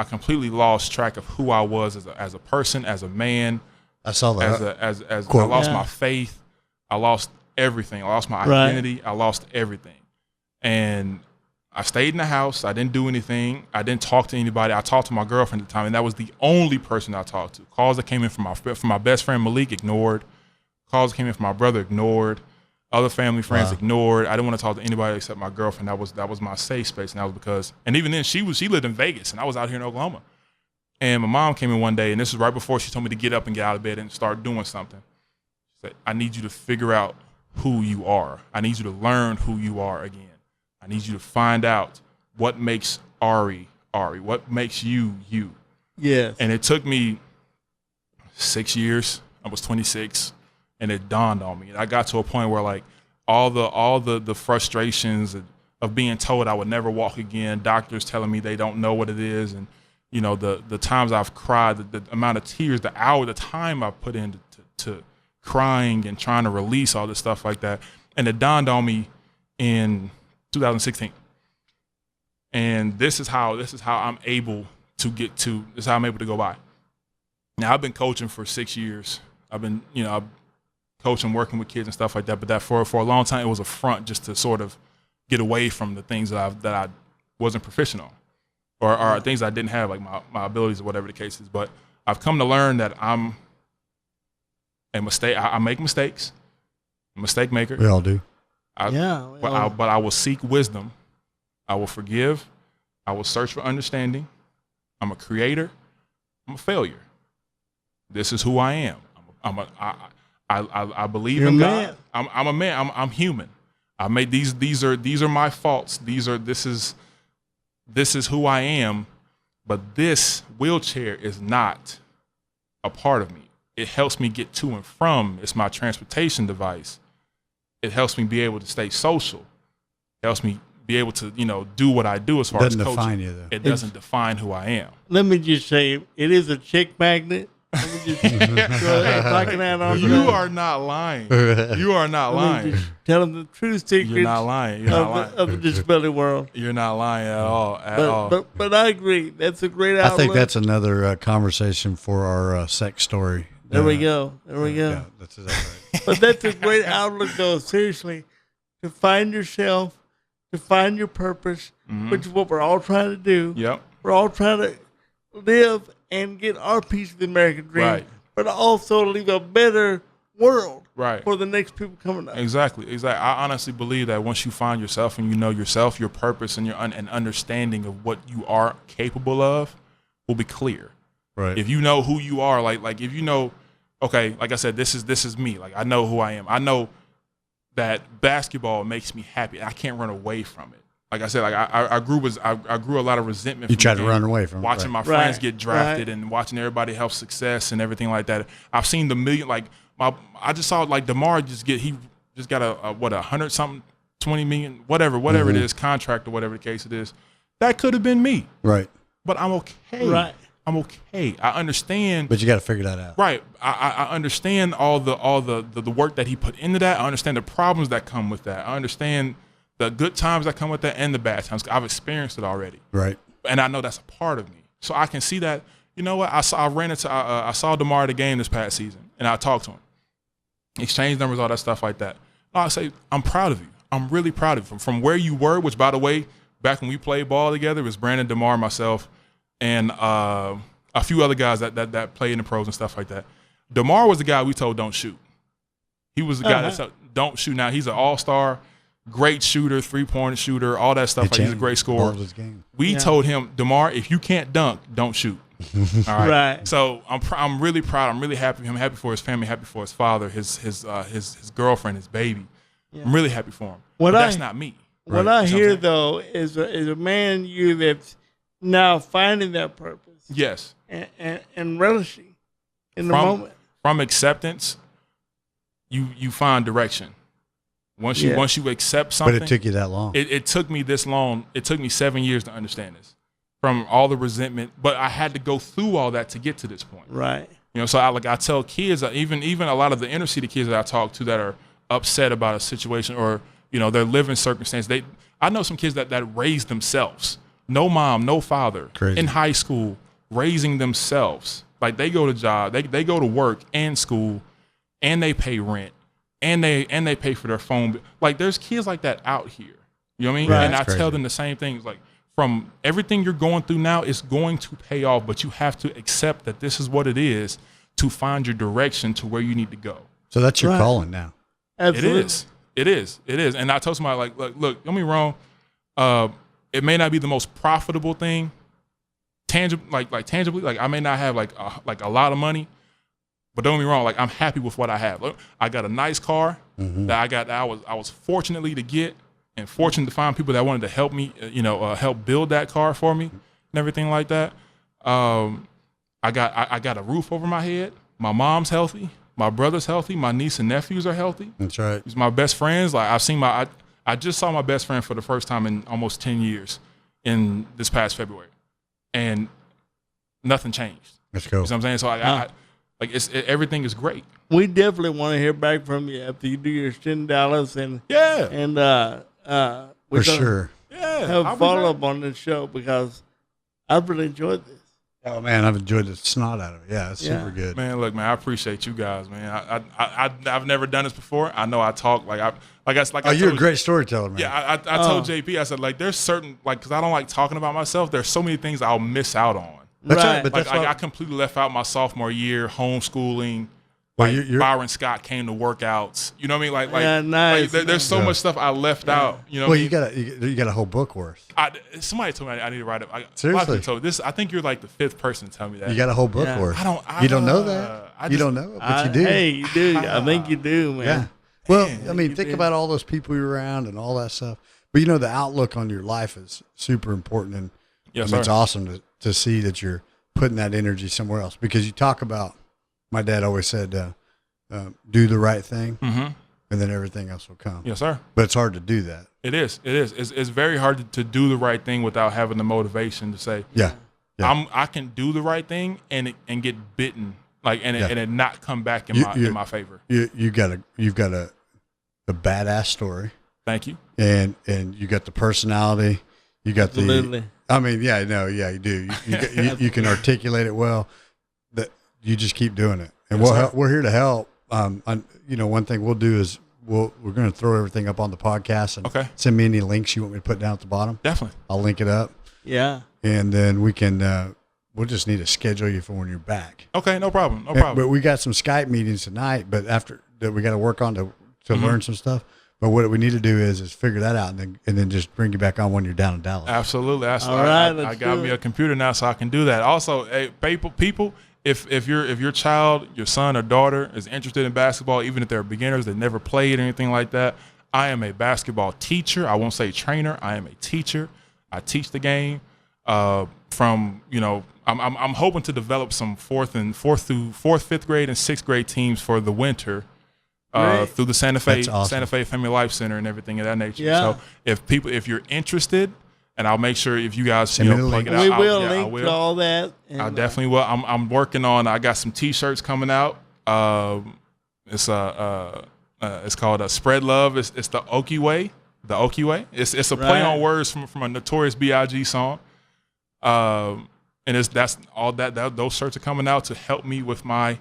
completely lost track of who I was as a person, as a man. I saw that. As I lost my faith. I lost everything. I lost my identity. I lost everything. And I stayed in the house. I didn't do anything. I didn't talk to anybody. I talked to my girlfriend at the time, and that was the only person I talked to. Calls that came in from my best friend Malik, ignored. Calls that came in from my brother, ignored. Other family friends ignored. I didn't want to talk to anybody except my girlfriend. That was my safe space, and that was because. And even then, she lived in Vegas, and I was out here in Oklahoma. And my mom came in one day, and this was right before she told me to get up and get out of bed and start doing something. She said, "I need you to figure out who you are. I need you to learn who you are again. I need you to find out what makes Auri, what makes you, you." Yes. And it took me 6 years. I was 26. And it dawned on me. And I got to a point where, like, all the frustrations of being told I would never walk again, doctors telling me they don't know what it is, and, you know, the times I've cried, the amount of tears, the time I put into to crying and trying to release all this stuff like that. And it dawned on me in 2016. And this is how I'm able to go by. Now, I've been coaching for 6 years. I've been, coaching, working with kids and stuff like that. But that for a long time, it was a front just to sort of get away from the things that I wasn't proficient on, or things I didn't have, like my abilities or whatever the case is. But I've come to learn that I'm a mistake. I make mistakes. I'm a mistake maker. We all do. But I will seek wisdom. I will forgive. I will search for understanding. I'm a creator. I'm a failure. This is who I am. I believe in God. I'm a man. I'm human. I made these are my faults. This is who I am. But this wheelchair is not a part of me. It helps me get to and from. It's my transportation device. It helps me be able to stay social. It helps me be able to, do what I do as far as coaching. It doesn't define you, though. It doesn't define who I am. Let me just say, it is a chick magnet. You are not lying. You are not lying. Tell them the true secrets. You're not lying. Of the disability world. You're not lying at all. But I agree. That's a great outlook. I think that's another conversation for our sex story. There we go. Yeah, that's exactly right. But that's a great outlook, though. Seriously, to find yourself, to find your purpose, which is what we're all trying to do. Yep. We're all trying to live and get our piece of the American dream, but also leave a better world for the next people coming up. Exactly. I honestly believe that once you find yourself and you know yourself, your purpose, and your and understanding of what you are capable of will be clear. Right. If you know who you are, like if you know, okay, like I said, this is me. Like, I know who I am. I know that basketball makes me happy. I can't run away from it. Like I said, like I grew a lot of resentment. You tried to run away from watching my friends get drafted and watching everybody have success and everything like that. I've seen the million, I just saw like DeMar he just got a 100 something, 20 million, whatever it is, contract or whatever the case it is. That could have been me. Right. But I'm okay. Right. I'm okay. I understand. But you got to figure that out. Right. I understand all the work that he put into that. I understand the problems that come with that. I understand the good times that come with that and the bad times. I've experienced it already. Right. And I know that's a part of me. So I can see that. You know what? I saw DeMar at the game this past season, and I talked to him. Exchange numbers, all that stuff like that. I say, I'm proud of you. I'm really proud of you. From where you were, which, by the way, back when we played ball together, it was Brandon, DeMar, myself, and a few other guys that played in the pros and stuff like that. DeMar was the guy we told don't shoot. He was the guy that said, don't shoot. Now he's an all-star, great shooter, 3-point shooter, all that stuff. Like, he's a great scorer. We told him, DeMar, if you can't dunk, don't shoot. All right. So I'm really proud. I'm really happy for him. Happy for his family. Happy for his father, his girlfriend, his baby. Yeah. I'm really happy for him. But that's not me. What I hear though is a man you that's now finding that purpose. Yes. And relishing in the moment. From acceptance, you find direction. Once you accept something. But it took you that long. It took me this long. It took me 7 years to understand this. From all the resentment, but I had to go through all that to get to this point. Right. You know, so I tell kids, even a lot of the inner city kids that I talk to that are upset about a situation or, you know, their living circumstance. I know some kids that raised themselves. No mom, no father. Crazy. In high school, raising themselves. Like they go to job, they go to work and school, and they pay rent, and they pay for their phone. Like there's kids like that out here. You know what I mean? Right. And I tell them the same thing. Like, from everything you're going through now, it's going to pay off, but you have to accept that this is what it is to find your direction to where you need to go. So that's your calling now. Absolutely. It is. And I told somebody, like look, don't get me wrong. It may not be the most profitable thing, tangibly. Like I may not have like a lot of money, but don't get me wrong. Like I'm happy with what I have. Look, I got a nice car that I was fortunately to get. And fortunate to find people that wanted to help me, help build that car for me and everything like that. I got a roof over my head. My mom's healthy. My brother's healthy. My niece and nephews are healthy. That's right. He's my best friends. Like I just saw my best friend for the first time in almost 10 years in this past February, and nothing changed. Let's go. You know what I'm saying? So everything is great. We definitely want to hear back from you after you do your stint in Dallas and for sure. Have a follow up on this show because I've really enjoyed this. Oh man, I've enjoyed the snot out of it. Yeah, it's super good. Man, look, man, I appreciate you guys, man. I've never done this before. I know I talk you're a great storyteller, man. Yeah, I told JP, I said like there's certain because I don't like talking about myself. There's so many things I'll miss out on. That's right. But I completely left out my sophomore year, homeschooling. Byron Scott came to workouts. You know what I mean? Nice. There's so much stuff I left out. You know. Well, you got a whole book worth. Somebody told me I need to write it. Seriously. So I think you're like the 5th person to tell me that. You got a whole book worth. You don't know that. You don't know it, but you do. Hey, you do. I think you do, man. Yeah. Well, I mean, think about all those people you're around and all that stuff. But the outlook on your life is super important, and it's awesome to see that you're putting that energy somewhere else. Because you talk about, my dad always said, do the right thing, and then everything else will come. Yes, sir. But it's hard to do that. It is. It's very hard to do the right thing without having the motivation to say, I can do the right thing and get bitten, and it not come back in my favor. You've got a badass story. Thank you. And you got the personality. You got Absolutely. You do. You can articulate it well. That you just keep doing it, and we're here to help. One thing we'll do is we're going to throw everything up on the podcast and send me any links you want me to put down at the bottom. Definitely. I'll link it up. Yeah. And then we can, we'll just need to schedule you for when you're back. Okay. No problem. But we got some Skype meetings tonight, but after that we got to work on to learn some stuff. But what we need to do is figure that out and then just bring you back on when you're down in Dallas. Absolutely. All right. I got me a computer now so I can do that. Also, hey, people, if your child, your son or daughter is interested in basketball, even if they're beginners, they've never played or anything like that, I am a basketball teacher. I won't say trainer. I am a teacher. I teach the game. I'm hoping to develop some fourth, fifth grade, and sixth grade teams for the winter. Through the Santa Fe Family Life Center and everything of that nature. Yeah. So if you're interested, and I'll make sure if you guys plug it out. We will link to all that. I definitely will. I'm working on. I got some T-shirts coming out. It's called Spread Love. It's the Okie Way. The Okie Way. It's a play on words from a Notorious B.I.G. song. And that's all that those shirts are coming out to help me with my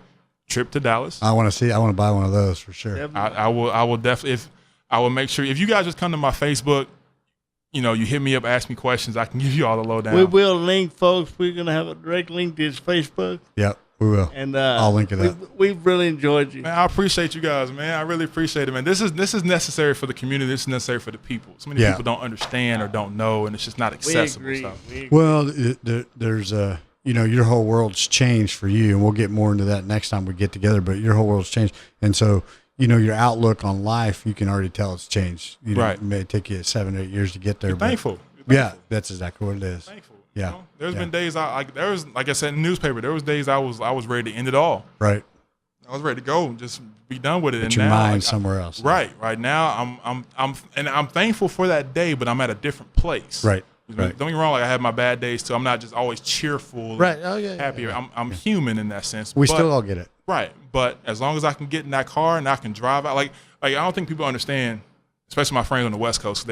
trip to Dallas. I want to buy one of those for sure. I will definitely. I will make sure if you guys just come to my Facebook, you hit me up, ask me questions. I can give you all the lowdown. We will link, folks. We're gonna have a direct link to his Facebook. Yep. We will. And I'll link it up. We've really enjoyed you. Man, I appreciate you guys, man. I really appreciate it, man. This is necessary for the community. This is necessary for the people. So many people don't understand or don't know, and it's just not accessible. We agree. Well, there's your whole world's changed for you, and we'll get more into that next time we get together. But your whole world's changed, and so your outlook on life, you can already tell it's changed. It may take you 7 or 8 years to get there. You're thankful. Yeah, that's exactly what it is. Thankful. Yeah. There's been days like I said in the newspaper, there was days I was ready to end it all. Right. I was ready to go and just be done with it. Put and your now, mind somewhere else. Right. Right now I'm thankful for that day, but I'm at a different place. Right. Don't get me wrong, like I have my bad days too. I'm not just always cheerful. Right. Oh yeah. Happy. Yeah. I'm human in that sense. We still all get it. Right. But as long as I can get in that car and I can drive out, like I don't think people understand, especially my friends on the West Coast,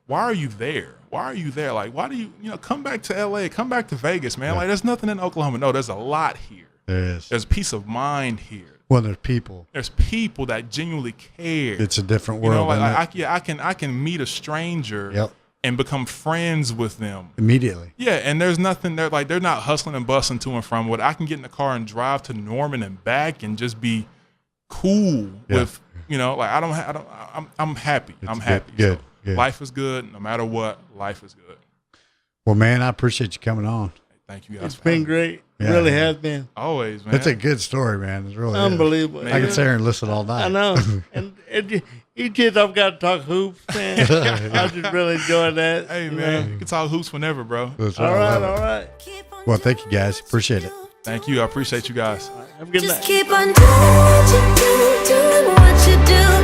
why are you there? Why are you there? Like, why do you come back to LA, come back to Vegas, man? Yeah. Like, there's nothing in Oklahoma. No, there's a lot here. There is. There's peace of mind here. Well, there's people. There's people that genuinely care. It's a different world. I can meet a stranger and become friends with them immediately. Yeah, and there's nothing there. Like, they're not hustling and bustling to and from. What I can get in the car and drive to Norman and back and just be cool with. I'm happy. I'm happy. Good. So life is good. No matter what, life is good. Well, man, I appreciate you coming on. Thank you guys. It's been great. It really has been. Always, man. It's a good story, man. It's really unbelievable. I can sit here and listen all night. I know. and you kids, I've got to talk hoops, man. I just really enjoy that. Hey, man, you can talk hoops whenever, bro. All right. Well, thank you, guys. Appreciate it. Thank you. I appreciate you guys. Have a good night. Just keep on doing what you do.